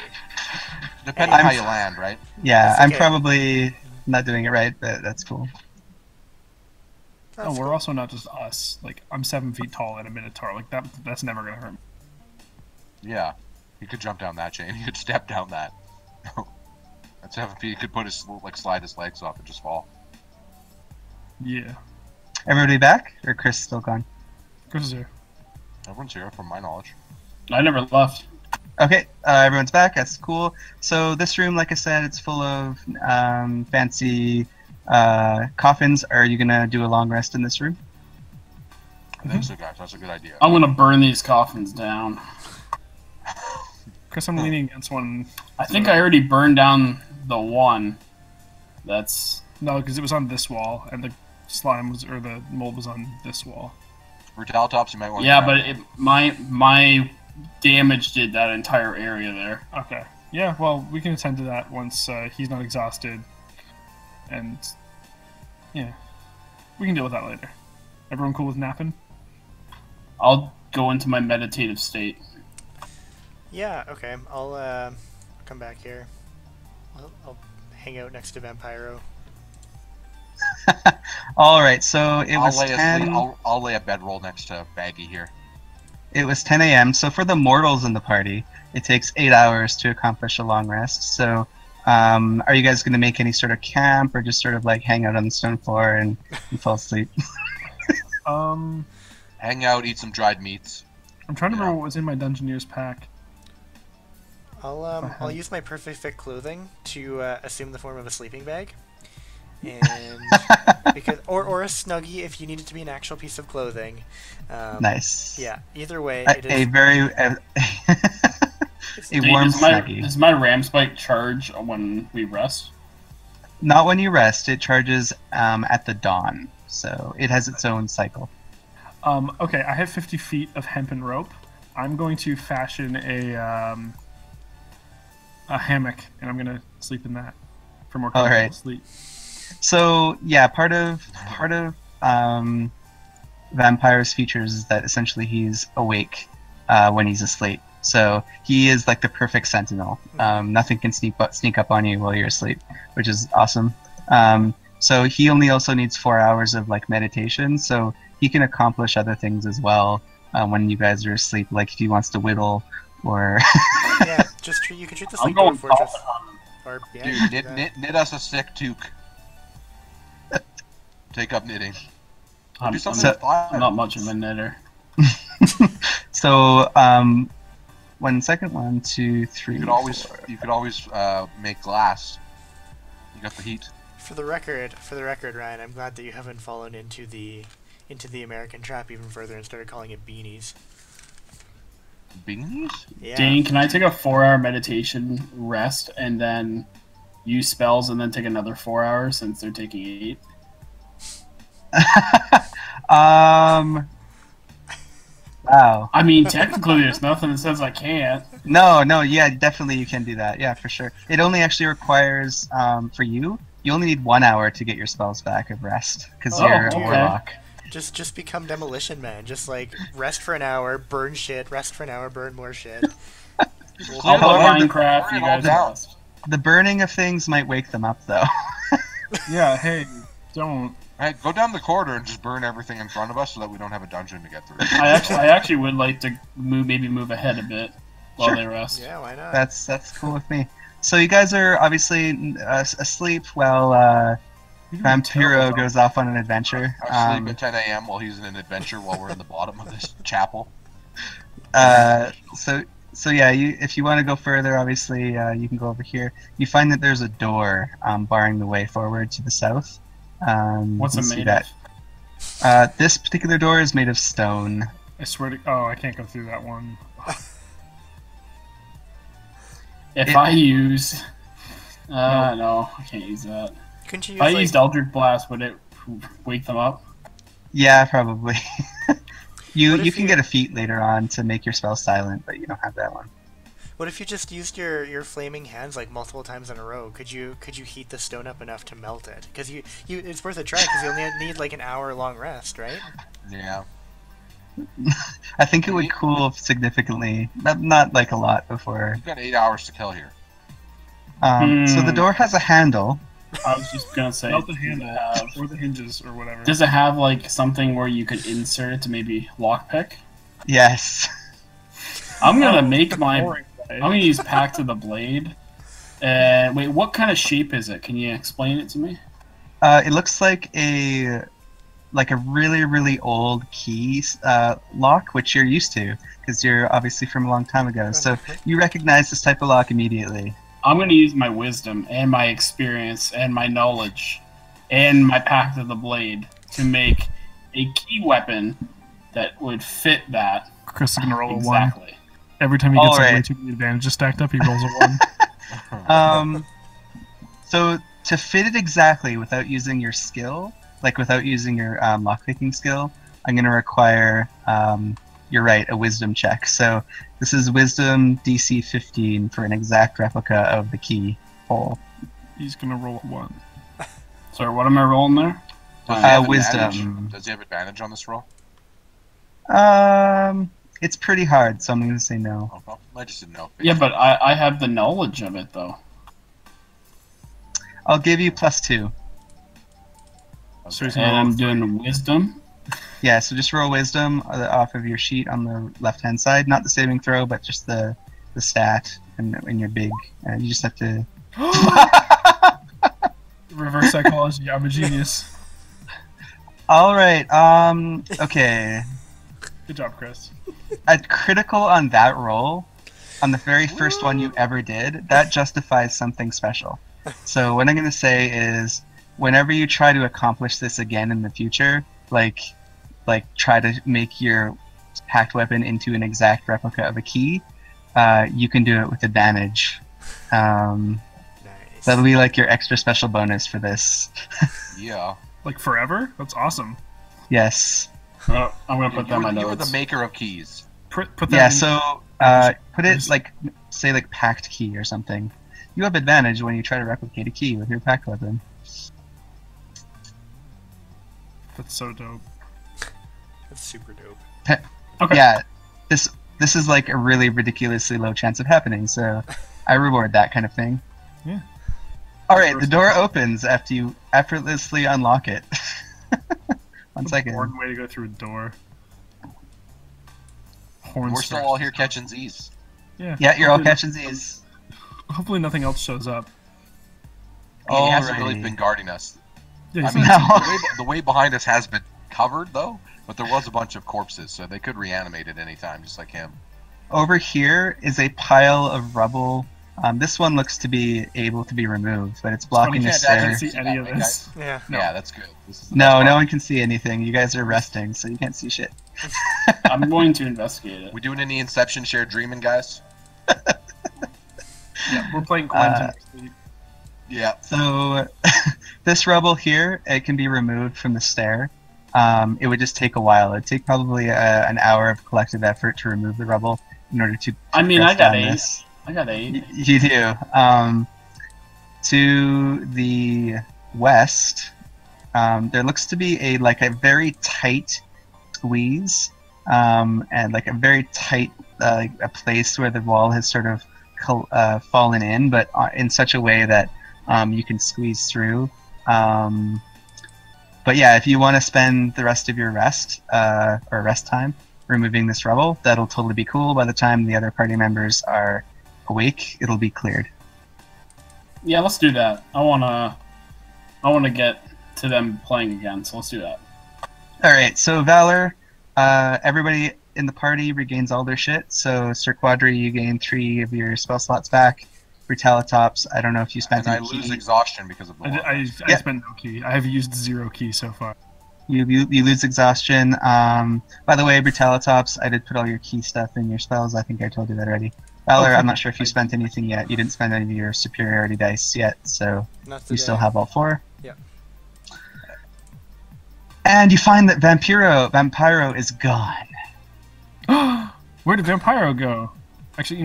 S2: Depending on how you land, right?
S5: Yeah, I'm probably not doing it right, but that's cool.
S3: Oh, we're also not just us. Like, I'm 7 feet tall and a minotaur. Like, that's never gonna hurt me.
S2: Yeah, he could jump down that chain. He could step down that. At 7 feet, he could put his slide his legs off and just fall.
S3: Yeah.
S5: Everybody back? Or Chris still gone?
S3: Chris is here.
S2: Everyone's here, from my knowledge.
S6: I never left.
S5: Okay, everyone's back. That's cool. So this room, like I said, it's full of fancy coffins. Are you gonna do a long rest in this room?
S2: I think so, guys. That's a good idea.
S6: I'm gonna burn these coffins down.
S3: Chris, I'm leaning against one.
S6: I think I already burned down the one. That's
S3: No, because it was on this wall, and the slime was, or the mold was on this wall.
S2: Brutalitops, you might want to...
S6: yeah, but my damage did that entire area there.
S3: Okay. Yeah, well, we can attend to that once he's not exhausted. And, yeah. We can deal with that later. Everyone cool with napping?
S6: I'll go into my meditative state.
S4: Yeah, okay. I'll come back here. I'll hang out next to Vampiro.
S5: All right, so it was 10.
S2: I'll lay a bedroll next to Baggy here.
S5: It was 10 a.m. So for the mortals in the party, it takes 8 hours to accomplish a long rest. So, are you guys going to make any sort of camp, or just sort of like hang out on the stone floor and fall asleep?
S2: Hang out, eat some dried meats.
S3: I'm trying to remember what was in my Dungeoneer's pack.
S4: I'll use my perfect fit clothing to assume the form of a sleeping bag, and or a snuggie if you need it to be an actual piece of clothing.
S5: Nice.
S4: Yeah. Either way,
S5: a warm snuggie.
S6: Does my ram spike charge when we rest?
S5: Not when you rest. It charges at the dawn, so it has its own cycle.
S3: Okay, I have 50 feet of hempen rope. I'm going to fashion a hammock, and I'm gonna sleep in that for more comfortable sleep.
S5: So yeah, part of Vampire's features is that essentially he's awake when he's asleep. So he is like the perfect sentinel. Nothing can sneak up on you while you're asleep, which is awesome. So he only also needs 4 hours of like meditation, so he can accomplish other things as well when you guys are asleep. Like if he wants to whittle or
S4: yeah, you can treat the sleeping fortress. Or, yeah,
S2: dude, knit us a sick toque. Take up knitting.
S6: I'm not much of a knitter.
S5: So 1 second, 1, 2, 3.
S2: You could always make glass. You got the heat.
S4: For the record, Ryan, I'm glad that you haven't fallen into the American trap even further and started calling it beanies.
S2: Beanies?
S4: Yeah.
S6: Dane, can I take a 4-hour meditation rest and then use spells and then take another 4 hours since they're taking 8?
S5: Wow.
S6: I mean, technically, there's nothing that says I can't.
S5: No, yeah, definitely you can do that. Yeah, for sure. It only actually requires, for you only need 1 hour to get your spells back of rest, because you're a warlock.
S4: Just become Demolition Man. Just like rest for an hour, burn shit. Rest for an hour, burn more shit.
S6: I'll play Minecraft. You guys rest.
S5: The burning of things might wake them up, though.
S3: Yeah. Hey, don't.
S2: Hey, go down the corridor and just burn everything in front of us so that we don't have a dungeon to get through.
S6: I actually would like to move ahead a bit while they rest.
S4: Yeah, why not?
S5: That's cool with me. So you guys are obviously asleep while Vampiro goes off on an adventure.
S2: I sleep at 10 a.m. while he's in an adventure while we're in the bottom of this chapel.
S5: So yeah, if you want to go further, obviously you can go over here. You find that there's a door barring the way forward to the south.
S6: What's it made of?
S5: This particular door is made of stone.
S3: I swear to... Oh, I can't go through that one.
S6: I use... no, I can't use that.
S4: Couldn't you use,
S6: if I used Eldritch Blast, would it wake them up?
S5: Yeah, probably. You can get a feat later on to make your spell silent, but you don't have that one.
S4: What if you just used your flaming hands like multiple times in a row? Could you heat the stone up enough to melt it? Because it's worth a try because you only need like an hour-long rest, right?
S2: Yeah.
S5: I think it would cool significantly, not like a lot before.
S2: You've got 8 hours to kill here.
S5: So the door has a handle,
S6: I was just gonna say,
S3: Not the handle or the hinges or whatever.
S6: does it have like something where you could insert it to maybe lockpick?
S5: Yes.
S6: I'm gonna make my.
S3: boring
S6: I'm gonna use Pact of the Blade. Wait, what kind of shape is it? Can you explain it to me?
S5: It looks like a really, really old key lock, which you're used to because you're obviously from a long time ago. So you recognize this type of lock immediately.
S6: I'm gonna use my wisdom and my experience and my knowledge and my Pact of the Blade to make a key weapon that would fit that.
S3: Chris is gonna roll
S6: exactly.
S3: a 1. Every time he gets
S5: Alright.
S3: way too many advantages stacked up, he rolls a 1.
S5: So to fit it exactly without using your skill, like without using your lockpicking skill, I'm going to require, you're right, a wisdom check. So this is wisdom DC 15 for an exact replica of the key hole.
S3: He's gonna roll a 1.
S6: Sorry, what am I rolling there?
S2: Does he have
S5: Wisdom.
S2: advantage? Does he have advantage on this roll?
S5: It's pretty hard, so I'm going to say no.
S2: Oh, well, I just didn't know.
S6: Yeah, but I have the knowledge of it though.
S5: I'll give you +2.
S3: So he's
S6: And
S3: gonna roll
S6: I'm
S3: a 3.
S6: doing wisdom.
S5: Yeah, so just roll wisdom off of your sheet on the left-hand side. Not the saving throw, but just the stat in your big. You just have to...
S3: Reverse psychology. I'm a genius.
S5: All right. Okay.
S3: Good job, Chris.
S5: A critical on that roll, on the very first one you ever did, that justifies something special. So what I'm going to say is, whenever you try to accomplish this again in the future, like try to make your packed weapon into an exact replica of a key, you can do it with advantage.
S4: Nice.
S5: That'll be like your extra special bonus for this.
S2: Yeah.
S3: Like forever? That's awesome.
S5: Yes.
S6: Oh, I'm gonna put that in my
S2: You were
S6: notes.
S2: the maker of keys.
S3: Put that
S5: Yeah,
S3: in-
S5: so put it like, say like packed key or something. You have advantage when you try to replicate a key with your packed weapon.
S3: That's so dope.
S4: That's super dope.
S6: Okay.
S5: Yeah, this is like a really ridiculously low chance of happening, so I reward that kind of thing.
S3: Yeah.
S5: All right, the door opens after you effortlessly unlock it. One second.
S3: Boring way to go through a door.
S2: We're still all here catching Z's.
S3: Yeah.
S5: Yeah, you're all
S3: hopefully-
S5: catching these.
S3: Hopefully nothing else shows up.
S2: He hasn't really
S5: Alrighty.
S2: been guarding us.
S3: Yeah,
S2: I
S3: he's
S2: mean,
S3: not-
S5: No.
S2: the way behind us has been covered, though, but there was a bunch of corpses, so they could reanimate at any time, just like him.
S5: Over here is a pile of rubble. This one looks to be able to be removed, but it's blocking the
S2: can't
S3: I
S5: stair.
S3: can't see any of this.
S4: Yeah.
S3: No.
S2: Yeah, that's good. This is the
S5: No,
S2: best
S5: no
S2: part.
S5: one can see anything. You guys are resting, so you can't see shit.
S6: I'm going to investigate it.
S2: We doing any Inception shared dreaming, guys?
S3: Yeah, we're playing Quentin.
S2: Yeah.
S5: So this rubble here, it can be removed from the stair. It would just take a while. It'd take probably an hour of collective effort to remove the rubble in order to.
S6: I mean,
S5: press
S6: I got
S5: down
S6: 8.
S5: this.
S6: I got 8.
S5: You do. To the west, there looks to be a very tight squeeze, and like a very tight a place where the wall has sort of fallen in, but in such a way that you can squeeze through. But yeah, if you want to spend the rest of your rest or rest time removing this rubble, that'll totally be cool. By the time the other party members are awake, it'll be cleared.
S6: Yeah, let's do that. I wanna get to them playing again, so let's do that.
S5: All right, so Valor, everybody in the party regains all their shit. So Sir Quadri, you gain 3 of your spell slots back. Brutalitops, I don't know if you spent
S2: And I
S5: any
S2: lose
S5: key.
S2: exhaustion because of the
S3: I
S5: Yeah.
S3: spent no key. I have used 0 key so far.
S5: You lose exhaustion. By the way, Brutalitops, I did put all your key stuff in your spells. I think I told you that already. Valor,
S3: Okay.
S5: I'm not sure if you spent anything yet. You didn't spend any of your superiority dice yet, so
S4: Not
S5: you
S4: today.
S5: still have all 4.
S4: Yeah.
S5: And you find that Vampiro is gone.
S3: Where did Vampiro go? Actually,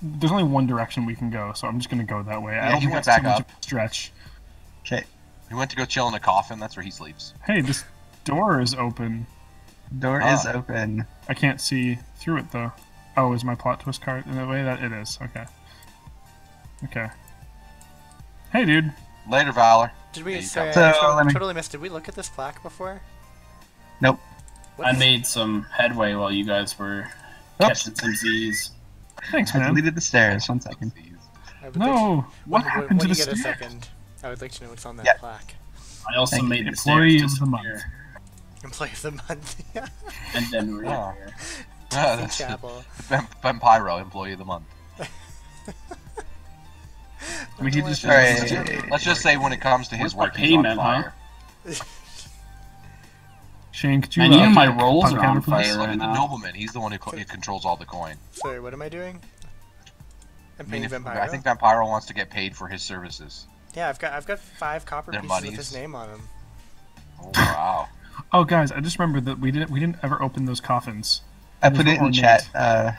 S3: there's only one direction we can go, so I'm just gonna go that way. I
S2: Yeah,
S3: don't
S2: he
S3: think
S2: went
S3: that's too
S2: back
S3: much
S2: up.
S3: of a stretch.
S5: Okay,
S2: He went to go chill in a coffin. That's where he sleeps.
S3: Hey, this door is open.
S5: door is open.
S3: I can't see through it though. Oh, is my plot twist card in the way that it is? Okay. Okay. Hey, dude.
S2: Later, Valor.
S4: Did we?
S2: Yeah, you
S4: Sorry,
S5: come.
S4: I
S5: So, let me-
S4: totally missed. Did we look at this plaque before?
S5: Nope.
S4: What
S6: I
S4: is-
S6: made some headway while you guys were
S5: Oops.
S6: catching some Z's.
S3: Thanks,
S5: I
S3: man.
S5: deleted the stairs. 1 second.
S4: I would like
S3: No, what
S4: when
S3: happened to
S4: you
S3: the
S4: get a
S3: stairs?
S4: second, I would like to know what's on that
S5: Yeah.
S4: plaque.
S6: I also
S5: Thank
S6: made the
S3: Employee
S6: stairs
S3: of the month.
S6: disappear,
S4: Employee of the month. Yeah.
S6: and then
S2: Oh.
S6: reappear.
S2: Yeah,
S4: Tithy
S2: that's
S4: Chapel.
S2: Vampiro, employee of the month.
S3: We could just-
S5: Alright.
S2: Let's just say when it comes to his
S6: Where's
S2: work,
S6: my
S2: he's on
S6: payment,
S2: fire.
S3: Shane, could you?
S6: And even my
S3: check
S6: rolls
S3: on
S6: are
S3: the
S6: on
S3: counter, please?
S6: fire.
S2: Look
S6: right
S2: at the
S6: now.
S2: nobleman. He's the one who controls all the coin.
S4: Sorry, what am I doing? I'm
S2: I
S4: paying
S2: mean,
S4: Vampiro.
S2: I think Vampiro wants to get paid for his services.
S4: Yeah, I've got 5 copper
S2: Their
S4: pieces with
S2: monies.
S4: his name on them.
S2: Oh wow!
S3: Oh, guys, I just remembered that we didn't ever open those coffins.
S5: I put it in
S3: ornate.
S5: chat.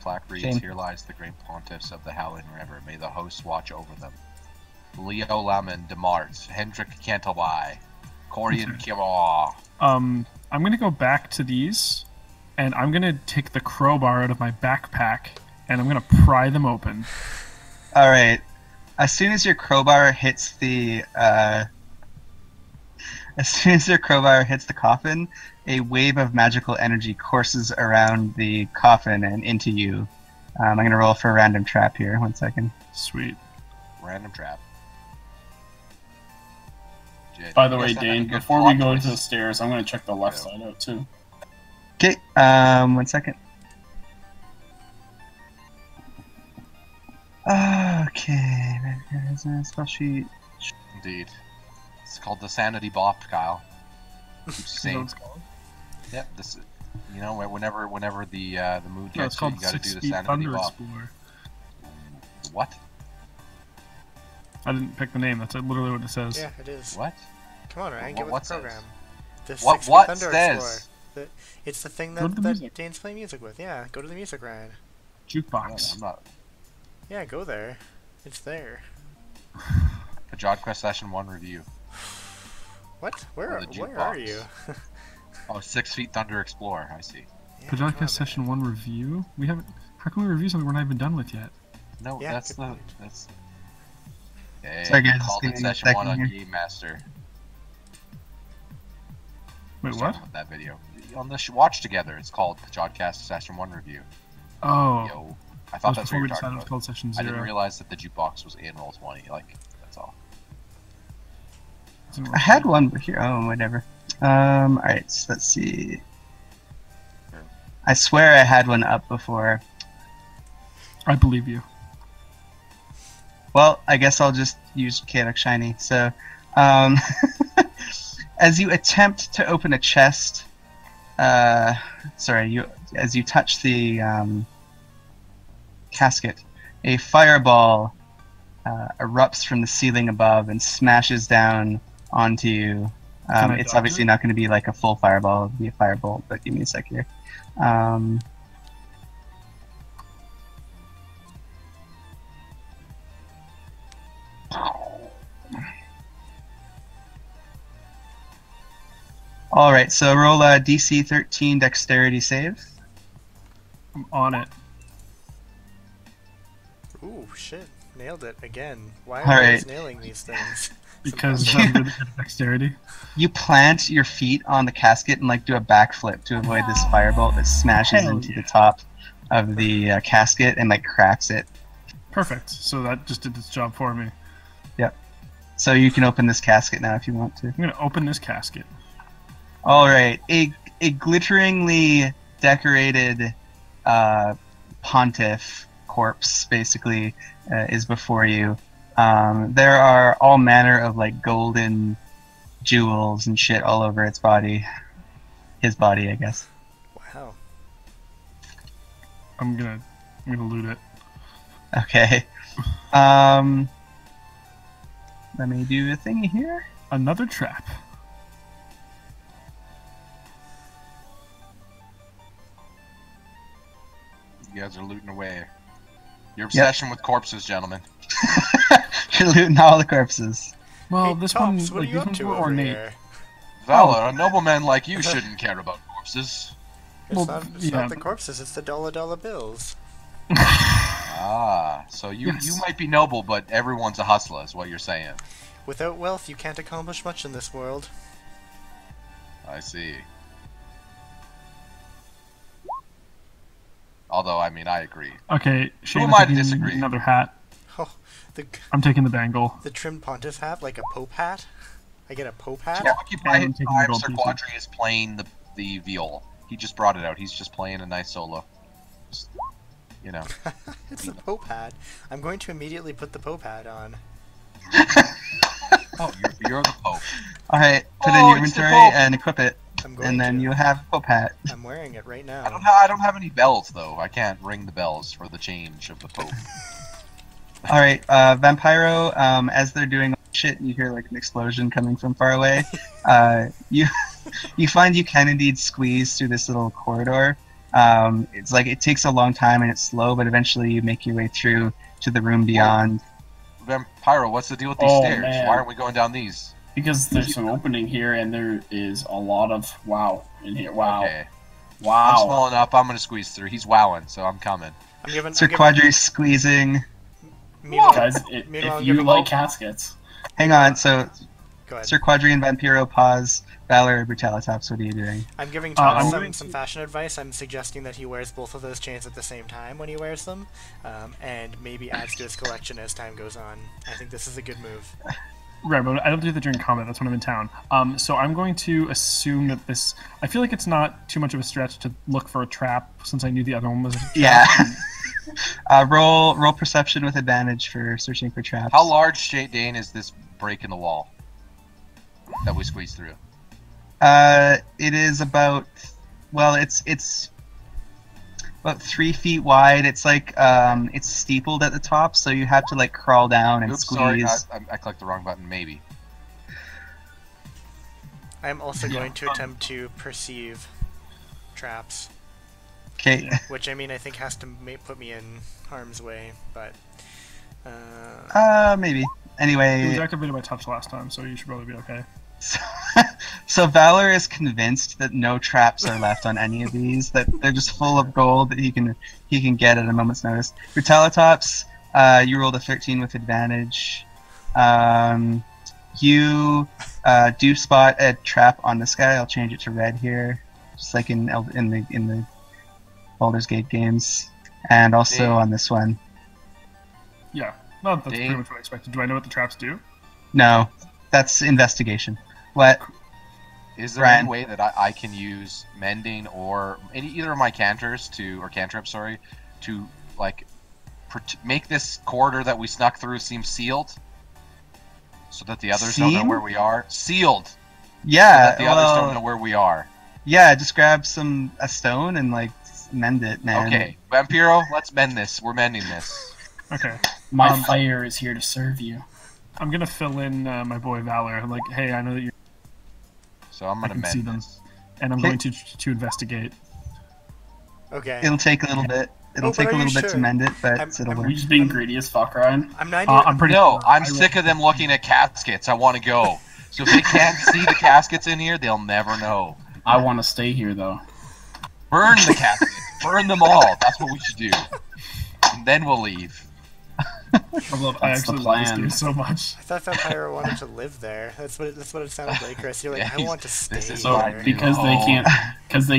S2: Plaque reads,
S5: Shame.
S2: "Here lies the great pontiffs of the Howling River. May the hosts watch over them. Leo Lemon, Demart, Hendrik Cantalby, Corian Kimaw."
S3: I'm gonna go back to these, and I'm gonna take the crowbar out of my backpack, and I'm gonna pry them open.
S5: All right. As soon as your crowbar hits the coffin, a wave of magical energy courses around the coffin and into you. I'm gonna roll for a random trap here. 1 second.
S3: Sweet.
S2: Random trap. Jed,
S6: By the
S2: yes,
S6: way,
S2: that had a
S6: Dane,
S2: good
S6: before we
S2: plot
S6: go into the
S2: twist.
S6: stairs, I'm going to check the left side out too.
S5: Okay. 1 second. Okay. There's a spell sheet.
S2: Indeed. It's called the Sanity Bop, Kyle. Keeps
S3: Is that what
S2: saying,
S3: it's called?
S2: yep, this, you know, whenever the mood
S3: No, it's
S2: gets you,
S3: called
S2: you gotta do
S3: 6
S2: the
S3: Feet
S2: Sanity
S3: Thunder
S2: Bop.
S3: Explorer.
S2: What?
S3: I didn't pick the name. That's literally what it says.
S4: Yeah, it is.
S2: What?
S4: Come on, Ryan,
S2: What-
S4: get with
S2: what
S4: the
S2: says?
S4: program. The
S2: What-
S4: 6 Feet
S2: what
S4: Thunder
S2: says?
S4: Explorer. It's the thing
S3: Go to
S4: that,
S3: the
S4: that
S3: music.
S4: Dane's playing music with. Yeah, go to the music, Ryan.
S3: Jukebox.
S2: I'm not.
S4: Yeah, go there. It's there.
S2: PajodQuest Session 1 review.
S4: What? Where
S2: the
S4: are
S2: jukebox.
S4: you?
S2: Oh, 6 Feet Thunder Explorer, I see.
S4: Yeah, come on,
S3: Podcast Session 1 review? We haven't. How can we review something we're not even done with yet?
S2: No,
S4: Yeah,
S2: that's
S4: good
S2: the.
S4: point.
S2: That's. Hey,
S5: Sorry, guys,
S2: called
S5: just
S2: it
S5: give me a
S2: Session 1
S5: second
S2: on
S5: here.
S2: Game Master.
S3: Wait,
S2: Starting
S3: what?
S2: with that video. On the watch together, it's called PajodCast Session 1 review.
S3: Oh.
S2: Yo. I
S3: That
S2: thought
S3: was
S2: that's what
S3: before
S2: you
S3: we
S2: were
S3: decided
S2: talking
S3: it was
S2: about.
S3: called Session
S2: I
S3: 0.
S2: didn't realize that the jukebox was in Roll20. Like, that's all.
S3: It's in
S5: I had one here. Oh, whatever. Alright, so let's see. I swear I had one up before.
S3: I believe you.
S5: Well, I guess I'll just use Chaotic Shiny. So, as you attempt to open a chest, as you touch the casket, a fireball erupts from the ceiling above and smashes down onto you.
S3: Can I
S5: It's
S3: dodge
S5: obviously
S3: it?
S5: not going to be like a full fireball; it'll be a firebolt. But give me a sec here. All right, so roll a DC 13 Dexterity save.
S3: I'm on it.
S4: Ooh, shit. Nailed it again. Why
S5: All
S4: am I
S5: right.
S4: always nailing these things?
S3: Because I'm really good at dexterity.
S5: You plant your feet on the casket and like do a backflip to avoid this firebolt that smashes
S3: Hell
S5: into
S3: yeah.
S5: the top of the casket and like cracks it.
S3: Perfect. So that just did its job for me.
S5: So you can open this casket now if you want to.
S3: I'm gonna open this casket.
S5: All right, a glitteringly decorated pontiff corpse basically is before you. There are all manner of like golden jewels and shit all over its body. His body, I guess.
S4: Wow.
S3: I'm gonna loot it.
S5: Okay. Let me do a thingy here.
S3: Another trap.
S2: You guys are looting away. Your obsession with corpses, gentlemen.
S5: You're looting all the corpses.
S3: Well,
S4: Hey,
S3: this
S4: Tops,
S3: one,
S4: what are
S3: like
S4: you
S3: these
S4: up
S3: ones
S4: to
S3: were
S4: over
S3: ornate.
S4: here?
S2: Valor, a nobleman like you shouldn't care about corpses.
S4: It's,
S3: Well,
S4: not, it's
S3: yeah.
S4: not the corpses, it's the dollar bills.
S2: Ah, so you
S3: Yes.
S2: might be noble, but everyone's a hustler, is what you're saying.
S4: Without wealth, you can't accomplish much in this world.
S2: I see. Although, I mean, I agree.
S3: Okay, Shane,
S2: am I to
S3: taking
S2: disagree?
S3: another hat.
S4: Oh, the
S3: I'm taking the bangle.
S4: trimmed pontiff hat, like a pope hat. I get a pope hat.
S2: So occupy
S3: I'm
S2: his
S3: taking the
S2: time,
S3: gold
S2: Sir
S3: pieces.
S2: Quadri is playing the viol. He just brought it out. He's just playing a nice solo. Just, you know.
S4: It's a pope hat. I'm going to immediately put the pope hat on.
S2: Oh, you're the Pope.
S5: All right, put
S2: Oh,
S5: in your
S2: it's the
S5: inventory
S2: Pope.
S5: and equip it,
S4: I'm going
S5: and then
S4: to.
S5: you have a Pope hat.
S4: I'm wearing it right now.
S2: I don't have any bells though. I can't ring the bells for the change of the Pope.
S5: All right, Vampiro. As they're doing shit, you hear like an explosion coming from far away. You find you can indeed squeeze through this little corridor. It's like it takes a long time and it's slow, but eventually you make your way through to the room beyond.
S2: Vampiro, what's the deal with these
S6: Oh,
S2: stairs?
S6: man.
S2: Why aren't we going down these?
S6: Because there's an opening here, and there is a lot of wow in here. Wow.
S2: Okay. I'm
S6: Wow.
S2: small enough. I'm gonna squeeze through. He's wowing, so I'm coming.
S4: I'm giving.
S5: Sir
S4: I'm giving
S5: Quadri squeezing.
S4: meanwhile,
S6: Guys,
S4: Meanwhile,
S6: if
S4: I'm
S6: you
S4: giving-
S6: like caskets,
S5: Hang on, so
S4: go ahead.
S5: Sir Quadri and Vampiro pause. Valor, Brutalitops, what are you doing?
S4: I'm giving
S3: I'm
S4: Tom
S3: going
S4: some
S3: to-
S4: fashion advice. I'm suggesting that he wears both of those chains at the same time when he wears them, and maybe adds to his collection as time goes on. I think this is a good move.
S3: Right, but I don't do that during combat. That's when I'm in town. So I'm going to assume that this. I feel like it's not too much of a stretch to look for a trap, since I knew the other one was a trap.
S5: Yeah. Roll perception with advantage for searching for traps.
S2: How large, Dane, is this break in the wall that we squeezed through?
S5: It is about. Well, it's about 3 feet wide. It's like it's steepled at the top, so you have to like crawl down and
S2: Oops,
S5: squeeze.
S2: sorry, I clicked the wrong button. Maybe.
S4: I'm also going to attempt to perceive traps,
S5: Okay.
S4: which I mean I think has to put me in harm's way, but
S5: Maybe.
S3: It was
S5: Anyway,
S3: activated by touch last time, so you should probably be okay.
S5: so Valor is convinced that no traps are left on any of these. That they're just full of gold that he can get at a moment's notice. Brutalitops, you rolled a 13 with advantage. You do spot a trap on this guy. I'll change it to red here, just like in the Baldur's Gate games, and also
S2: Dave.
S5: on this one.
S3: Yeah, no, that's
S2: Dave?
S3: pretty much what I expected. Do I know what the traps do?
S5: No, that's investigation. What?
S2: Is there
S5: Ryan.
S2: any way that I can use mending or either of my cantrips to like make this corridor that we snuck through seem sealed, so that the others don't know
S5: Seam?
S2: where we are? Sealed. So
S5: Yeah.
S2: that the others don't know where we are.
S5: Yeah, just grab a stone and like mend it, man.
S2: Okay, Vampiro, let's mend this. We're mending this.
S3: Okay.
S6: my fire is here to serve you.
S3: I'm gonna fill in my boy Valor. Like, hey, I know that you're,
S2: So I'm gonna
S3: can see
S2: mend
S3: them.
S2: this.
S3: and I'm
S5: Okay.
S3: going to investigate.
S4: okay.
S5: It'll take a little bit. It'll
S4: Oh, but
S5: take
S4: are
S5: a
S4: you
S5: little bit to
S4: sure?
S5: mend it, but
S4: I'm-
S5: it'll
S6: Are
S5: work.
S6: you just being greedy as fuck, Ryan?
S4: I'm 90.
S3: I'm pretty
S2: No,
S3: sure
S2: I'm
S3: I will-
S2: sick of them looking at caskets. I want to go. So if they can't see the caskets in here, they'll never know.
S6: I want to stay here though.
S2: Burn the caskets. Burn them all. That's what we should do. And then we'll leave.
S3: I
S6: That's the
S3: actually love this
S6: plan.
S3: game so much.
S4: I thought Vampire wanted to live there. That's what it sounded like, Chris. You're like,
S2: Yeah,
S4: I want to stay
S2: this is
S6: So
S2: my
S4: here.
S2: new
S6: because they
S2: home.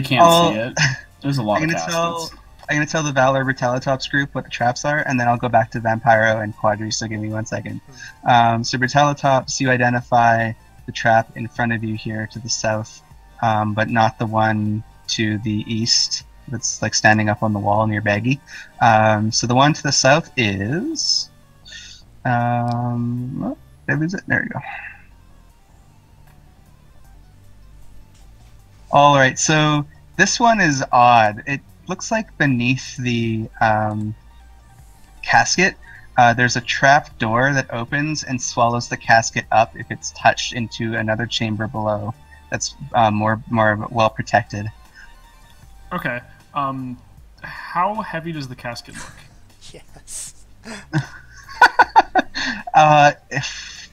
S6: can't
S5: Oh.
S6: see it. There's a lot
S5: I'm
S6: of
S5: gonna
S6: caskets.
S5: I'm gonna tell the Valor Brutalitops group what the traps are, and then I'll go back to Vampiro and Quadri. So give me 1 second. So Brutalitops, you identify the trap in front of you here to the south, but not the one to the east that's like standing up on the wall near Baggy. So the one to the south is. Oh, did I lose it? There we go. All right, so this one is odd. It looks like beneath the casket, there's a trap door that opens and swallows the casket up if it's touched into another chamber below. That's more well protected.
S3: Okay. How heavy does the casket look?
S4: Yes.
S5: If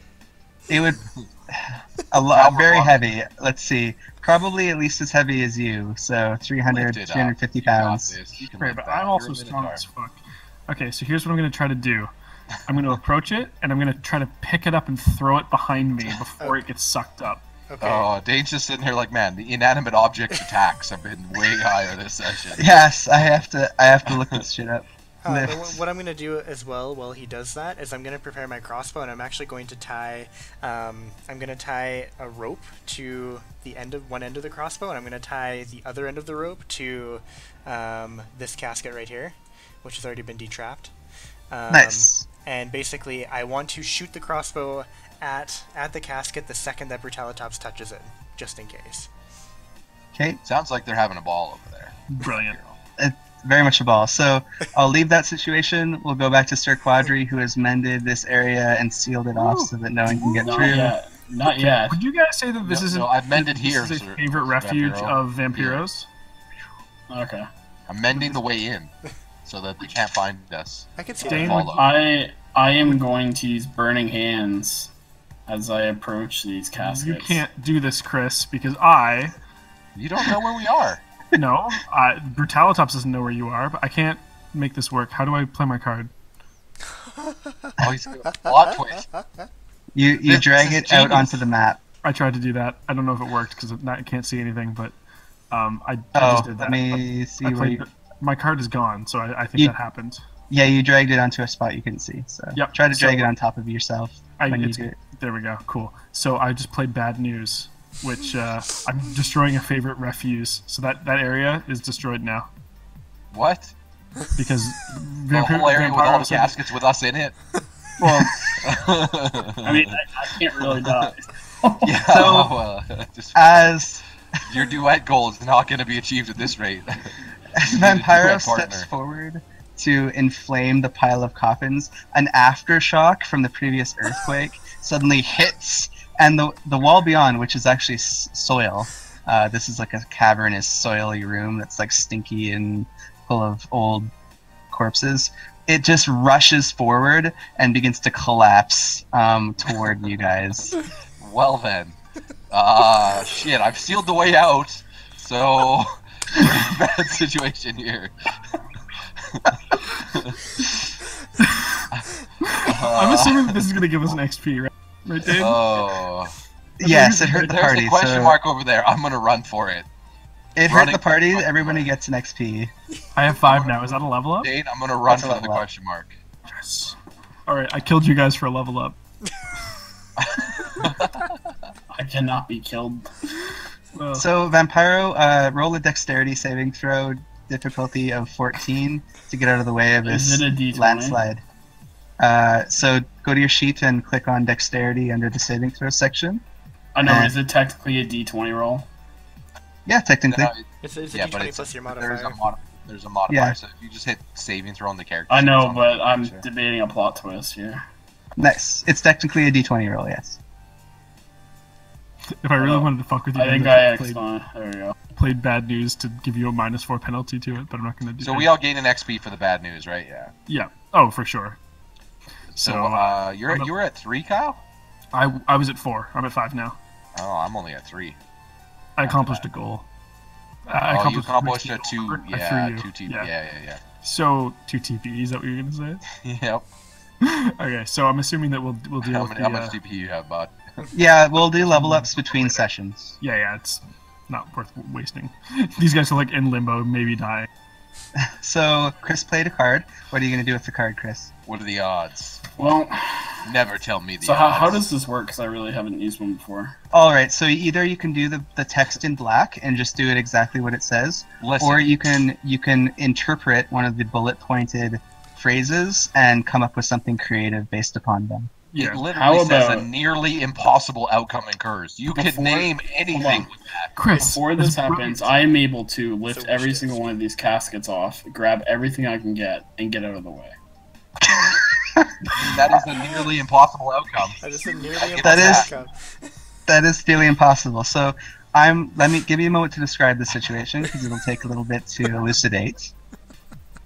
S5: it would a lot very heavy. Let's see, probably at least as heavy as you. So 300,
S2: Lift it up.
S5: 350
S2: You got
S5: pounds.
S2: this. You can
S3: Right,
S2: lift
S3: but
S2: that.
S3: I'm also
S2: You're a
S3: strong
S2: Minotaur.
S3: as fuck. Okay, so here's what I'm going to try to do. I'm going to approach it, and I'm going to try to pick it up and throw it behind me before it gets sucked up.
S4: Okay.
S2: Oh, Dane's just sitting here like, man, the inanimate object attacks have been way higher this session.
S5: Yes, I have to look this shit up.
S4: What I'm going to do as well while he does that is I'm going to prepare my crossbow, and I'm actually going to tie a rope to the one end of the crossbow, and I'm going to tie the other end of the rope to this casket right here, which has already been detrapped.
S5: Nice.
S4: And basically, I want to shoot the crossbow at the casket the second that Brutalitops touches it, just in case.
S5: Okay.
S2: Sounds like they're having a ball over there.
S3: Brilliant.
S5: Very much a ball. So I'll leave that situation. We'll go back to Sir Quadri, who has mended this area and sealed it off so that no one can get through.
S6: Not yet.
S3: Would you guys say that this isn't?
S2: No, I've mended here.
S3: This is a favorite refuge of vampiros.
S6: Okay.
S2: I'm mending the way in, so that they can't find us.
S4: I can see
S3: Dane,
S4: that.
S6: I am going to use Burning Hands as I approach these caskets.
S3: You can't do this, Chris, because
S2: You don't know where we are.
S3: No, Brutalitops doesn't know where you are, but I can't make this work. How do I play my card?
S2: Oh, he's got a plot twist.
S5: You drag it out onto the map.
S3: I tried to do that. I don't know if it worked because I can't see anything, but I just did that.
S5: Let me see where you...
S3: My card is gone, so I think that happened.
S5: Yeah, you dragged it onto a spot you couldn't see. So
S3: Yep.
S5: Try to drag it on top of yourself when you do it.
S3: There we go. Cool. So I just played Bad News, which I'm destroying a favorite refuse. So that area is destroyed now
S2: What?
S3: because
S2: The whole area with all the caskets with us in it?
S3: Well,
S6: I mean, I can't really die.
S2: Yeah,
S5: So,
S2: just,
S5: As
S2: your duet goal is not going to be achieved at this rate.
S5: As
S2: You need a
S5: Vampiro
S2: duet
S5: steps
S2: partner.
S5: forward to inflame the pile of coffins, an aftershock from the previous earthquake suddenly hits, and the wall beyond, which is actually soil, this is like a cavernous, soily room that's like stinky and full of old corpses. It just rushes forward and begins to collapse toward you guys.
S2: Well then. Shit, I've sealed the way out, so... bad situation here.
S3: I'm assuming that this is going to give us an XP, right? Right, Dave?
S2: Oh.
S5: Yes, it hurt the
S2: There's
S5: party.
S2: a question
S5: So
S2: mark over there. I'm gonna run for it.
S5: it hurt
S2: running
S5: the party.
S2: for-
S5: Everybody gets an XP.
S3: I have 5 now. Is that a level up?
S2: Dane, I'm gonna run
S5: That's a
S2: for the
S5: level up.
S2: question mark.
S3: Yes. Alright, I killed you guys for a level up.
S6: I cannot be killed.
S3: Well,
S5: So Vampiro, roll a dexterity saving throw, difficulty of 14 to get out of the way of
S6: Is
S5: this
S6: it a D20?
S5: landslide. So go to your sheet and click on dexterity under the saving throw section.
S6: I know,
S5: And-
S6: is it technically a D20 roll?
S5: Yeah, technically.
S2: No,
S4: It's a
S2: yeah, but
S4: D20
S2: it's,
S4: plus your
S2: there's
S4: modifier.
S2: there's a modifier,
S5: Yeah.
S2: so if you just hit saving throw on the character.
S6: I know,
S2: it's on
S6: but
S2: the
S6: I'm
S2: character.
S6: debating a plot twist here.
S5: Nice. It's technically a d20 roll, yes.
S3: if I really wanted to fuck with you,
S6: I think
S3: guys,
S6: I
S3: I played,
S6: X There we go.
S3: played Bad News to give you a -4 penalty to it, but I'm not going to do
S2: So
S3: that.
S2: we all gain an XP for the bad news, right? Yeah.
S3: Yeah. Oh, for sure.
S2: So
S3: So,
S2: you were at 3, Kyle?
S3: I was at 4. I'm at 5 now.
S2: Oh, I'm only at 3.
S3: I accomplished a goal.
S2: Oh, you accomplished a 2.
S3: I threw
S2: Yeah,
S3: you.
S2: 2 TP.
S3: Yeah.
S2: Yeah.
S3: So 2 TP. Is that what you're going to say?
S2: Yep.
S3: Okay, so I'm assuming that we'll deal
S2: How
S3: with
S2: much TP you have, bud?
S5: Yeah, we'll do level ups between sessions.
S3: Yeah, it's not worth wasting. These guys are like in limbo, maybe dying.
S5: So Chris played a card. What are you going to do with the card, Chris?
S2: What are the odds?
S6: Well,
S2: Never tell me the
S6: so
S2: odds.
S6: how does this work? Because I really haven't used one before.
S5: Alright, so either you can do the text in black and just do it exactly what it says,
S2: Listen,
S5: or you can interpret one of the bullet pointed phrases and come up with something creative based upon them.
S3: Yeah.
S2: it literally
S6: How
S2: says a
S6: about-
S2: nearly impossible outcome occurs. You could
S6: Before-
S2: name
S6: hold
S2: anything
S6: on.
S2: with that.
S3: Chris,
S6: Before this
S3: it's
S6: happens,
S3: brilliant.
S6: I am able to lift
S4: So
S6: every
S4: wish
S6: single
S4: this.
S6: one of these caskets off, grab everything I can get, and get out of the way.
S2: That is a nearly impossible outcome.
S4: That is a nearly
S5: That
S4: impossible
S5: is-
S4: outcome.
S5: That is nearly impossible. So let me give you a moment to describe the situation because it'll take a little bit to elucidate.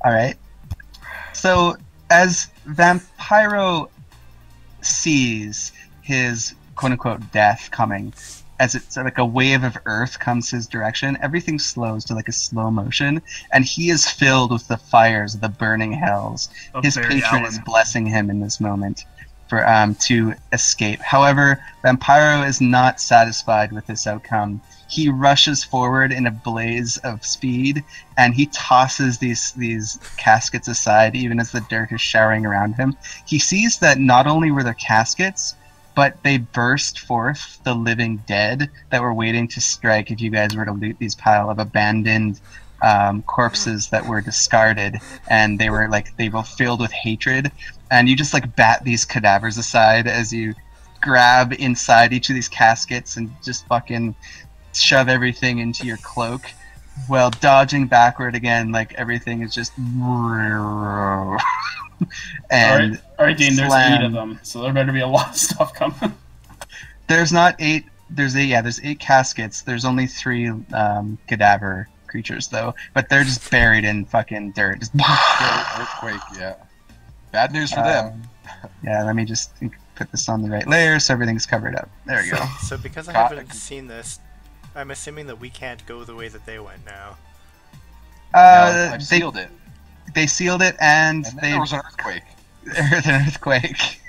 S5: All right. So as Vampiro sees his quote unquote death coming, as it's like a wave of earth comes his direction, everything slows to like a slow motion, and he is filled with the fires of the burning hells. His patron is blessing him in this moment for to escape. However, Vampiro is not satisfied with this outcome. He rushes forward in a blaze of speed, and he tosses these caskets aside, even as the dirt is showering around him. He sees that not only were there caskets, but they burst forth the living dead that were waiting to strike if you guys were to loot these pile of abandoned corpses that were discarded, and they were filled with hatred. And you just like bat these cadavers aside as you grab inside each of these caskets and just fucking shove everything into your cloak while dodging backward again, like everything is just and
S6: all right, Dean, there's 8 of them, so there better be a lot of stuff coming.
S5: There's not 8. There's 8 caskets. There's only 3 cadaver creatures though, but they're just buried in fucking dirt. Just
S2: earthquake, yeah. Bad news for them.
S5: Yeah, let me just put this on the right layer so everything's covered up. There we go.
S4: So because I haven't seen this, I'm assuming that we can't go the way that they went now.
S2: I've sealed it.
S5: They sealed it, and
S2: there was an earthquake.
S5: There's an earthquake.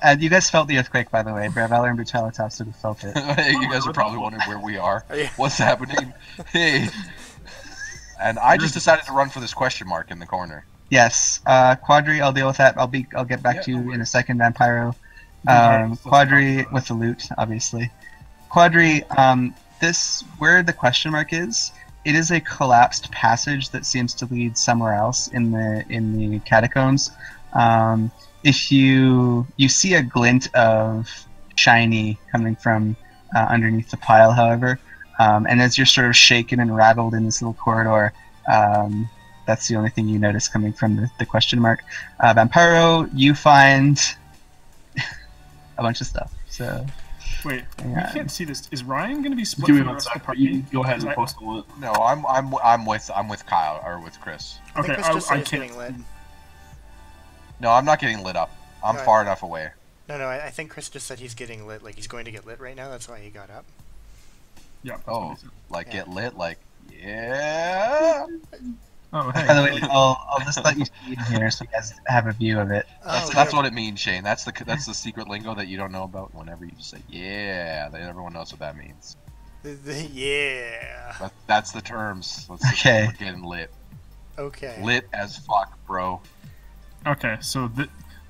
S5: And you guys felt the earthquake, by the way. Valor and Brutalitops would have felt it.
S2: Hey, you guys are probably wondering where we are. What's happening? Hey. And I just decided to run for this question mark in the corner.
S5: Yes, Quadri, I'll deal with that. I'll get back to you in a second, Vampiro. Quadri with the loot, obviously. Quadri, this where the question mark is, it is a collapsed passage that seems to lead somewhere else in the catacombs. If you see a glint of shiny coming from underneath the pile, however, and as you're sort of shaken and rattled in this little corridor, that's the only thing you notice coming from the question mark. Vampiro, you find a bunch of stuff. So
S3: wait, we can't see this. Is Ryan going to be split from the rest of the party?
S6: Go ahead and post a loot.
S2: No, I'm with Kyle or with Chris.
S3: Okay,
S4: I can't. Lit.
S2: No, I'm not getting lit up. I'm far enough away.
S4: No, I think Chris just said he's getting lit. Like he's going to get lit right now. That's why he got up.
S3: Yeah.
S2: Oh, get lit, like yeah.
S3: Oh, hey.
S5: By the way, I'll just let you see it here so you guys have a view of it.
S2: That's what it means, Shane. That's the secret lingo that you don't know about. Whenever you just say "yeah," then everyone knows what that means.
S4: Yeah.
S2: That's the terms.
S5: Okay.
S2: We're getting lit.
S4: Okay.
S2: Lit as fuck, bro.
S3: Okay, so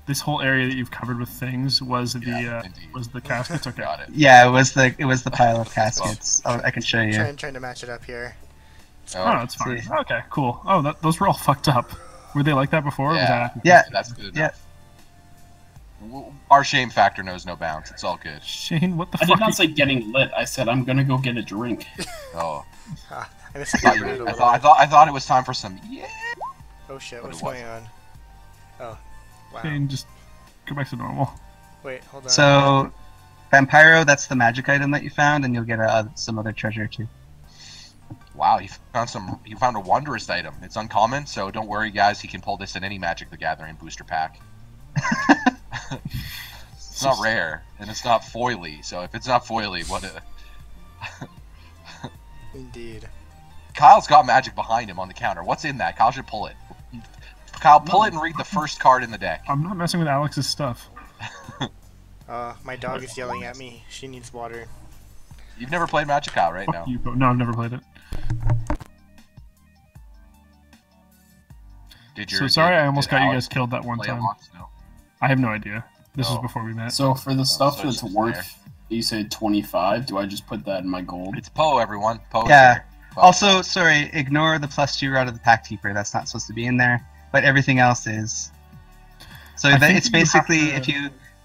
S3: this whole area that you've covered with things was the caskets. Okay.
S2: Got it.
S5: Yeah, it was the pile of caskets. Oh, I can show you.
S4: Trying to match it up here.
S3: Oh, that's fine. Okay, cool. Oh, those were all fucked up. Were they like that before?
S2: Yeah, that's good enough. Yeah. Our shame factor knows no bounds. It's all good.
S3: Shane, what the fuck?
S6: I did not say getting lit. I said I'm gonna go get a drink.
S2: Oh.
S4: I
S2: thought it was time for some yeah.
S4: Oh shit, what's going on? Oh, wow.
S3: Shane, just go back to normal.
S4: Wait, hold on.
S5: So, Vampiro, that's the magic item that you found, and you'll get some other treasure too.
S2: Wow, you found a wondrous item. It's uncommon, so don't worry, guys. He can pull this in any Magic the Gathering booster pack. It's not rare, and it's not foily. So if it's not foily, what a...
S4: Indeed.
S2: Kyle's got magic behind him on the counter. What's in that? Kyle should pull it. Kyle, pull it and read the first card in the deck.
S3: I'm not messing with Alex's stuff.
S4: My dog is yelling at me. She needs water.
S2: You've never played Magic, Kyle, right?
S3: Fuck
S2: now?
S3: You, no, I've never played it. Sorry, I almost got you guys killed that one time.
S2: No.
S3: I have no idea. This was before we met.
S6: So for the stuff that's worth, you said 25. Do I just put that in my gold?
S2: It's Poe, everyone. Poe.
S5: Yeah. Also, sorry, ignore the +2 Rod of the Pack Keeper. That's not supposed to be in there, but everything else is. So it's basically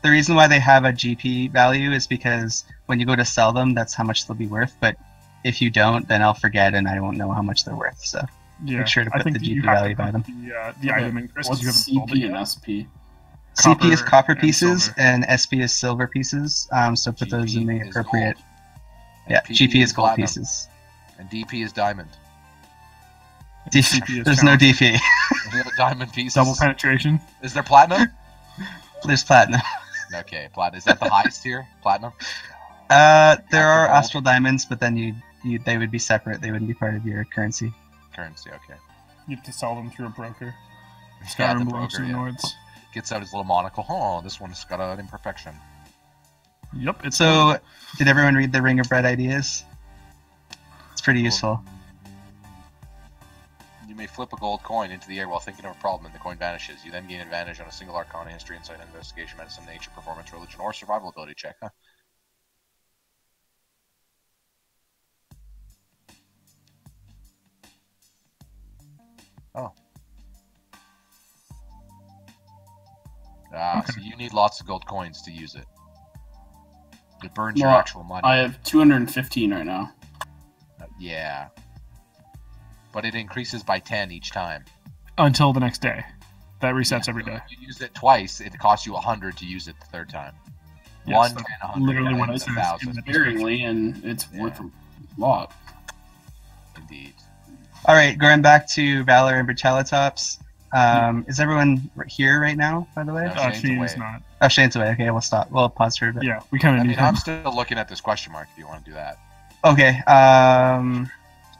S5: the reason why they have a GP value is because when you go to sell them, that's how much they'll be worth. But if you don't, then I'll forget and I won't know how much they're worth. So make sure to put the GP value by them.
S3: The item in Chris.
S6: What's CP and SP?
S5: CP is copper pieces and SP is silver pieces. So put those in the appropriate. Yeah, GP is gold pieces.
S2: And DP is diamond.
S5: There's no DP.
S2: We have a diamond piece.
S3: Double penetration.
S2: Is there platinum?
S5: There's platinum.
S2: Okay, platinum. Is that the highest tier? Platinum?
S5: There are
S2: gold?
S5: astral diamonds, but then they would be separate. They wouldn't be part of your currency.
S2: Currency, okay.
S3: You have to sell them through a broker.
S2: Yeah,
S3: Skyrim
S2: the
S3: belongs to
S2: broker,
S3: the
S2: yeah.
S3: Nords.
S2: Gets out his little monocle. Oh, this one's got an imperfection.
S3: Yep, it's
S5: So, did everyone read the Ring of Bread ideas? It's pretty useful.
S2: You may flip a gold coin into the air while thinking of a problem, and the coin vanishes. You then gain advantage on a single Arcana, History, Insight, Investigation, Medicine, Nature, Performance, Religion, or Survival ability check. Huh? Oh. Ah, so you need lots of gold coins to use it. It burns your
S6: Well,
S2: actual money.
S6: I have 215 right now.
S2: Yeah. But it increases by 10 each time.
S3: until the next day. That resets every day.
S2: If you use it twice, it costs you 100 to use it the third time.
S3: Yes,
S2: 1,
S3: that's
S2: 10, 100,
S3: literally
S2: and
S3: what
S2: then
S3: it says in
S2: 1,000.
S3: the
S6: Sparingly, and it's
S2: Yeah.
S6: worth a lot.
S2: Indeed.
S5: All right, going back to Valor and Brutalitops. Is everyone here right now, by the way?
S2: No. Shane's
S3: She's
S2: away.
S3: not.
S5: Oh, Shane's away. Okay, we'll stop. We'll pause for a bit.
S3: Yeah, we kind
S2: I
S3: of
S2: mean,
S3: need
S2: I'm
S3: him.
S2: still looking at this question mark if you want to do that.
S5: Okay,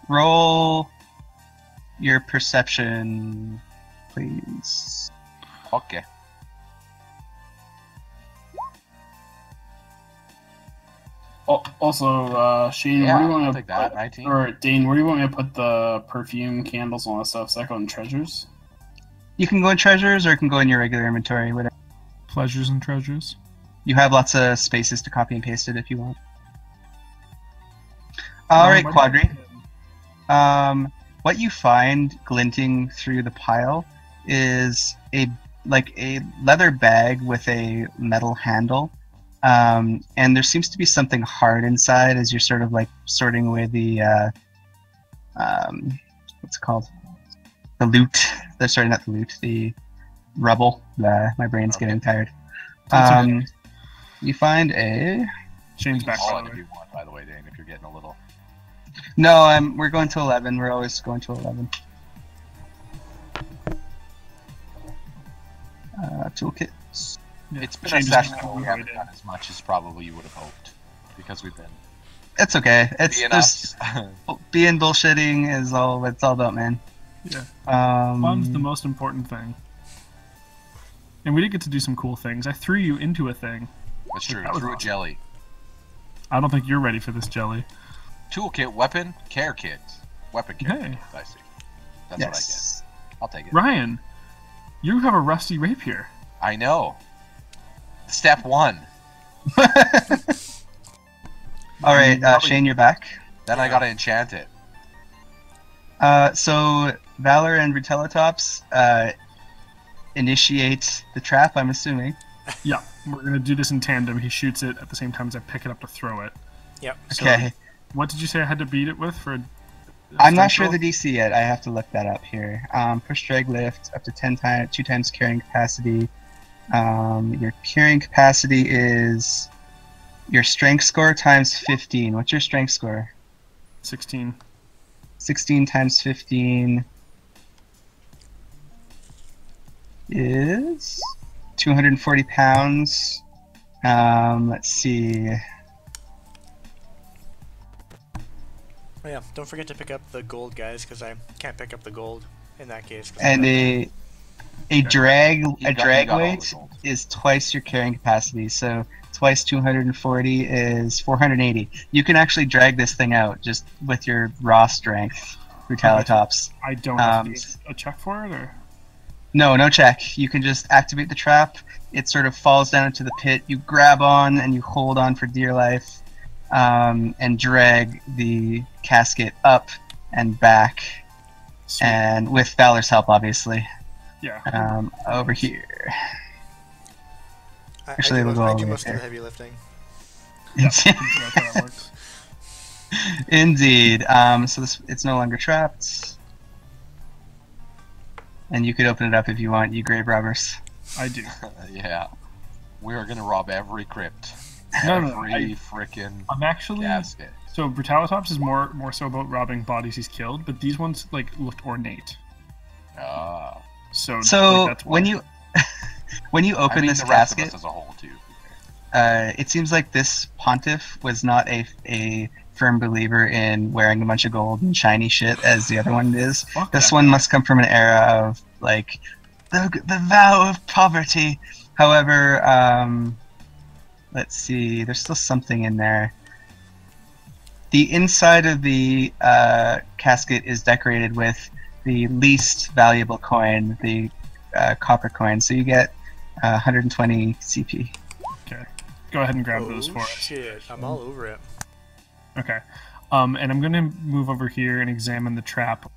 S5: roll your perception, please.
S2: Okay.
S6: Also, Shane,
S2: Yeah,
S6: where do you
S2: I'll
S6: want to
S2: take that.
S6: put,
S2: 19.
S6: or Dane, where do you want me to put the perfume, candles, and all that stuff? Does that go in treasures?
S5: You can go in treasures or it can go in your regular inventory, whatever.
S3: Pleasures and treasures.
S5: You have lots of spaces to copy and paste it if you want. All right, Quadri. What you find glinting through the pile is a leather bag with a metal handle, and there seems to be something hard inside as you're sort of like sorting away the what's it called, the loot. They're sorry, not the loot, the rubble. My brain's
S2: Okay.
S5: getting tired.
S3: That's okay.
S5: You find a.
S3: Shane's back,
S2: All
S3: by
S2: I
S3: the
S2: can
S3: way.
S2: do one, by the way, Dane, if you're getting a little.
S5: No, we're going to 11. We're always going to 11. Toolkit.
S3: Yeah.
S2: It's been
S3: Shane
S2: a
S3: just
S2: session
S3: went
S2: where we
S3: right
S2: haven't
S3: in.
S2: done as much as probably you would have hoped. Because we've been
S5: It's okay. It's
S2: being
S5: just
S2: us.
S5: being bullshitting is all it's all about, man.
S3: Yeah. Fun's the
S5: Um,
S3: most important thing. And we did get to do some cool things. I threw you into a thing.
S2: That's true.
S3: That was
S2: Through a
S3: awesome.
S2: jelly.
S3: I don't think you're ready for this, Jelly.
S2: Toolkit, weapon, care kit. Weapon care
S3: Hey.
S2: kit, I see. That's
S5: yes.
S2: what I get. I'll take it.
S3: Ryan, you have a rusty rapier.
S2: I know. Step 1.
S5: All right,
S3: Probably-
S5: Shane, you're back.
S2: Then I gotta enchant it.
S5: So Valor and Brutalitops initiate the trap. I'm assuming.
S3: Yeah, we're gonna do this in tandem. He shoots it at the same time as I pick it up to throw it.
S4: Yep.
S3: So,
S5: Okay.
S3: What did you say I had to beat it with for?
S5: I'm not sure
S3: strength
S5: the DC yet. I have to look that up here. Push, drag, lift up to 2 times carrying capacity. Your carrying capacity is your strength score times 15. What's your strength score?
S3: roll? 16.
S5: 16 times 15 is 240 pounds. Let's see.
S4: Oh, yeah. Don't forget to pick up the gold, guys, because I can't pick up the gold in that case. 'cause
S5: And
S4: I'm
S5: a drag
S2: You
S5: drag
S2: got all the
S5: weight
S2: gold.
S5: is twice your carrying capacity. So twice 240 is 480. You can actually drag this thing out just with your raw strength, Brutalitops.
S3: I don't have to
S5: Um,
S3: do a check for it, or?
S5: No check. You can just activate the trap. It sort of falls down into the pit. You grab on and you hold on for dear life, and drag the casket up and back,
S3: Sweet.
S5: and with Valor's help, obviously.
S3: Yeah.
S5: Over here. Actually,
S4: I
S5: we'll
S4: do,
S5: go
S4: I
S5: all
S4: do
S5: the way
S4: most of the
S5: there.
S4: heavy lifting.
S3: That's how that works.
S5: Indeed. So it's no longer trapped. And you could open it up if you want, you grave robbers.
S3: I do.
S2: Yeah. We are gonna rob every crypt.
S3: No, no,
S2: Every frickin'
S3: I'm actually.
S2: casket.
S3: So Brutalitops is more so about robbing bodies he's killed, but these ones looked ornate.
S2: Ah.
S3: So
S5: So
S3: that's why.
S5: when you when you
S2: I
S5: open
S2: mean,
S5: this
S2: the rest
S5: casket,
S2: of us as a whole too.
S5: it seems like this pontiff was not a firm believer in wearing a bunch of gold and shiny shit as the other one is. This one must come from an era of like the vow of poverty. However, let's see, there's still something in there. The inside of the casket is decorated with the least valuable coin, the copper coin. So you get 120 CP.
S3: Okay. Go ahead and grab those for us.
S4: Shit, I'm all over it.
S3: Okay. And I'm going to move over here and examine the trap.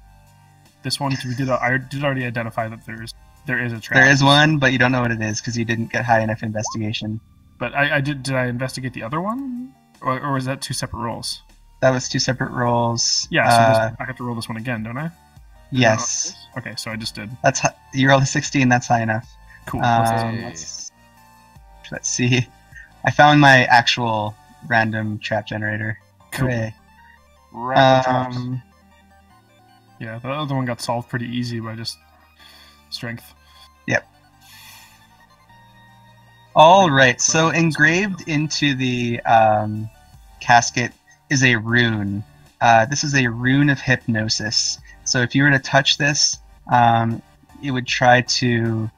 S3: This one, I did already identify that there is a trap.
S5: There is one, but you don't know what it is because you didn't get high enough investigation.
S3: But I did. Did I investigate the other one, or was that two separate rolls?
S5: That was two separate rolls.
S3: Yeah, so I have to roll this one again, don't I?
S5: Yes.
S3: Okay, so I just did.
S5: You rolled a 16. That's high enough.
S3: Cool.
S5: Let's see. I found my actual random trap generator.
S3: Cool.
S5: Hooray.
S2: Random traps.
S3: Yeah, the other one got solved pretty easy by just strength.
S5: Yep. All right. So engraved into the casket is a rune. This is a rune of hypnosis. So if you were to touch this, it would try to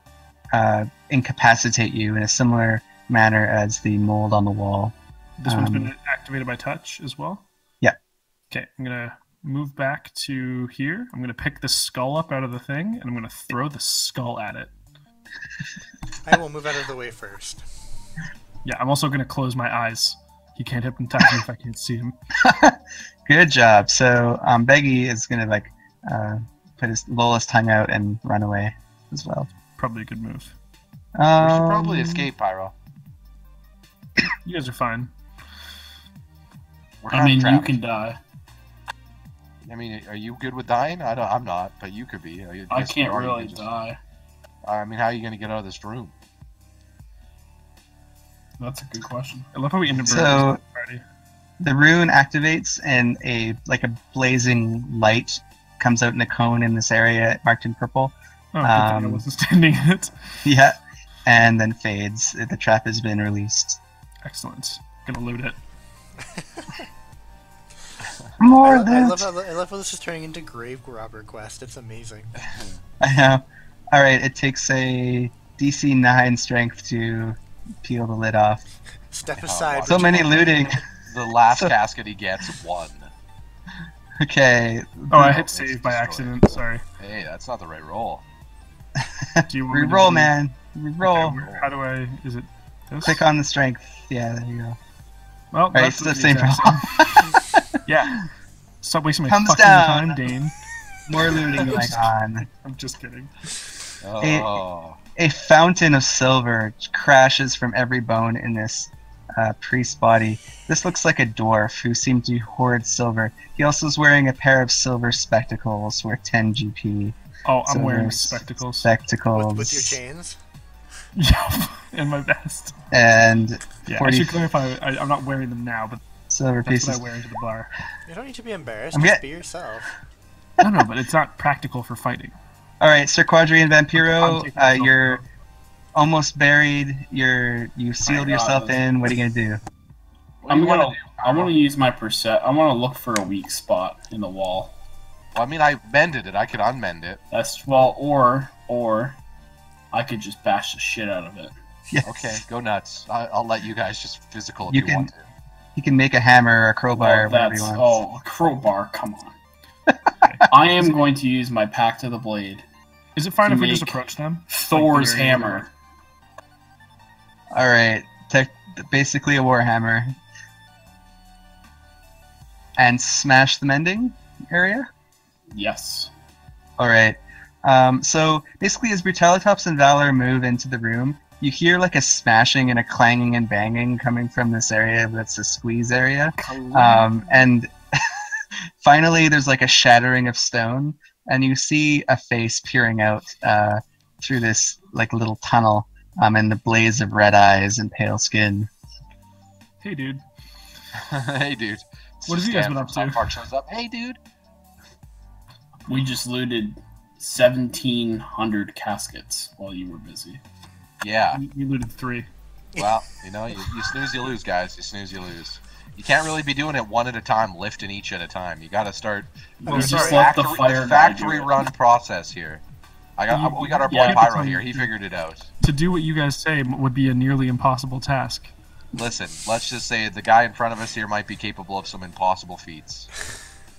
S5: incapacitate you in a similar manner as the mold on the wall.
S3: This one's been activated by touch as well?
S5: Yeah.
S3: Okay, I'm going to move back to here. I'm going to pick the skull up out of the thing, and I'm going to throw the skull at it.
S4: I will move out of the way first.
S3: Yeah, I'm also going to close my eyes. He can't hypnotize me if I can't see him.
S5: Good job. So Beggy is going to roll his tongue out and run away as well.
S3: Probably a good move.
S2: We should probably escape, Pyro.
S3: You guys are fine.
S6: I mean, you can die.
S2: I mean, are you good with dying? I'm not, but you could be.
S6: I can't really die.
S2: I mean, how are you going to get out of this room?
S6: That's a good question.
S3: I love how we ended
S5: So the rune activates, and a blazing light comes out in a cone in this area marked in purple.
S3: Oh, good thing I wasn't standing in it.
S5: Yeah, and then fades. The trap has been released.
S3: Excellent. Gonna loot it.
S5: More
S4: I
S5: loot!
S4: love how this is turning into grave robber quest. It's amazing.
S5: I know. Alright, it takes a DC 9 strength to peel the lid off.
S4: Step aside.
S5: So many looting.
S2: The last casket he gets, 1.
S5: Okay.
S3: Oh, I hit save by accident. Sorry.
S2: Hey, that's not the right roll.
S3: Do you want me to
S5: Reroll,
S3: do-
S5: man. Reroll.
S3: Okay, how do I? Is it this?
S5: Click on the strength. Yeah, there you go.
S3: Well,
S5: Alright,
S3: that's
S5: it's the same
S3: exact
S5: problem.
S3: same. Yeah. Stop wasting my
S5: Comes
S3: fucking
S5: down.
S3: time, Dane.
S5: More looting going on.
S3: I'm just kidding.
S2: Oh.
S5: A fountain of silver crashes from every bone in this priest's body. This looks like a dwarf who seemed to hoard silver. He also is wearing a pair of silver spectacles worth 10 GP.
S3: Oh, I'm
S5: So
S3: wearing
S5: there's
S3: spectacles.
S5: Spectacles.
S4: With your chains?
S3: Yeah, and my vest.
S5: And
S3: Yeah,
S5: 40
S3: I should clarify. I'm not wearing them now, but
S5: silver
S3: that's what
S5: pieces.
S3: I wear into the bar.
S4: You don't need to be embarrassed.
S5: I'm
S4: Just
S5: get-
S4: be yourself.
S3: No, but it's not practical for fighting.
S5: Alright, Sir Quadri and
S3: I'm
S5: Vampiro,
S3: taking myself
S5: you're
S3: out.
S5: almost buried. You sealed yourself in. What are you gonna do?
S2: What do you wanna do,
S6: I want to use my I want to look for a weak spot in the wall.
S2: Well, I mean, I mended it. I could unmend it.
S6: Or I could just bash the shit out of it.
S5: Yes.
S2: Okay, go nuts. I'll let you guys just physical if
S5: You
S2: you,
S5: can-
S2: want to.
S5: You can make a hammer or a crowbar or whatever you want.
S6: a crowbar. Come on. I am going to use my Pact of the Blade.
S3: Is it fine
S6: To
S3: if we just
S6: make
S3: approach them?
S6: Thor's
S3: Like the area
S6: hammer.
S5: Alright, basically a warhammer. And smash the mending area?
S6: Yes.
S5: Alright. So basically as Brutalitops and Valor move into the room, you hear like a smashing and a clanging and banging coming from this area that's a squeeze area. And finally there's like a shattering of stone, and you see a face peering out through this like little tunnel, and the blaze of red eyes and pale skin.
S3: Hey, dude.
S2: Hey, dude.
S3: What have you guys been up
S2: South
S3: to?
S2: Park shows up. Hey, dude.
S6: We just looted 1,700 caskets while you were busy.
S2: Yeah.
S3: We looted 3.
S2: Well, you snooze, you lose, guys. You snooze, you lose. You can't really be doing it one at a time, lifting each at a time. You got to start.
S6: Well,
S2: There's
S6: just
S2: a
S6: let the
S2: factory,
S6: fire
S2: a
S6: guy
S2: factory
S6: do it.
S2: run process here. We got our boy
S6: Yeah.
S2: Pyro here. He figured it out.
S3: To do what you guys say would be a nearly impossible task.
S2: Listen, let's just say the guy in front of us here might be capable of some impossible feats.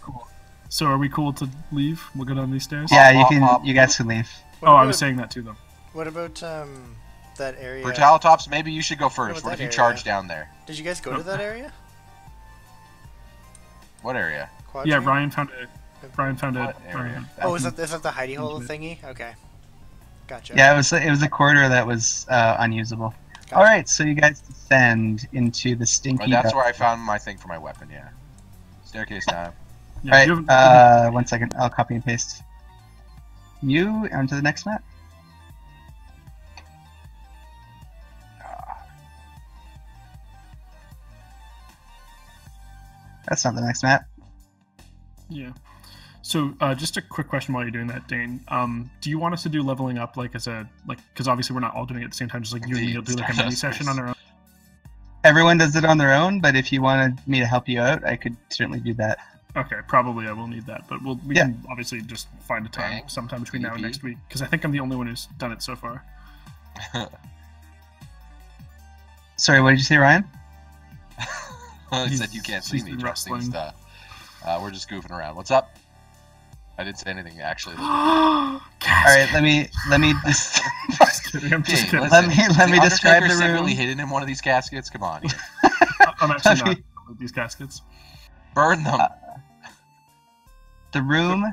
S3: Cool. So are we cool to leave? We'll go down these stairs?
S5: Yeah, you
S2: hop,
S5: can.
S2: hop.
S5: You guys can leave.
S4: What
S3: Oh, I
S4: about-
S3: was saying that to them.
S4: What about that area?
S2: Brutalitops, maybe you should go first.
S4: about
S2: What if
S4: that
S2: you
S4: area?
S2: charge down there?
S4: Did you guys go to that area?
S2: What area?
S4: Quad
S3: Yeah,
S4: train?
S3: Ryan found it. Ryan found
S2: What
S3: it.
S2: area?
S4: Oh, is that the hidey hole thingy? Okay, gotcha.
S5: Yeah, it was a corridor that was unusable.
S4: Gotcha.
S5: All right, so you guys descend into the stinky.
S2: That's
S5: dark-
S2: where I found my thing for my weapon. Yeah. Staircase time.
S3: Yeah,
S5: All
S3: you
S5: right,
S3: have-
S5: 1 second. I'll copy and paste. You onto the next map. That's not the next map.
S3: Yeah. So just a quick question while you're doing that, Dane. Do you want us to do leveling up because obviously we're not all doing it at the same time, just like you and me will do like a mini session on our own?
S5: Everyone does it on their own, but if you wanted me to help you out, I could certainly do that.
S3: Okay, probably I will need that, but we
S5: Yeah.
S3: can obviously just find a time
S2: Bang.
S3: sometime between now and
S2: PvP.
S3: next week, because I think I'm the only one who's done it so far.
S5: Sorry, what did you say, Ryan?
S2: He said you can't see
S3: he's
S2: me,
S3: been
S2: Justin.
S3: wrestling.
S2: We're just goofing around. What's up? I didn't say anything actually.
S5: All right, let me just
S3: Just kidding, I'm just
S2: Hey,
S3: kidding.
S2: listen,
S5: let me
S2: the
S5: describe
S2: Undertaker's
S5: the room.
S2: secretly hidden in one of these caskets. Come on, here.
S3: I'm actually
S5: let
S3: not
S5: me-
S3: with these caskets.
S2: Burn them.
S5: The room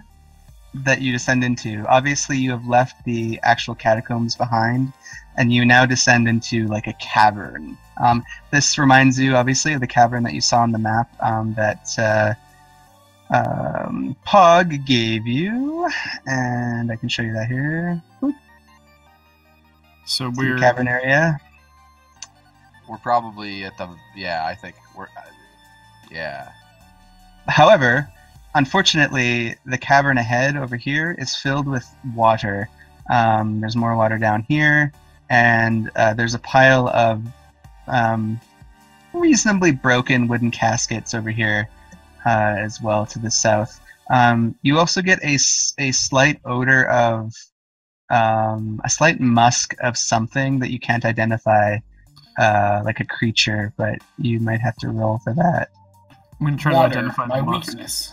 S5: that you descend into. Obviously, you have left the actual catacombs behind, and you now descend into like a cavern. This reminds you, obviously, of the cavern that you saw on the map that Pog gave you, and I can show you that here. Boop.
S3: So
S5: See the
S3: we're
S5: cavern area.
S2: We're probably at the. Yeah, I think we're. Yeah.
S5: However, unfortunately, the cavern ahead over here is filled with water. There's more water down here, and there's a pile of reasonably broken wooden caskets over here as well to the south. You also get a slight odor of a slight musk of something that you can't identify, like a creature, but you might have to roll for that.
S3: I'm gonna try
S6: Water,
S3: to identify
S6: my
S3: the musk.
S6: weakness.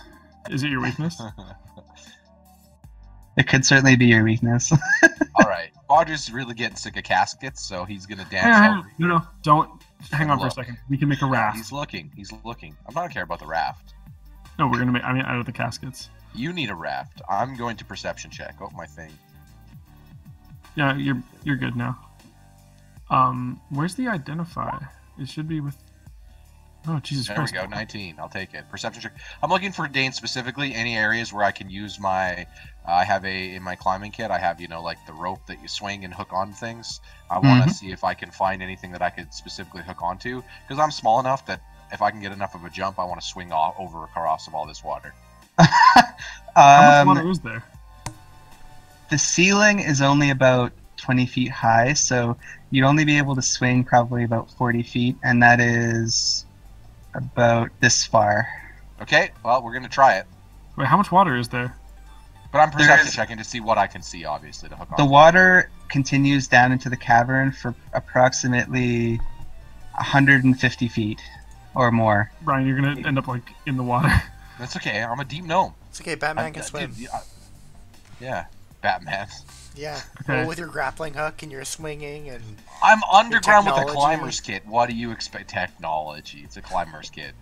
S3: Is it your weakness?
S5: It could certainly be your weakness.
S2: All right. Roger's really getting sick of caskets, so he's gonna dance
S3: Hang on,
S2: over.
S3: no, don't. Hang on for a
S2: Look.
S3: second. We can make a raft.
S2: He's looking. He's looking. I'm not care about the raft.
S3: No, we're gonna make. I mean, out of the caskets.
S2: You need a raft. I'm going to perception check. Oh, my thing.
S3: Yeah, you're good now. Where's the identify? It should be with. Oh Jesus
S2: There
S3: Christ!
S2: we go. 19. I'll take it. Perception check. I'm looking for Dane specifically. Any areas where I can use my. I have in my climbing kit. I have like the rope that you swing and hook on things. I want to see if I can find anything that I could specifically hook onto because I'm small enough that if I can get enough of a jump, I want to swing over across of all this water.
S3: How much water is there?
S5: The ceiling is only about 20 feet high, so you'd only be able to swing probably about 40 feet, and that is about this far.
S2: Okay. Well, we're gonna try it.
S3: Wait, how much water is there?
S2: But I'm perception
S5: is-
S2: checking to see what I can see, obviously, to hook on.
S5: The water continues down into the cavern for approximately 150 feet or more.
S3: Brian, you're gonna end up like in the water.
S2: That's okay. I'm a deep gnome.
S4: It's okay. Batman
S2: I-
S4: can
S2: dude,
S4: swim.
S2: yeah, Batman.
S4: Yeah.
S3: Okay.
S4: Well, with your grappling hook and your swinging and
S2: I'm underground with a
S4: technology.
S2: climber's kit. What do you expect? Technology. It's a climber's kit.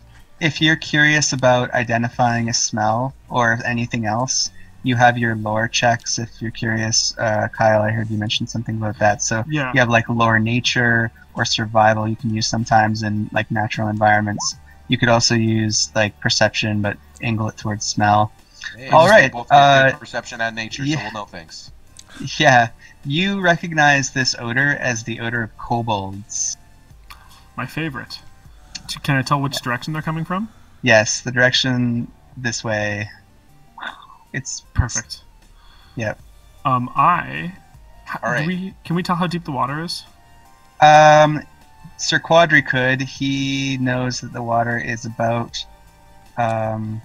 S5: If you're curious about identifying a smell or anything else, you have your lore checks. If you're curious, Kyle, I heard you mention something about that. So
S3: Yeah.
S5: you have like lore nature or survival you can use sometimes in like natural environments. You could also use like perception, but angle it towards smell.
S2: Hey,
S5: All
S2: we
S5: right,
S2: both get good perception and nature,
S5: yeah.
S2: so we'll know things.
S5: Yeah, you recognize this odor as the odor of kobolds.
S3: My favorite. Can I tell which direction they're coming from?
S5: Yes, the direction this way. It's
S3: Perfect.
S5: Yep.
S3: All right.
S2: All right.
S3: Can we tell how deep the water is?
S5: Sir Quadri could. He knows that the water is about 10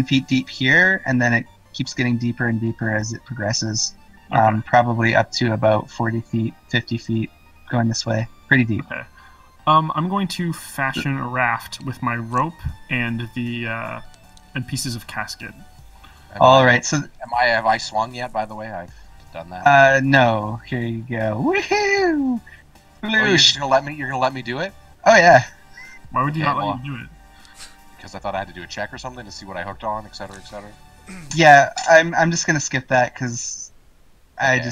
S5: feet deep here, and then it keeps getting deeper and deeper as it progresses.
S3: Okay.
S5: Probably up to about 40 feet, 50 feet going this way. Pretty deep.
S3: Okay. I'm going to fashion a raft with my rope and and pieces of casket.
S5: All right. So
S2: have I swung yet? By the way, I've done that.
S5: no. Here you go. Woohoo!
S2: Oh, you're just gonna let me? You're gonna let me do it?
S5: Oh yeah.
S3: Why would you
S2: Okay,
S3: not
S2: well,
S3: let you do it?
S2: Because I thought I had to do a check or something to see what I hooked on, etc., etc.
S5: Yeah. I'm just gonna skip that because
S2: Okay.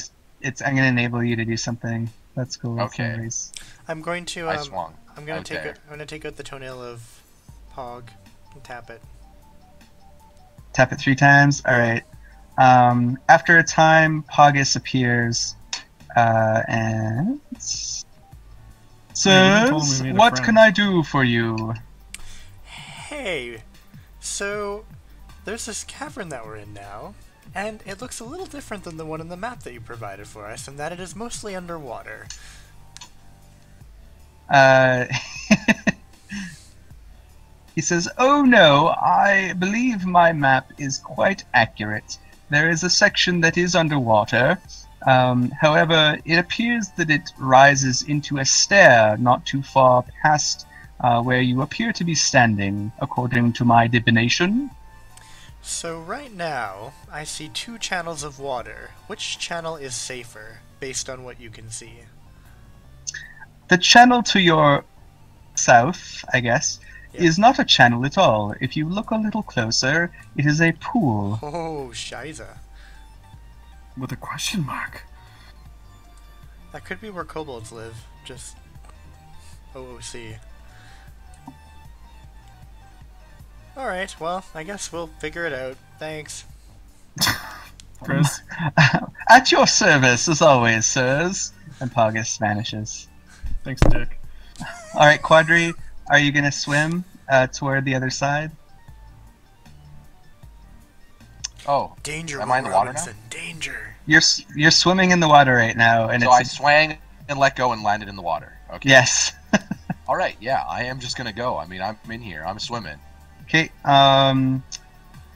S5: I'm gonna enable you to do something. That's cool.
S2: Okay.
S5: No worries.
S4: I'm going to.
S2: I swung.
S4: I'm gonna
S2: out
S4: take.
S2: there.
S4: I'm gonna take out the toenail of Pog and tap it.
S5: Tap it 3 times. All right. After a time, Pogus appears and says,
S3: made a
S5: "What
S3: friend."
S5: can I do for you?"
S4: Hey, so there's this cavern that we're in now, and it looks a little different than the one in the map that you provided for us, in that it is mostly underwater.
S5: He says, "Oh no, I believe my map is quite accurate. There is a section that is underwater. However, it appears that it rises into a stair not too far past where you appear to be standing, according to my divination."
S4: So right now, I see 2 channels of water. Which channel is safer, based on what you can see?
S5: The channel to your south, I guess,
S4: Yep.
S5: is not a channel at all. If you look a little closer, it is a pool.
S4: Oh, shiza.
S3: With a question mark.
S4: That could be where kobolds live. Just OOC. Alright, well, I guess we'll figure it out. Thanks.
S3: Chris?
S5: At your service, as always, sirs. And Pogus vanishes.
S3: Thanks, Dick.
S5: All right, Quadri, are you gonna swim toward the other side?
S2: Oh,
S4: Danger,
S2: Am I in the water now?
S4: Robinson, danger.
S5: You're swimming in the water right now, and
S2: so I swang and let go and landed in the water. Okay.
S5: yes.
S2: All right. Yeah, I am just gonna go. I mean, I'm in here. I'm swimming.
S5: Okay.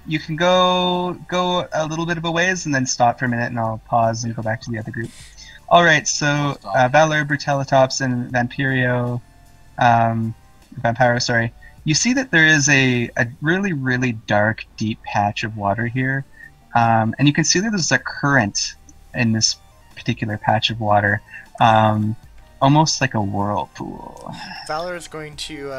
S5: You can go a little bit of a ways and then stop for a minute, and I'll pause and go back to the other group. All right. So Valor, Brutalitops, and Vampiro, sorry. You see that there is a really, really dark, deep patch of water here. And you can see that there's a current in this particular patch of water. Almost like a whirlpool.
S4: Valor is going to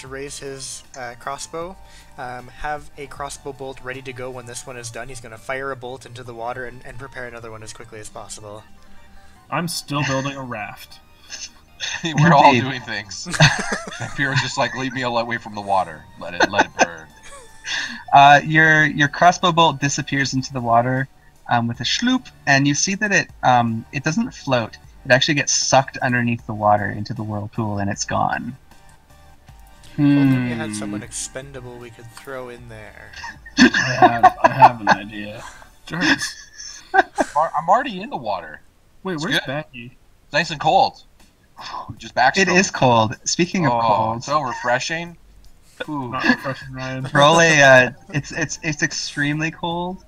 S4: raise his crossbow, have a crossbow bolt ready to go when this one is done. He's going to fire a bolt into the water and prepare another one as quickly as possible. I'm
S3: still building a raft.
S2: We're all doing things. Vampiro's just like, leave me away from the water. Let it burn.
S5: Your crossbow bolt disappears into the water with a schloop, and you see that it doesn't float. It actually gets sucked underneath the water into the whirlpool, and it's gone.
S4: Only we had someone expendable we could throw in there.
S6: I have an idea.
S3: Jarvis.
S2: I'm already in the water.
S3: Wait,
S2: It's
S3: where's
S2: good.
S3: Becky?
S2: It's nice and cold. Just backstroke.
S5: It is cold. Speaking of cold,
S2: so refreshing. Ooh.
S3: Not refreshing, Ryan.
S5: roll a. It's extremely cold.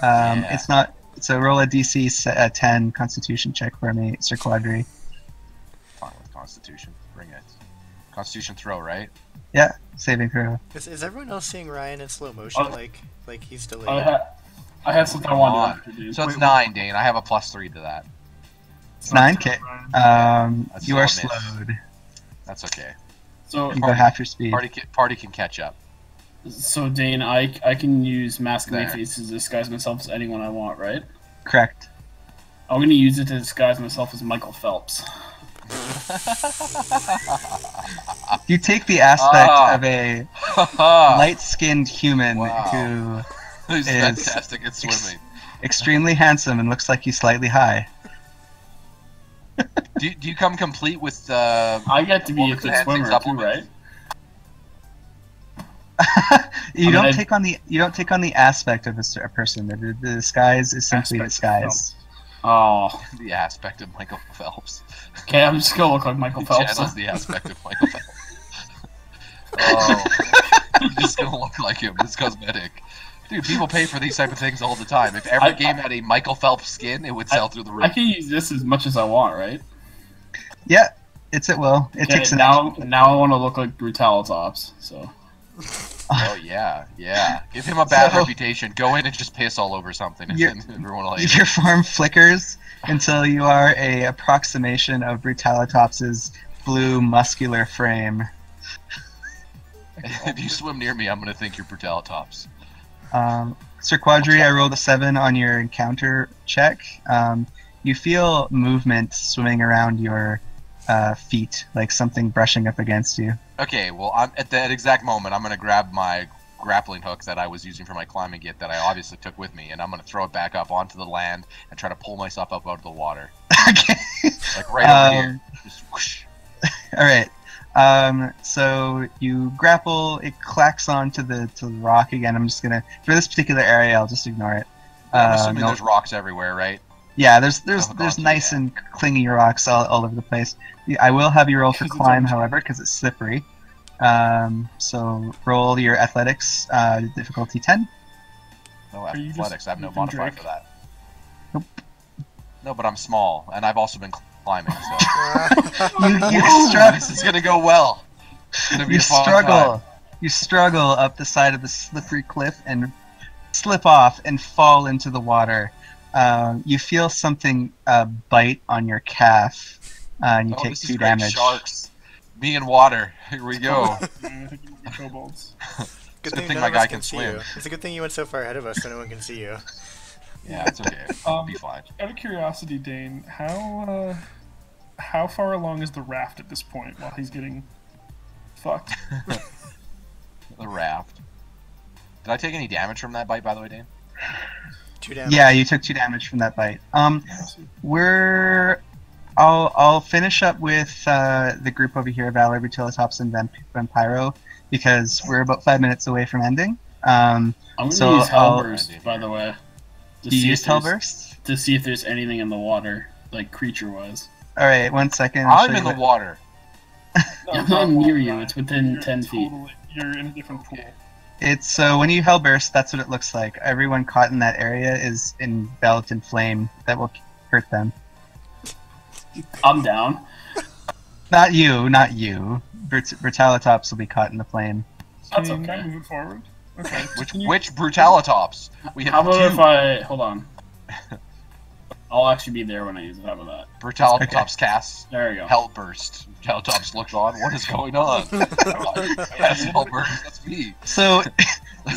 S5: It's not. So roll a DC 10 Constitution check for me, Sir Quadri.
S2: Fine with Constitution. Bring it. Constitution throw, right?
S5: Yeah, saving throw.
S4: Is everyone else seeing Ryan in slow motion, like he's delayed?
S6: I have something I want to introduce.
S2: So it's 9, Dane. I have a +3 to that.
S5: It's 9K.
S2: That's
S5: You are
S2: still a miss.
S5: slowed.
S2: That's okay.
S6: So
S5: You go half your speed.
S2: Party can catch up.
S6: So Dane, I can use Masquerade
S2: There.
S6: Face to disguise myself as anyone I want, right?
S5: Correct.
S6: I'm gonna use it to disguise myself as Michael Phelps.
S5: You take the aspect of a light-skinned human
S2: Wow.
S5: who
S2: Who's
S5: is
S2: fantastic at swimming.
S5: extremely handsome and looks like he's slightly high.
S2: Do you come complete with
S6: I get to be a
S2: woman's
S6: good
S2: enhancing
S6: swimmer too,
S2: supplements?
S6: right?
S5: You
S6: I
S5: don't
S6: mean,
S5: take on the aspect of a person. The disguise is simply
S3: Aspect of
S5: disguise.
S6: Oh.
S2: The aspect of Michael Phelps.
S6: Okay, I'm just gonna look like Michael Phelps.
S2: Channels the aspect of Michael Phelps. Oh, I'm just gonna look like him. It's cosmetic. Dude, people pay for these type of things all the time. If every game had a Michael Phelps skin, it would sell through the roof.
S6: I can use this as much as I want, right?
S5: Yeah, it's at will. It
S6: Okay,
S5: takes an
S6: now I want to look like Brutalitops, so...
S2: Oh, yeah. Give him a bad
S5: So-
S2: reputation. Go in and just piss all over something, and
S5: Your-
S2: then everyone will hate
S5: Your form flickers until you are a approximation of Brutalitops's blue muscular frame.
S2: it. If you swim near me, I'm going to think you're Brutalitops.
S5: Sir Quadri, I rolled a 7 on your encounter check. You feel movement swimming around your feet, like something brushing up against you.
S2: Okay, well, at that exact moment, I'm going to grab my grappling hook that I was using for my climbing kit that I obviously took with me, and I'm going to throw it back up onto the land and try to pull myself up out of the water.
S5: Okay.
S2: Like right over here. Just whoosh.
S5: All right. So you grapple. It clacks onto the rock again. I'm just gonna, for this particular area, I'll just ignore it.
S2: I'm assuming
S5: no-
S2: there's rocks everywhere, right?
S5: Yeah, there's
S2: hook onto
S5: nice
S2: it,
S5: and clingy rocks all over the place. I will have you roll for
S3: 'Cause it's
S5: climb,
S3: on-
S5: however, because it's slippery. So roll your athletics, difficulty 10.
S2: No
S3: Are you
S2: athletics.
S3: just
S2: I have no
S3: using
S2: modifier
S3: Drake?
S2: for that.
S5: Nope.
S2: No, but I'm small, and I've also been climbing, so...
S5: You
S2: Ooh,
S5: struggle.
S2: this is gonna go well. It's gonna be
S5: You
S2: a fun
S5: struggle.
S2: time.
S5: You struggle up the side of the slippery cliff and slip off and fall into the water. You feel something bite on your calf, and you
S2: Oh,
S5: take
S2: this is
S5: 2
S2: great.
S5: damage.
S2: Sharks. Me in water. Here we go.
S3: Yeah, I think you can kobolds.
S4: Good
S2: Good
S4: thing
S2: thing
S4: none
S2: my
S4: of
S2: guy
S4: us
S2: can
S4: see
S2: swim.
S4: you. It's a good thing you went so far ahead of us so no one can see you.
S2: Yeah, it's okay. I'll be fine.
S3: Out of curiosity, Dane, how far along is the raft at this point while he's getting fucked?
S2: The raft. Did I take any damage from that bite, by the way, Dane?
S4: 2 damage.
S5: Yeah, you took 2 damage from that bite. I'll finish up with the group over here, Valor, Brutilitops, and Vampiro, because we're about 5 minutes away from ending.
S6: I'm gonna
S5: So
S6: use
S5: I'll-
S6: Hellburst, by the way. To
S5: You
S6: see
S5: use
S6: if there's-
S5: Hellburst?
S6: To see if there's anything in the water, like creature-wise.
S5: Alright, 1 second. I'll
S2: I'm
S5: show
S2: in
S5: you
S2: the
S5: what-
S2: water.
S6: I'm not near you, it's within 10 feet.
S3: You're in a different pool.
S5: It's so when you Hellburst, that's what it looks like. Everyone caught in that area is enveloped in flame that will hurt them.
S6: I'm down.
S5: Not you. Brutalitops will be caught in the flame.
S6: That's
S3: Dane,
S6: okay.
S3: moving forward. Okay.
S2: Which Brutalitops? We have
S6: How about
S2: 2
S6: if I... Hold on. I'll actually be there when I use it. How about that?
S2: Brutalitops cast
S6: There we go.
S2: Hellburst. Brutalitops looks on. What is going on? That's Hellburst. That's me.
S5: So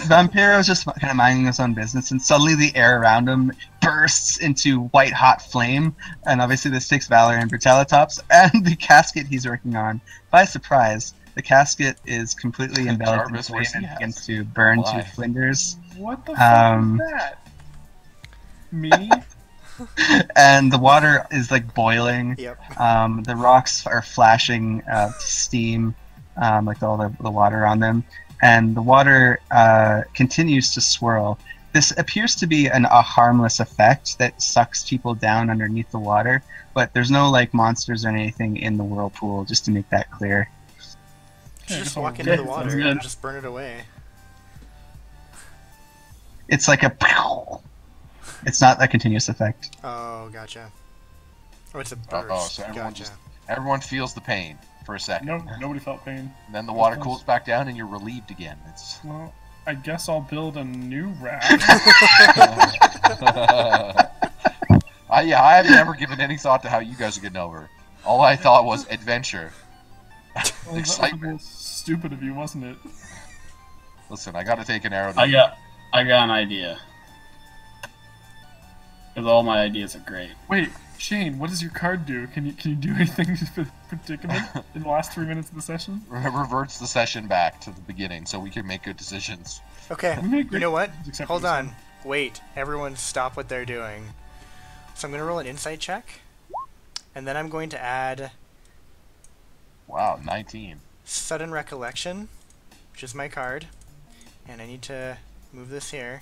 S5: Vampiro's just kind of minding his own business, and suddenly the air around him bursts into white hot flame, and obviously this takes Valor and Brutalitops and the casket he's working on by surprise. The casket is completely enveloped in
S2: Jarvis,
S5: flame
S2: where's he
S5: and
S2: at?
S5: begins to burn
S2: Why?
S5: to flinders.
S3: What the fuck is that? Me?
S5: And the water is like boiling.
S4: Yep.
S5: The rocks are flashing steam, like all the water on them, and the water continues to swirl. This appears to be a harmless effect that sucks people down underneath the water, but there's no like monsters or anything in the whirlpool. Just to make that clear.
S4: Just
S3: Yeah,
S4: walk
S3: okay,
S4: into the
S6: sounds
S4: water
S6: good.
S4: and just burn it away.
S5: It's like a. It's not a continuous effect.
S4: Oh, gotcha. Oh, it's a burst.
S2: Uh-oh, so everyone
S4: gotcha.
S2: Everyone feels the pain for a second.
S3: No, nobody felt pain.
S2: And then the water cools back down and you're relieved again. It's
S3: Well, I guess I'll build a new raft.
S2: yeah, I haven't ever given any thought to how you guys are getting over. All I thought was adventure.
S3: Well, that was a
S2: Excitement.
S3: little stupid of you, wasn't it?
S2: Listen, I gotta take an arrow to
S6: I got an idea. Because all my ideas are great.
S3: Wait, Shane, what does your card do? Can you do anything for the predicament in the last 3 minutes of the session?
S2: reverts the session back to the beginning so we can make good decisions.
S4: Okay,
S3: We made
S4: you
S3: great
S4: know what?
S3: decisions except
S4: Hold
S3: for this
S4: on.
S3: one.
S4: Wait, everyone stop what they're doing. So I'm going to roll an insight check, and then I'm going to add
S2: Wow, 19.
S4: Sudden Recollection, which is my card, and I need to move this here,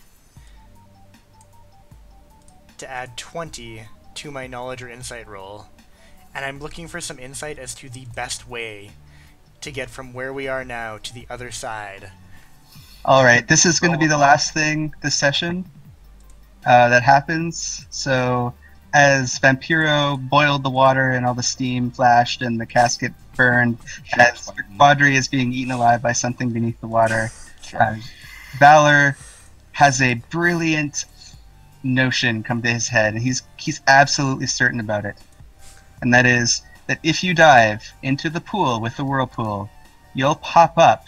S4: to add 20 to my knowledge or insight roll, and I'm looking for some insight as to the best way to get from where we are now to the other side.
S5: All right, this is going to be the last thing this session that happens. So, as Vampiro boiled the water and all the steam flashed and the casket burned, as Quadri is being eaten alive by something beneath the water, Valor has a brilliant notion come to his head, and he's absolutely certain about it. And that is that if you dive into the pool with the whirlpool, you'll pop up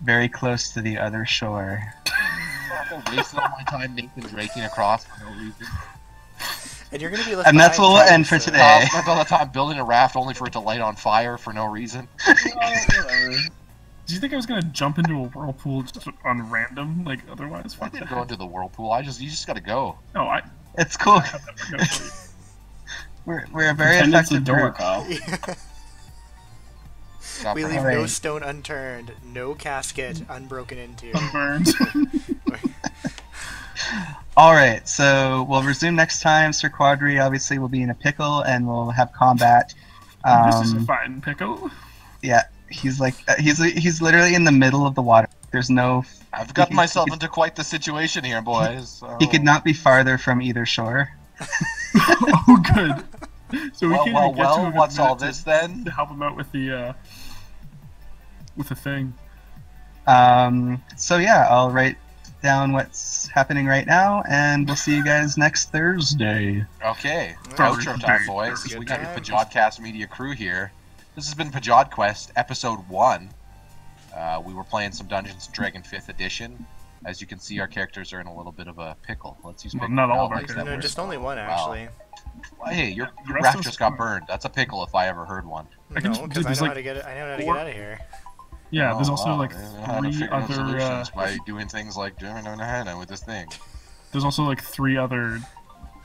S5: very close to the other shore.
S2: I'm wasting all my time Nathan raking across for no reason.
S4: And you're gonna be left
S5: And that's
S4: behind,
S5: what we'll
S4: too,
S5: end for
S4: so-
S5: today.
S2: Spent all the time building a raft only for it to light on fire for no reason.
S3: Do you think I was gonna jump into a whirlpool just on random, like otherwise?
S2: I didn't go into the whirlpool. You just gotta go.
S3: No, I
S5: It's cool.
S3: have that go for you.
S5: We're a very
S6: Pretend it's a
S5: effective
S6: door,
S5: group.
S6: Kyle.
S2: Got
S4: We
S2: for-
S4: leave
S5: Alright.
S4: no stone unturned, no casket unbroken into.
S3: Burned.
S5: All right, so we'll resume next time. Sir Quadri obviously will be in a pickle, and we'll have combat.
S3: This is a
S5: Um,
S3: fine pickle.
S5: yeah, he's like he's literally in the middle of the water. There's no.
S2: I've gotten myself into quite the situation here, boys. So...
S5: He could not be farther from either shore.
S3: Oh, good. So we can't even get to
S2: Well,
S3: him in a
S2: what's all
S3: minute
S2: this then?
S3: to help him out with the thing.
S5: So yeah, I'll write down what's happening right now, and we'll see you guys next Thursday.
S2: Okay,
S3: Oh,
S2: outro
S3: good
S2: time,
S3: time.
S2: boys.
S4: Good
S2: We got your
S4: time.
S2: PajodCast media crew here. This has been PajodQuest, episode 1. We were playing some Dungeons & Dragons 5th edition. As you can see, our characters are in a little bit of a pickle. Let's use
S3: Well,
S2: pickle.
S3: not all
S2: Val
S3: of our
S2: likes that
S4: No,
S2: word.
S4: just only one
S2: Wow.
S4: actually.
S2: Well, hey, your
S3: The rest
S2: raft
S3: of
S2: just
S3: us
S2: got
S3: are-
S2: burned. That's a pickle if I ever heard one.
S3: I can
S4: No,
S3: just-
S4: because I
S3: there's
S4: know
S3: like
S4: how to get it. I know how to
S3: four-
S4: get out of here.
S3: Yeah, there's
S2: Oh,
S3: also
S2: wow.
S3: like
S2: They know how to
S3: 3
S2: figure out
S3: other.
S2: solutions by doing things like doing with this thing.
S3: There's also like 3 other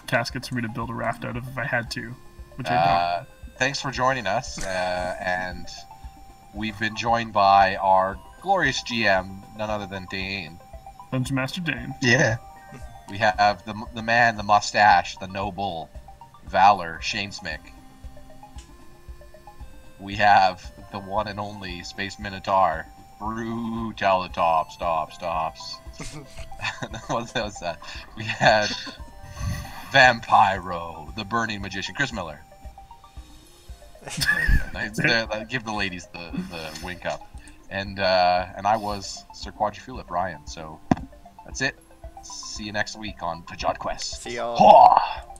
S3: caskets for me to build a raft out of if I had to, which I
S2: Thanks for joining us, and we've been joined by our glorious GM, none other than Dane.
S3: don't. Dungeon Master Dane.
S5: Yeah.
S2: We have the man, the mustache, the noble, Valor, Shane Smick. We have the one and only Space Minotaur, Brutality stops. What was that? We had Vampiro, the burning magician, Chris Miller. Give the ladies the wink up. And I was Sir Quadriphilip Ryan. So that's it. See you next week on PajodQuest.
S4: See y'all.
S5: Haw!